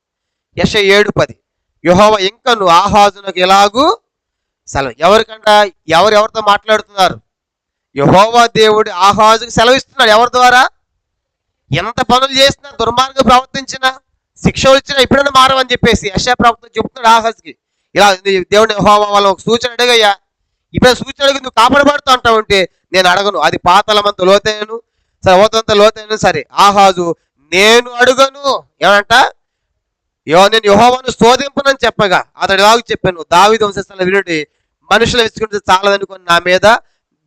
యెషయా 7:10. యెహోవా ఇంకా నువ్వు ఆహాజునకు ఎలాగూ సెలవు. ఎవరికంట? ఎవరితో మాట్లాడుతున్నారు? యెహోవా దేవుడు ఆహాజుకు సెలవిస్తున్నాడు. ఎవరి ద్వారా? ఎంత పనులు చేసినా, దుర్మార్గం ప్రవర్తించినా, శిక్ష వచ్చినా ఇప్పుడైనా మారవని చెప్పేసి యెషయా ప్రవక్త చెప్తున్నాడు ఆహాజుకి. ఇలా దేవుడు యెహోవా వాళ్ళ ఒక సూచన అడిగయ్యా, ఇప్పుడు సూచన అడిగి నువ్వు కాపాడబడుతూ అంటావంటే నేను అడగను. అది పాతాళమంత లోతైనను సరే, ఓతంత లోతైనను సరే, ఆహాజు నేను అడుగను. ఏమంట? నేను యెహోవాను శోధింపనని చెప్పగా అతడు ఎలాగూ చెప్పాను, దావీదు వంశస్థుల వినుడి, మనుషులు విసుకుంటే చాలదనుకొని నా మీద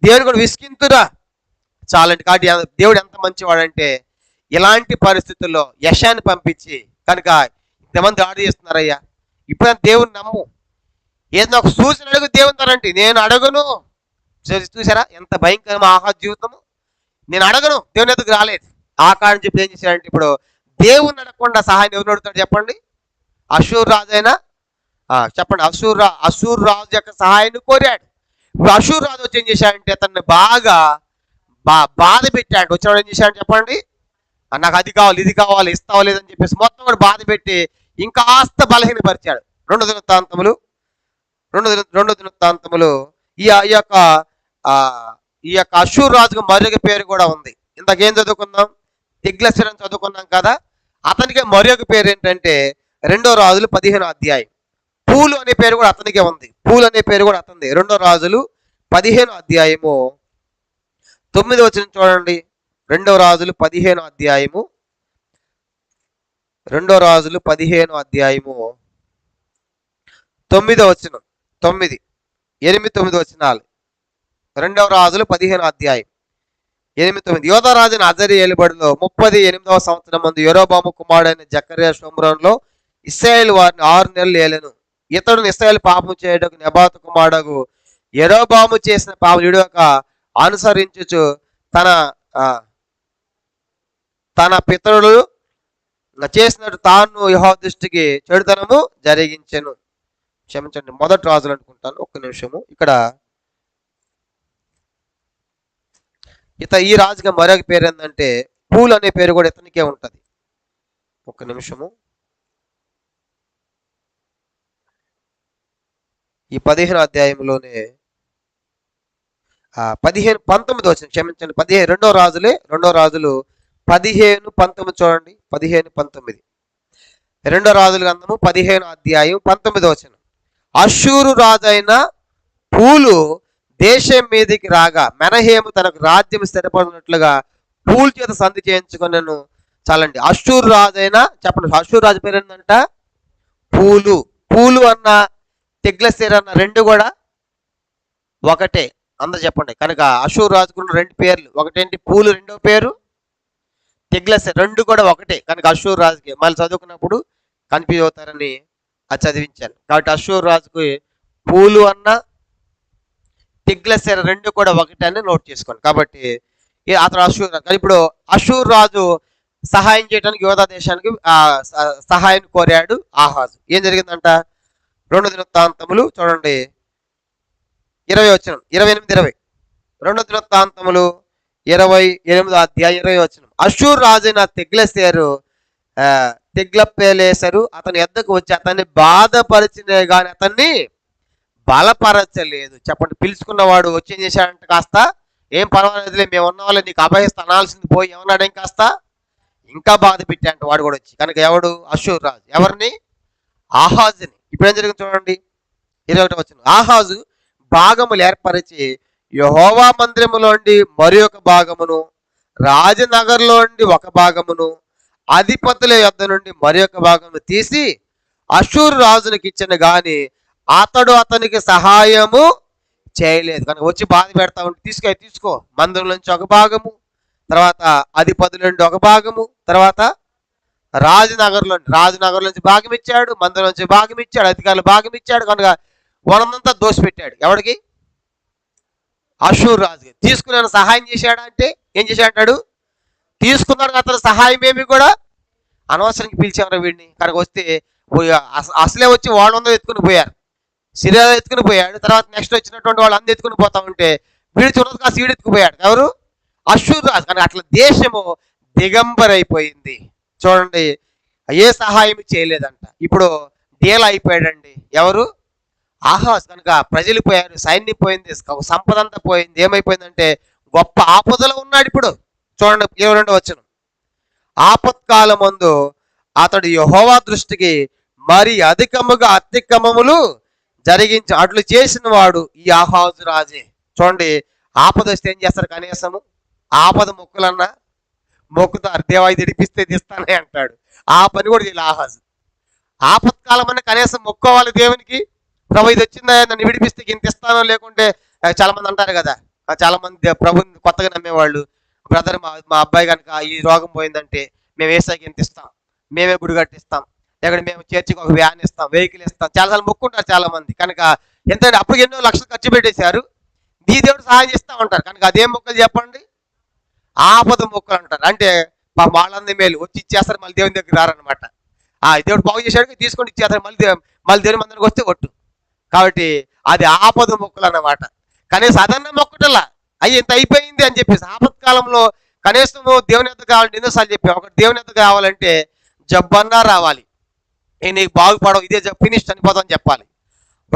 దేవుడు కూడా విసికింతురా చాలండి. కాబట్టి దేవుడు ఎంత మంచివాడంటే ఇలాంటి పరిస్థితుల్లో యెషయాని పంపించి, కనుక ఇంతమంది దాడి చేస్తున్నారయ్యా, ఇప్పుడు దేవుని నమ్ము, ఏదైనా ఒక సూచన అడుగు దేవుని తరంటే నేను అడగను. చూసారా ఎంత భయంకరమైన ఆహాజు జీవితము? నేను అడగను, దేవుని ఎదుగు రాలేదు. ఆ కారణం చెప్పి ఏం చేశాడంటే ఇప్పుడు దేవుని అడగకుండా సహాయం ఎవరు అడుగుతాడు చెప్పండి? అషూర్ రాజు అయినా చెప్పండి, అషూర్ రాజు యొక్క సహాయాన్ని కోరాడు. ఇప్పుడు అషూర్ రాజు వచ్చి ఏం చేశాడంటే అతన్ని బాగా బాధ పెట్టాడు. వచ్చినాడు ఏం చేశాడు చెప్పండి? నాకు అది కావాలి, ఇది కావాలి, ఇస్తావా లేదని చెప్పేసి మొత్తం కూడా బాధ పెట్టి ఇంకాస్త బలహీనపరిచాడు. రెండో దినవృత్తాంతములు ఈ యొక్క అషూర్ రాజుకు మరొక పేరు కూడా ఉంది. ఇంతకేం చదువుకుందాం? తిగ్లత్పిలెసర్ చదువుకున్నాం కదా. అతనికి మరొక పేరు ఏంటంటే 2 రాజులు 15వ అధ్యాయం. పూలు అనే పేరు కూడా అతనికే ఉంది. పూలు అనే పేరు కూడా అతనిది. 2 రాజులు 15వ అధ్యాయము 9వ వచనం చూడండి. 2 రాజులు 15వ అధ్యాయము 2 రాజులు 15వ అధ్యాయము 9వ వచనం 8, 9 వచనాలు. 2 రాజులు 15వ అధ్యాయం 8, 9. యోధారాజుని అజరి ఏలుబడిలో 38వ సంవత్సరం మందు యెరోబాము కుమారుడైన జకర్యా షోమ్రోన్లో ఇశ్రాయేలు వారిని 6 నెలలు ఏలెను. ఇతడును ఇశ్రాయేలు పాపం చేయడానికి నెబాతు కుమారుడు యెరోబాము చేసిన పాపం విడువక అనుసరించుచు తన పితరులు చేసినట్టు తాను యెహోవా దృష్టికి చెడుతనము జరిగించెను. క్షమించండి, 1 రాజులు అనుకుంటాను, ఒక్క నిమిషము. ఇక్కడ ఈ రాజుగా మరొక పేరు ఏంటంటే పూల్ అనే పేరు కూడా ఇతనికే ఉంటది. ఒక్క నిమిషము. ఈ 15వ అధ్యాయంలోనే 19 వచ్చిన క్షమించండి 2 రాజులు 15-19 చూడండి. 15-19 2 రాజుల గ్రంథము 15వ అధ్యాయం 19 వచనం. అష్షూరు రాజైన పూలు దేశం మీదకి రాగా మెనహేము తనకు రాజ్యం స్థిరపడినట్లుగా పూల్ చేత సంధి చేయించుకున్నాను. చాలండి. అష్షూరు రాజైన చెప్పండి, అష్షూరు రాజు పేరు ఏంటంట? పూలు. పూలు అన్న తిగ్లత్పిలెసర్ అన్న రెండు కూడా ఒకటే. అందరు చెప్పండి. కనుక అష్షూరు రాజుకున్న 2 పేర్లు, ఒకటేంటి పూలు, రెండో పేరు తిగ్లత్పిలెసర్, రెండు కూడా ఒకటే. కనుక అష్షూరు రాజుకి మళ్ళీ చదువుకున్నప్పుడు కన్ఫ్యూజ్ అవుతారని అది చదివించాను. కాబట్టి అష్షూరు రాజుకి పూలు అన్న తిగ్లత్పిలెసర్ రెండు కూడా ఒకటే అని నోట్ చేసుకోండి. కాబట్టి అతను అష్షూరు రాజు. ఇప్పుడు అష్షూరు రాజు సహాయం చేయడానికి యోధా దేశానికి సహాయం కోరాడు ఆహాజు. ఏం జరిగిందంట? 2 దినవృత్తాంతములు చూడండి 20 వచనం 28-20. 2 దినవృత్తాంతములు 28వ అధ్యాయం 20 వచనం. అష్షూరు రాజైన తిగ్లత్పిలెసరు అతని ఎద్దకు వచ్చి అతన్ని బాధపరిచినే గాని అతన్ని బలపరచలేదు. చెప్పండి. పిలుచుకున్నవాడు వచ్చి ఏం చేశాడంటే కాస్త ఏం పర్వాలేదులే, మేము ఉన్న వాళ్ళు నీకు అభయస్థ అనాల్సింది పోయి ఏమన్నాడు, కాస్త ఇంకా బాధ పెట్టాంట వాడు కూడా వచ్చి. కనుక ఎవడు? అష్షూరు రాజు. ఎవరిని? ఆహాజుని. ఇప్పుడు ఏం జరిగింది చూడండి 21వ వచనం. ఆహాజు భాగములు ఏర్పరిచి యెహోవా మందిరములోండి మరి ఒక భాగమును, రాజనగర్లోండి ఒక భాగమును, అధిపతుల యొద్ద నుండి మరి ఒక భాగమును తీసి అషూరు రాజునికి ఇచ్చిన గాని అతడు అతనికి సహాయము చేయలేదు. కనుక వచ్చి బాధ పెడతా ఉంటే తీసుకో మందిరం నుంచి ఒక భాగము, తర్వాత అధిపతుల నుండి ఒక భాగము, తర్వాత రాజనగర్ నుంచి భాగం ఇచ్చాడు, మందిరం నుంచి భాగం ఇచ్చాడు, అధికారులు భాగం ఇచ్చాడు. కనుక వనంతా దోసిపెట్టాడు. ఎవడికి? అషూరు రాజుకి. తీసుకుని సహాయం చేశాడా అంటే ఏం చేశాడంటాడు? తీసుకున్నాడు. అతను సహాయం ఏమి కూడా అనవసరంగా పిలిచారు వీడిని. కనుక వస్తే అసలే వచ్చి వాళ్ళందరూ ఎత్తుకుని పోయారు. సిరియా ఎత్తుకుని పోయాడు. తర్వాత నెక్స్ట్ వచ్చినటువంటి వాళ్ళు అందరూ ఎత్తుకుని పోతా ఉంటే వీడు చూడదు కాస్త వీడు ఎత్తుకుపోయాడు. ఎవరు? అషూరు రాజు. కానీ అట్లా దేశము దిగంబరైపోయింది. చూడండి, ఏ సహాయం చేయలేదంట. ఇప్పుడు డీల్ అయిపోయాడండి. ఎవరు? ఆహాజ్. కనుక ప్రజలు పోయారు, సైన్యం పోయింది, సంపద అంతా పోయింది. ఏమైపోయిందంటే గొప్ప ఆపదలో ఉన్నాడు ఇప్పుడు. చూడండి 22వ వచనం. ఆపత్కాలమందు అతడు యెహోవా దృష్టికి మరి అధికముగా అత్యుత్తమములు జరిగించి అట్లు చేసిన వాడు ఈ ఆహాజు రాజే. చూడండి, ఆపద వస్తే ఏం చేస్తారు? కనీసము ఆపద మొక్కులన్నా మొక్కుతారు. దేవా ఇది ఇడిపిస్తే ఇస్తానే అంటాడు. ఆ పని కూడా చేయాలి ఆహాజు. ఆపత్కాలం అన్న కనీసం మొక్కోవాలి దేవునికి. ప్రభు ఇది వచ్చిందా, నన్ను విడిపిస్తే ఇంత ఇస్తానో. లేకుంటే చాలా మంది అంటారు కదా, చాలా మంది ప్రభుని కొత్తగా నమ్మేవాళ్ళు, బ్రదర్ మా అబ్బాయి కనుక ఈ రోగం పోయిందంటే మేము ఏసైకి ఇంత ఇస్తాం, మేమే గుడి కట్టిస్తాం, లేకుంటే మేము చర్చికి ఒక వ్యాన్ ఇస్తాం, వెహికల్ ఇస్తాం. చాలాసార్లు మొక్కుంటారు చాలా మంది. కనుక ఎంత అప్పుడు ఎన్నో లక్షలు ఖర్చు పెట్టేశారు, ఈ దేవుడు సహాయం చేస్తూ ఉంటారు. కనుక అదేం మొక్కలు చెప్పండి? ఆపద మొక్కలు అంటారు. అంటే వాళ్ళందరి మేలు వచ్చి ఇచ్చేస్తారు, మళ్ళీ దేవుని దగ్గర రారనమాట. దేవుడు బాగు చేశాడు తీసుకొని ఇచ్చేస్తారు, మళ్ళీ దేవుని మందిరికి వస్తే ఒట్టు. కాబట్టి అది ఆపద మొక్కలు అన్నమాట. కనీసం అదన్న మొక్కటల్లా అయ్యి ఇంత అయిపోయింది అని చెప్పేసి ఆపత్కాలంలో కనీసము దేవుని యొద్ద కావాలంటే ఎన్నోసార్లు చెప్పాం. ఒకటి దేవుని యొద్ద కావాలంటే జబ్బన్నా రావాలి, నీకు బాగుపడవు, ఇదే ఫినిష్ చనిపోతాం అని చెప్పాలి.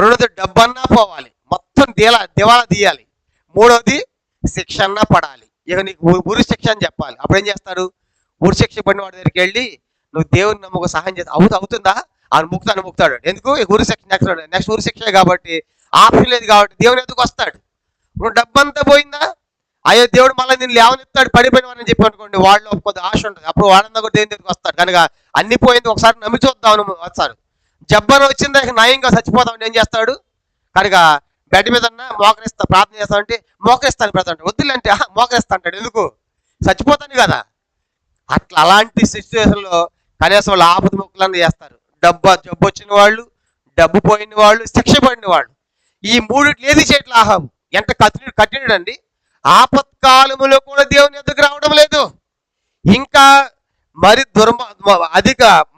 రెండోది డబ్బన్నా పోవాలి, మొత్తం దివాలా తీయాలి. మూడవది శిక్ష అన్నా పడాలి. ఇక నీకు ఉరి శిక్ష అని చెప్పాలి. అప్పుడు ఏం చేస్తారు? ఉరి శిక్ష పడిన వాడి దగ్గరికి వెళ్ళి నువ్వు దేవుని నమ్మకం సహాయం చేస్తా అవుతుందా అని ముక్తాడు. ఎందుకు? ఉరి శిక్ష నెక్స్ట్ ఉరి శిక్ష కాబట్టి ఆప్షన్ లేదు కాబట్టి దేవుని ఎందుకు వస్తాడు. ఇప్పుడు డబ్బంతా పోయిందా, అయ్యో దేవుడు మళ్ళీ నేను లేవనెత్తాడు పడిపోయిన వాడిని చెప్పి అనుకోండి, వాళ్ళు కొద్ది ఆశ ఉంటుంది. అప్పుడు వాళ్ళంతా కూడా దేవుని దగ్గరికి వస్తాడు. కనుక అన్ని పోయింది, ఒకసారి నమ్మి చూద్దామని వస్తారు. జబ్బన వచ్చిందా ఇక నయంగా చచ్చిపోతామని ఏం చేస్తాడు? కనుక బెడ్ మీద మోకరిస్తా ప్రార్థన చేస్తామంటే మోకరిస్తాను బ్రదర్, వద్దులంటే మోకరిస్తా అంటాడు. ఎందుకు? చచ్చిపోతాను కదా. అట్లా అలాంటి సిచ్యువేషన్లో కనీసం వాళ్ళు ఆపద మొక్కలన్నీ చేస్తారు. జబ్బు వచ్చిన వాళ్ళు, డబ్బు పోయిన వాళ్ళు, శిక్ష పడిన వాళ్ళు, ఈ మూడిట్లు ఏది చేయట్లా ఆహాబు. ఎంత కఠినుడండి. ఆపత్కాలములో కూడా దేవుని ఎదుగు రావడం లేదు. ఇంకా మరి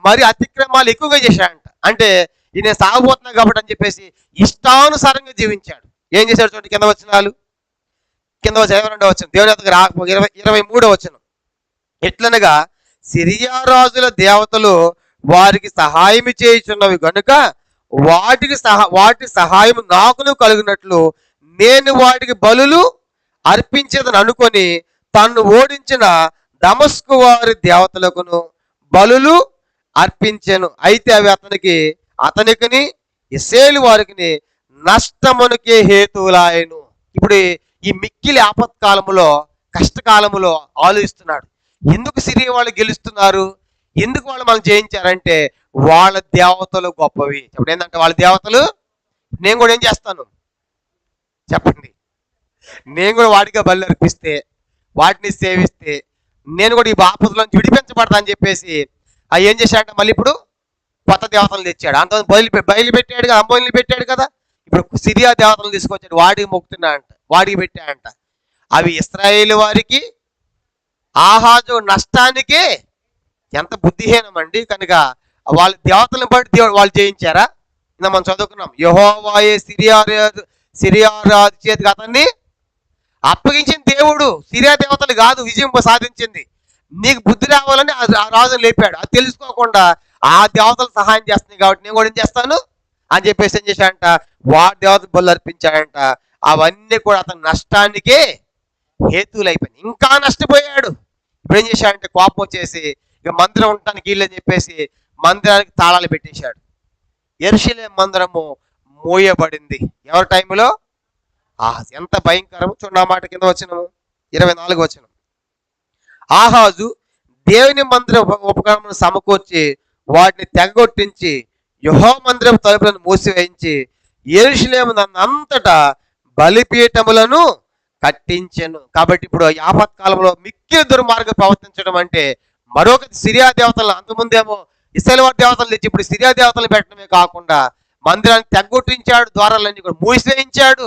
మరి అతిక్రమాలు ఎక్కువగా చేశాడంట. అంటే ఈయన సాగబోతున్నా కాబట్టి అని చెప్పేసి ఇష్టానుసారంగా జీవించాడు. ఏం చేశాడు చూడండి, కింద వచనాలు. కింద 22వ వచనం, దేవుని ఎదుగు 23వ వచనం. ఎట్లనగా సిరియా రాజుల దేవతలు వారికి సహాయం చేయుచున్నవి గనుక వాటి సహాయం నాకును కలిగినట్లు నేను వాటికి బలులు అర్పించేదని అనుకొని తను ఓడించిన దమస్కు వారి దేవతలకును బలులు అర్పించాను. అయితే అవి అతనికిని ఇశ్రాయేలు వారికి నష్టమునకే హేతువులాయను. ఇప్పుడు ఈ మిక్కిలి ఆపత్కాలములో, కష్టకాలములో ఆలోచిస్తున్నాడు. ఎందుకు సిరియా వాళ్ళు గెలుస్తున్నారు, ఎందుకు వాళ్ళు మనం జయించారంటే వాళ్ళ దేవతలు గొప్పవి. చెప్పండి, ఏంటంటే వాళ్ళ దేవతలు. నేను కూడా ఏం చేస్తాను చెప్పండి, నేను కూడా వాటిగా బలి అర్పిస్తే, వాటిని సేవిస్తే నేను కూడా ఈ ఆపదలోంచి విడిపించబడతా అని చెప్పేసి ఏం చేశాడంటే మళ్ళీ ఇప్పుడు కొత్త దేవతలు తెచ్చాడు. అంత బయలు పెట్టాడు కదా, అంబోయిలు పెట్టాడు కదా. ఇప్పుడు సిరియా దేవతలు తీసుకొచ్చాడు, వాటికి మొక్కుతున్నాడంట, వాటికి పెట్టాడంట. అవి ఇశ్రాయేలు వారికి ఆహాజు నష్టానికి ఎంత బుద్ధిహీనం అండి. కనుక వాళ్ళ దేవతలను బట్టి వాళ్ళు జయించారా? మనం చదువుకున్నాం, యెహోవాయే సిరియా రాజు చేతికి అతన్ని అప్పగించిన దేవుడు, సిరియా దేవతలు కాదు విజయం సాధించింది. నీకు బుద్ధి రావాలని ఆ రాజును లేపాడు. అది తెలుసుకోకుండా ఆ దేవతలు సహాయం చేస్తుంది కాబట్టి నేను కూడా ఏం చేస్తాను అని చెప్పేసి ఏం చేశాడంట, వాడి దేవతలు బలు అర్పించాడంట. అవన్నీ కూడా అతని నష్టానికే హేతువులు అయిపోయింది. ఇంకా నష్టపోయాడు. ఇప్పుడు ఏం చేశాడంటే కోపం వచ్చేసి ఇక మందిరం ఉండటానికి వీళ్ళని చెప్పేసి మందిరానికి తాళాలు పెట్టేశాడు. యెరూషలేము మందిరము మూయబడింది. ఎవరి టైంలో? ఎంత భయంకరం చూడండి. ఆ మాట కింద వచనము 24 వచనం. ఆహాజు దేవుని మందిర ఉపకరణను సమకూర్చి వాటిని తెగగొట్టించి యెహోవా మందిరపు తలుపులను మూసివేయించి యెరూషలేము అంతటా బలిపీఠములను కట్టించెను. కాబట్టి ఇప్పుడు యాపత్కాలంలో మిక్కిలి దుర్మార్గం ప్రవర్తించడం అంటే మరొక సిరియా దేవతలను, అంతకుముందేమో ఇశ్రాయేలు వారి దేవతలు తెచ్చి ఇప్పుడు సిరియా దేవతలు పెట్టడమే కాకుండా మందిరాన్ని తెగొట్టించాడు, ద్వారాలన్నీ కూడా మూసివేయించాడు,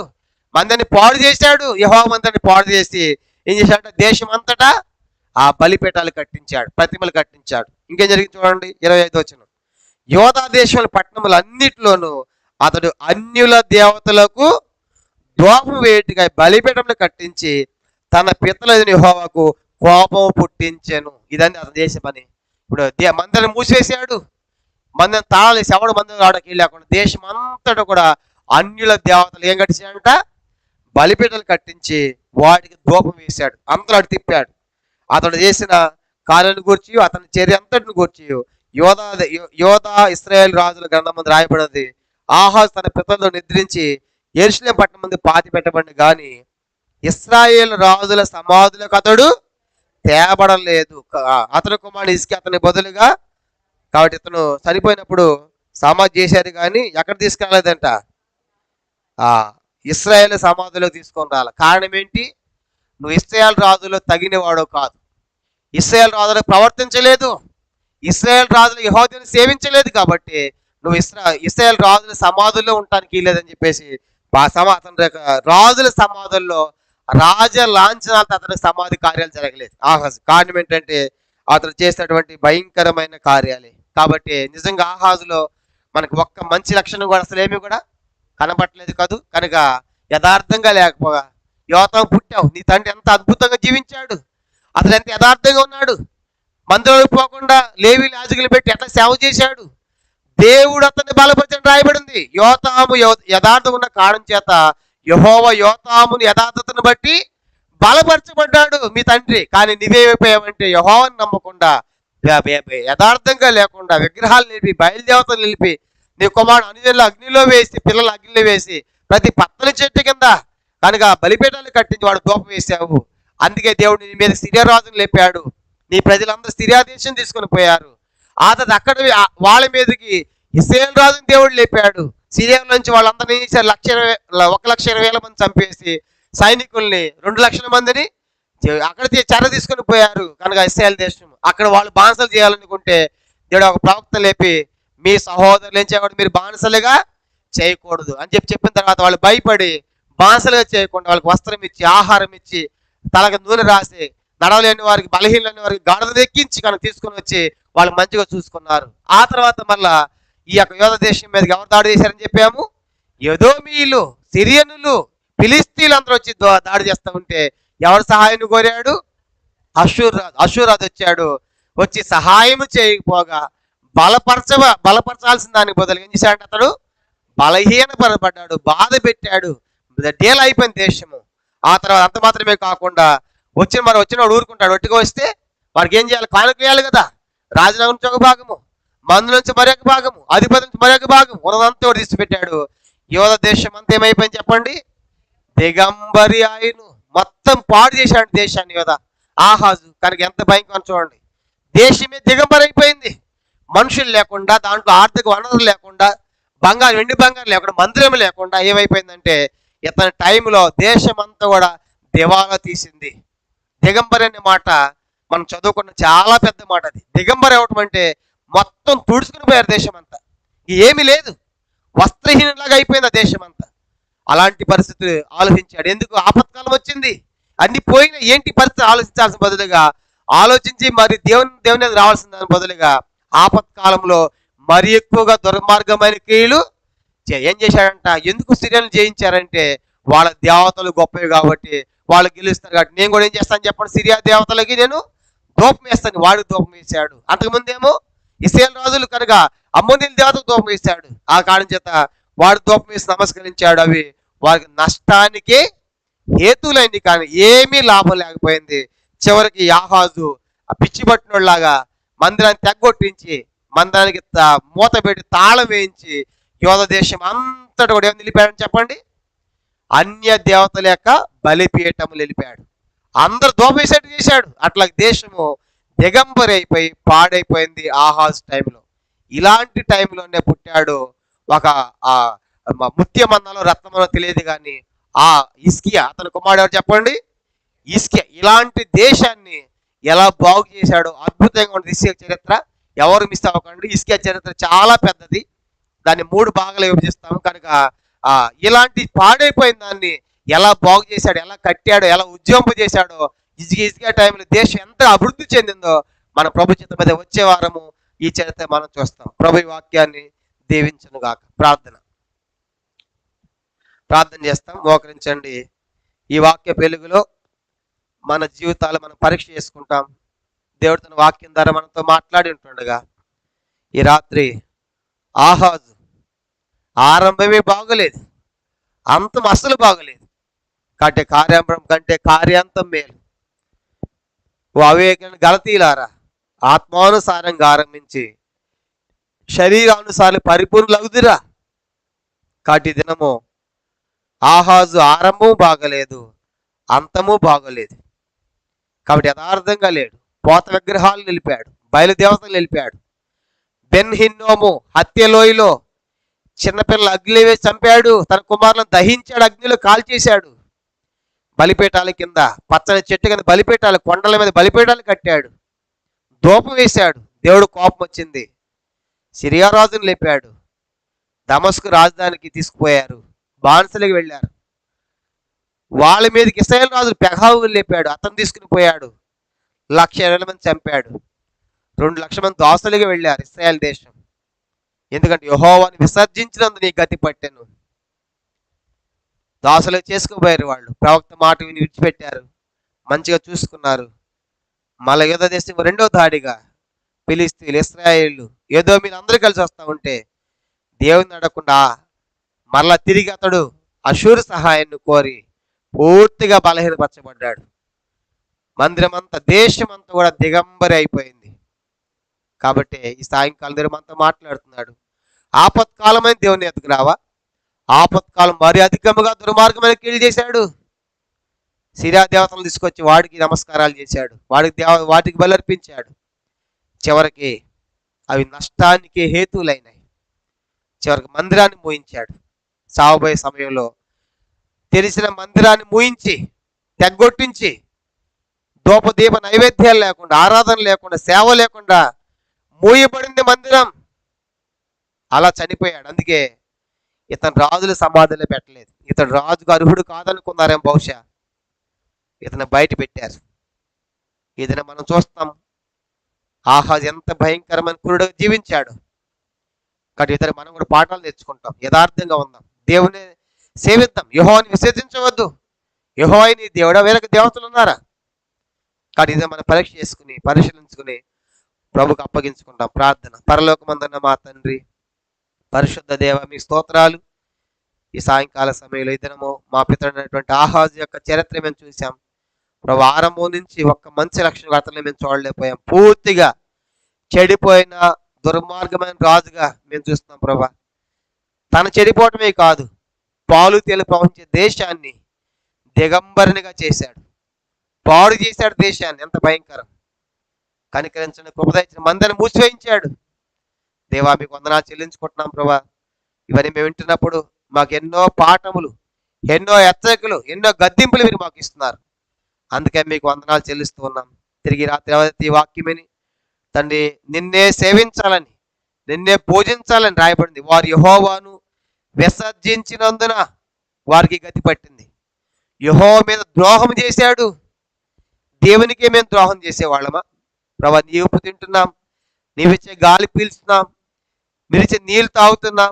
మందిరాన్ని పాడు చేశాడు. యెహోవా మందిరాన్ని పాడు చేసి ఏం చేశాడంటే దేశం అంతటా ఆ బలిపీఠాలు కట్టించాడు, ప్రతిమలు కట్టించాడు. ఇంకేం జరిగింది చూడండి 25 వచనం. యోధా దేశంలో పట్టణములు అన్నిటిలోనూ అతడు అన్యుల దేవతలకు దోపం వేటిగా బలిపీఠములు కట్టించి తన పితరులైన యెహోవాకు కోపం పుట్టించెను. ఇదని అతను చేసే పని. ఇప్పుడు మందిరాన్ని మూసివేసాడు, మందిరం తాళాలేసి ఎవడు మందిరం ఆడకి లేకుండా దేశం అంతటా కూడా అన్యుల దేవతలు ఏం కట్టించాడంట, బలిపీఠాలు కట్టించి వాటికి దూపం వేశాడు, అంతలో అటు తిప్పాడు. అతడు చేసిన కార్యాలను గూర్చి అతని చర్య అంతటిని గూర్చి యోధా ఇశ్రాయేలు రాజుల గ్రంథం ముందు రాయబడినది. ఆహాజు తన పితరులతో నిద్రించి యెరూషలేము పట్టణం ముందు పాతి పెట్టబడి గాని ఇశ్రాయేలు రాజుల సమాధులకు అతడు తేబడలేదు. అతని కుమారుడు హిజ్కియా అతని బదులుగా, కాబట్టి ఇతను చనిపోయినప్పుడు సమాధి చేశారు కానీ ఎక్కడ తీసుకెళ్ళలేదంట, ఇశ్రాయేలు సమాధిలో తీసుకొని రాలి. కారణం ఏంటి? నువ్వు ఇశ్రాయేలు రాజులో తగినవాడు కాదు, ఇశ్రాయేలు రాజులకు ప్రవర్తించలేదు, ఇశ్రాయేలు రాజులు యెహోవాను సేవించలేదు, కాబట్టి నువ్వు ఇశ్రాయేలు రాజుల సమాధుల్లో ఉండటానికి లేదని చెప్పేసి అతని రాజుల సమాధుల్లో రాజ లాంఛనాలతో అతని సమాధి కార్యాలు జరగలేదు. ఆహాజు కారణం ఏంటంటే అతను చేసినటువంటి భయంకరమైన కార్యాలే. కాబట్టి నిజంగా ఆహాజులో మనకు ఒక్క మంచి లక్షణం కూడా అసలు ఏమీ కూడా కనపట్లేదు కాదు. కనుక యథార్థంగా లేకపోగా యోతాము పుట్టావు, నీ తండ్రి ఎంత అద్భుతంగా జీవించాడు, అతను ఎంత యథార్థంగా ఉన్నాడు, మందిరంలోకి పోకుండా లేవి యాజకులు పెట్టి ఎట్లా సేవ చేశాడు, దేవుడు అతన్ని బలపరిచని రాయబడింది. యోతాము యథార్థం ఉన్న కారణం చేత యెహోవా యోతాముని యథార్థతను బట్టి బలపరచబడ్డాడు మీ తండ్రి. కానీ నీవేమైపోయావంటే యెహోవాను నమ్మకుండా యథార్థంగా లేకుండా విగ్రహాలు నిలిపి బయలుదేవతలు నిలిపి నీ కుమారుడు అనుజనులు అగ్నిలో వేసి పిల్లలు అగ్నిలో వేసి ప్రతి పత్తని చెట్టు కింద కనుక బలిపీఠాలు కట్టించి వాడు దూపం వేసావు. అందుకే దేవుడు నీ మీద సిరియా రాజును లేపాడు, నీ ప్రజలందరూ సిరియా దేశం తీసుకొని పోయారు. ఆ తర్వాత అక్కడ వాళ్ళ మీదకి ఇశ్రాయేలు రాజుని దేవుడు లేపాడు. సిరియా నుంచి వాళ్ళందరినీ 1,20,000 మంది చంపేసి సైనికుల్ని 2,00,000 మందిని అక్కడ చెర తీసుకొని పోయారు. కనుక ఇశ్రాయేలు దేశం అక్కడ వాళ్ళు బానిసలు చేయాలనుకుంటే దేవుడు ఒక ప్రవక్త లేపి మీ సహోదరులు ఏం చేయకూడదు, మీరు బానిసలుగా చేయకూడదు అని చెప్పిన తర్వాత వాళ్ళు భయపడి బానిసలుగా చేయకుండా వాళ్ళకి వస్త్రం ఇచ్చి ఆహారం ఇచ్చి తలకు నూనె రాసి నడవలేని వారికి బలహీనలేని వారికి గాడిద ఎక్కించి కనుక తీసుకొని వచ్చి వాళ్ళు మంచిగా చూసుకున్నారు. ఆ తర్వాత మళ్ళా ఈ యొక్క యోధ దేశం మీదకి ఎవరు దాడి చేశారని చెప్పాము, ఎదోమీయులు, సిరియనులు, ఫిలిస్తీన్లు అందరూ వచ్చి దాడి చేస్తూ ఉంటే ఎవరు సహాయం కోరాడు? అషూరాజు వచ్చాడు. వచ్చి సహాయం చేయకపోగా బలపరచాల్సిన దానికి బదులు ఏం చేశాడు? అతడు బలహీనపడబడ్డాడు, బాధ పెట్టాడు, డేల్ అయిపోయింది దేశము. ఆ తర్వాత అంత మాత్రమే కాకుండా వచ్చినవాడు ఊరుకుంటాడు. ఒట్టిగా వస్తే వాడికి ఏం చేయాలి? కానుక వేయాలి కదా. రాజనగర్ నుంచి ఒక భాగము, మందు నుంచి మరొక భాగము, అధిపతి నుంచి మరొక భాగం ఉన్నదంతా వాడు తీసిపెట్టాడు. యోధ దేశం అంతా ఏమైపోయింది చెప్పండి? దిగంబరి ఆయను మొత్తం పాడు చేశాడు దేశాన్ని యోధ ఆహాజు. కనుక ఎంత భయంకరం చూడండి, దేశమే దిగంబరి అయిపోయింది. మనుషులు లేకుండా, దాంట్లో ఆర్థిక వనరులు లేకుండా, వెండి బంగారం లేకుండా, మందిరం లేకుండా ఏమైపోయిందంటే ఇతని టైంలో దేశం అంతా కూడా దివాలా తీసింది. దిగంబరి అనే మాట మనం చదువుకున్న చాలా పెద్ద మాట. అది దిగంబరి అవటం అంటే మొత్తం తుడుచుకుని పోయారు దేశం అంతా, ఏమీ లేదు, వస్త్రహీనలాగా అయిపోయింది ఆ దేశం అంతా. అలాంటి పరిస్థితులు ఆలోచించాడు. ఎందుకు? ఆపత్కాలం వచ్చింది, అన్ని పోయినా ఏంటి పరిస్థితి ఆలోచించాల్సిన బదులుగా ఆలోచించి మరి దేవుని రావాల్సిన దాని బదులుగా ఆపత్కాలంలో మరి ఎక్కువగా దుర్మార్గమైన క్రియలు ఏం చేశాడంట? ఎందుకు సిరియన్లు జయించారంటే వాళ్ళ దేవతలు గొప్పవి కాబట్టి వాళ్ళు గెలుస్తారు కాబట్టి నేను కూడా ఏం చేస్తాను చెప్పండి, సిరియా దేవతలకి నేను దూపం వేస్తాను. వాడికి దూపం వేశాడు. అంతకుముందేమో ఇశ్రాయేలు రాజులు కనుక అమ్మోనీయుల దేవతకు దూపం వేశాడు. ఆ కారణం చేత వాడు దూపం వేసి నమస్కరించాడు. అవి వారికి నష్టానికి హేతులైంది, కానీ ఏమీ లాభం లేకపోయింది. చివరికి ఆహాజు ఆ పిచ్చి పట్టినోళ్ళలాగా మందిరాన్ని తెగ్గొట్టించి మందిరానికి మూత పెట్టి తాళం వేయించి యోధ దేశం అంతటా కూడా ఏం నిలిపాడని చెప్పండి? అన్య దేవతల యొక్క బలిపీఠములు వెళ్ళిపోయాడు. అందరు దోపేసేట్టు చేశాడు. అట్లా దేశము దిగంబరి అయిపోయి పాడైపోయింది ఆహాజ్ టైంలో. ఇలాంటి టైంలోనే పుట్టాడు ఒక ఆ ముత్యమన్నలో రత్నమనో తెలియదు కానీ ఆ ఇస్కియా, అతని కుమారుడు ఎవరు చెప్పండి? ఇస్కియా. ఇలాంటి దేశాన్ని ఎలా బాగు చేశాడో అద్భుతంగా ఉంటుంది ఇస్కియా చరిత్ర. ఎవరు మిస్ అవ్వకండి. ఇస్కియా చరిత్ర చాలా పెద్దది, దాన్ని 3 భాగాలు విభజిస్తాము కనుక ఇలాంటి పాడైపోయిన దాన్ని ఎలా బాగు చేశాడు, ఎలా కట్టాడో, ఎలా ఉద్యమింప చేశాడో, ఇస్కియా టైంలో దేశం ఎంత అభివృద్ధి చెందిందో మన ప్రభు చిత్తం మీద వచ్చే వారము ఈ చరిత్ర మనం చూస్తాం. ప్రభు ఈ వాక్యాన్ని దీవించును గాక. ప్రార్థన చేస్తాం. మోకరించండి. ఈ వాక్య వెలుగులో మన జీవితాలు మనం పరీక్ష చేసుకుంటాం. దేవుడు తన వాక్యం ద్వారా మనతో మాట్లాడి ఉంటుండగా ఈ రాత్రి ఆహాజు ఆరంభమే బాగోలేదు, అంతం అసలు బాగోలేదు. కాబట్టి కార్యాంబరం కంటే కార్యాంతం మేలు. ఓ అవివేకమైన గలతీలారా, ఆత్మానుసారంగా ఆరంభించి శరీరానుసారం పరిపూర్ణులగుదురా. కాబట్టి దినము ఆహాజు ఆరంభము బాగలేదు, అంతము బాగోలేదు. కాబట్టి యథార్థంగా లేడు. పోత విగ్రహాలు నిలిపాడు, బయలుదేవతలు నిలిపాడు. బెన్ హిన్నోము హత్యలోయలో చిన్నపిల్లల అగ్ని వేసి చంపాడు. తన కుమారులను దహించాడు, అగ్నిలో కాల్చేశాడు. బలిపీఠాల కింద పచ్చని చెట్టు కింద బలిపీఠాలు, కొండల మీద బలిపీఠాలు కట్టాడు. ధూపం వేశాడు. దేవుడు కోపం వచ్చింది. సిరియా రాజును లేపాడు. దమస్కు రాజధానికి తీసుకుపోయారు, బానిసలకు వెళ్ళారు. వాళ్ళ మీదకి ఇశ్రాయేలు రాజు పెగావులు లేపాడు, అతను తీసుకుని పోయాడు. 1,20,000 మంది చంపాడు. 2,00,000 మంది దాసులుగా వెళ్ళారు ఇశ్రాయేల్ దేశం. ఎందుకంటే యెహోవాను విసర్జించినందుకు నీ గతి పట్టెను. దాసులు చేసుకుపోయారు. వాళ్ళు ప్రవక్త మాట విని విడిచిపెట్టారు, మంచిగా చూసుకున్నారు. మళ్ళీ యూదా దేశం 2వ దాడిగా ఫిలిస్తీయులు, ఇశ్రాయేలు, ఏదో మీరు అందరూ కలిసి వస్తూ ఉంటే దేవుని అడగకుండా మరలా తిరిగి అతడు అషూరు సహాయాన్ని కోరి పూర్తిగా బలహీనపరచబడ్డాడు. మందిరం అంతా, దేశం అంతా కూడా దిగంబరి అయిపోయింది. కాబట్టి ఈ సాయంకాలం దేవుడు మనతో మాట్లాడుతున్నాడు. ఆపత్కాలమైన దేవుని ఎదుగు రావా? ఆపత్కాలం మరి అధికముగా దుర్మార్గమైన కీళ్ళు చేశాడు. సిరియా దేవతలను తీసుకొచ్చి వాడికి నమస్కారాలు చేశాడు, వాటికి బలర్పించాడు. చివరికి అవి నష్టానికి హేతువులైనాయి. చివరికి మందిరాన్ని మూయించాడు. సాగుబోయే సమయంలో తెలిసిన మందిరాన్ని మూయించి తెగ్గొట్టించి ధూపదీప నైవేద్యాలు లేకుండా, ఆరాధన లేకుండా, సేవ లేకుండా మూయబడింది మందిరం. అలా చనిపోయాడు. అందుకే ఇతను రాజుల సమాధిలో పెట్టలేదు. ఇతడు రాజుకు అర్హుడు కాదనుకున్నారేమో బహుశా. ఇతను బయట పెట్టారు. ఇతను మనం చూస్తాం ఆహాజ్ ఎంత భయంకరమైన క్రూరుడుగా జీవించాడు. కాబట్టి ఇతను మనం కూడా పాఠాలు తెచ్చుకుంటాం. యథార్థంగా ఉందాం, దేవుని సేవిద్దాం, యెహోవాని విసర్జించవద్దు. యెహోవా నీ దేవుడా, వేరొక దేవతలు ఉన్నారా? కాబట్టి ఇదే మనం పరీక్ష చేసుకుని పరిశీలించుకుని ప్రభుకు అప్పగించుకుంటాం. ప్రార్థన. పరలోకమందున్న మా తండ్రి, పరిశుద్ధ దేవ, మీ స్తోత్రాలు. ఈ సాయంకాల సమయంలో ఈ దినము మా పితరుడైనటువంటి ఆహాజు యొక్క చరిత్ర మేము చూసాం ప్రభు. ఆరంభం నుంచి ఒక్క మంచి లక్షణ అతను మేము చూడలేకపోయాం. పూర్తిగా చెడిపోయిన దుర్మార్గమైన రాజుగా మేము చూస్తున్నాం ప్రభా. తను చెడిపోవటమే కాదు, పాలు తేలు ప్రవహించే దేశాన్ని దిగంబరినిగా చేశాడు, పాడు చేశాడు దేశాన్ని. ఎంత భయంకరం! కనికరించండి, కృప దయచేయండి. మందిని మూసివేయించాడు. దేవా, మీకు వందనాలు చెల్లించుకుంటున్నాం ప్రభా. ఇవన్నీ మేము వింటున్నప్పుడు మాకు ఎన్నో పాఠములు, ఎన్నో హెచ్చరికలు, ఎన్నో గద్దింపులు మీరు మాకు ఇస్తున్నారు. అందుకే మీకు వందనాలు చెల్లిస్తూ ఉన్నాం. తిరిగి రాత్రి ఈ వాక్యమని తండ్రి నిన్నే సేవించాలని, నిన్నే పూజించాలని రాయబడింది. వారు యెహోవాను విసర్జించినందున వారికి గతి పట్టింది. యెహోవా మీద ద్రోహం చేశాడు. దేవునికే మేము ద్రోహం చేసేవాళ్ళమా ప్రభా? నీ ఉప్పు తింటున్నాం, నీవిచ్చే గాలి పీల్చుతున్నాం, మీరిచ్చే నీళ్ళు తాగుతున్నాం,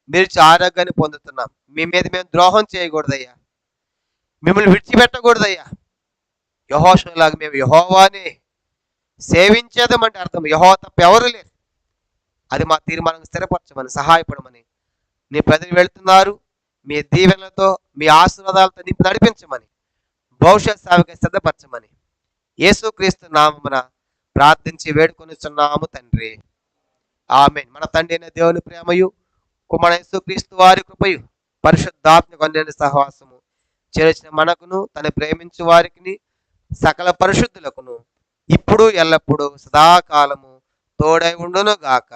మీరిచ్చే ఆరోగ్యాన్ని పొందుతున్నాం. మీ మీద మేము ద్రోహం చేయకూడదయ్యా, మిమ్మల్ని విడిచిపెట్టకూడదయ్యా. యెహోషువలాగా మేము యెహోవాని సేవించేదమంటే అర్థం యెహోవా తప్ప ఎవరు లేరు. అది మా తీర్మానం స్థిరపరచమని, సహాయపడమని. నీ ప్రజలు వెళుతున్నారు, మీ దీవెనలతో, మీ ఆశీర్వాదాలతో నింపి నడిపించమని, భవిష్యత్ సేవకి సిద్ధపరచమని యేసుక్రీస్తు నామమున ప్రార్థించి వేడుకొనిచున్నాము తండ్రి. ఆమేన్. మన తండ్రి అయిన దేవుని ప్రేమయు, కుమారుడైన యేసుక్రీస్తు వారి కృపయు, పరిశుద్ధాత్మ సహవాసము చేర్చిన మనకును తన ప్రేమించు వారికి సకల పరిశుద్ధులకును ఇప్పుడు ఎల్లప్పుడూ సదాకాలము తోడై ఉండును గాక.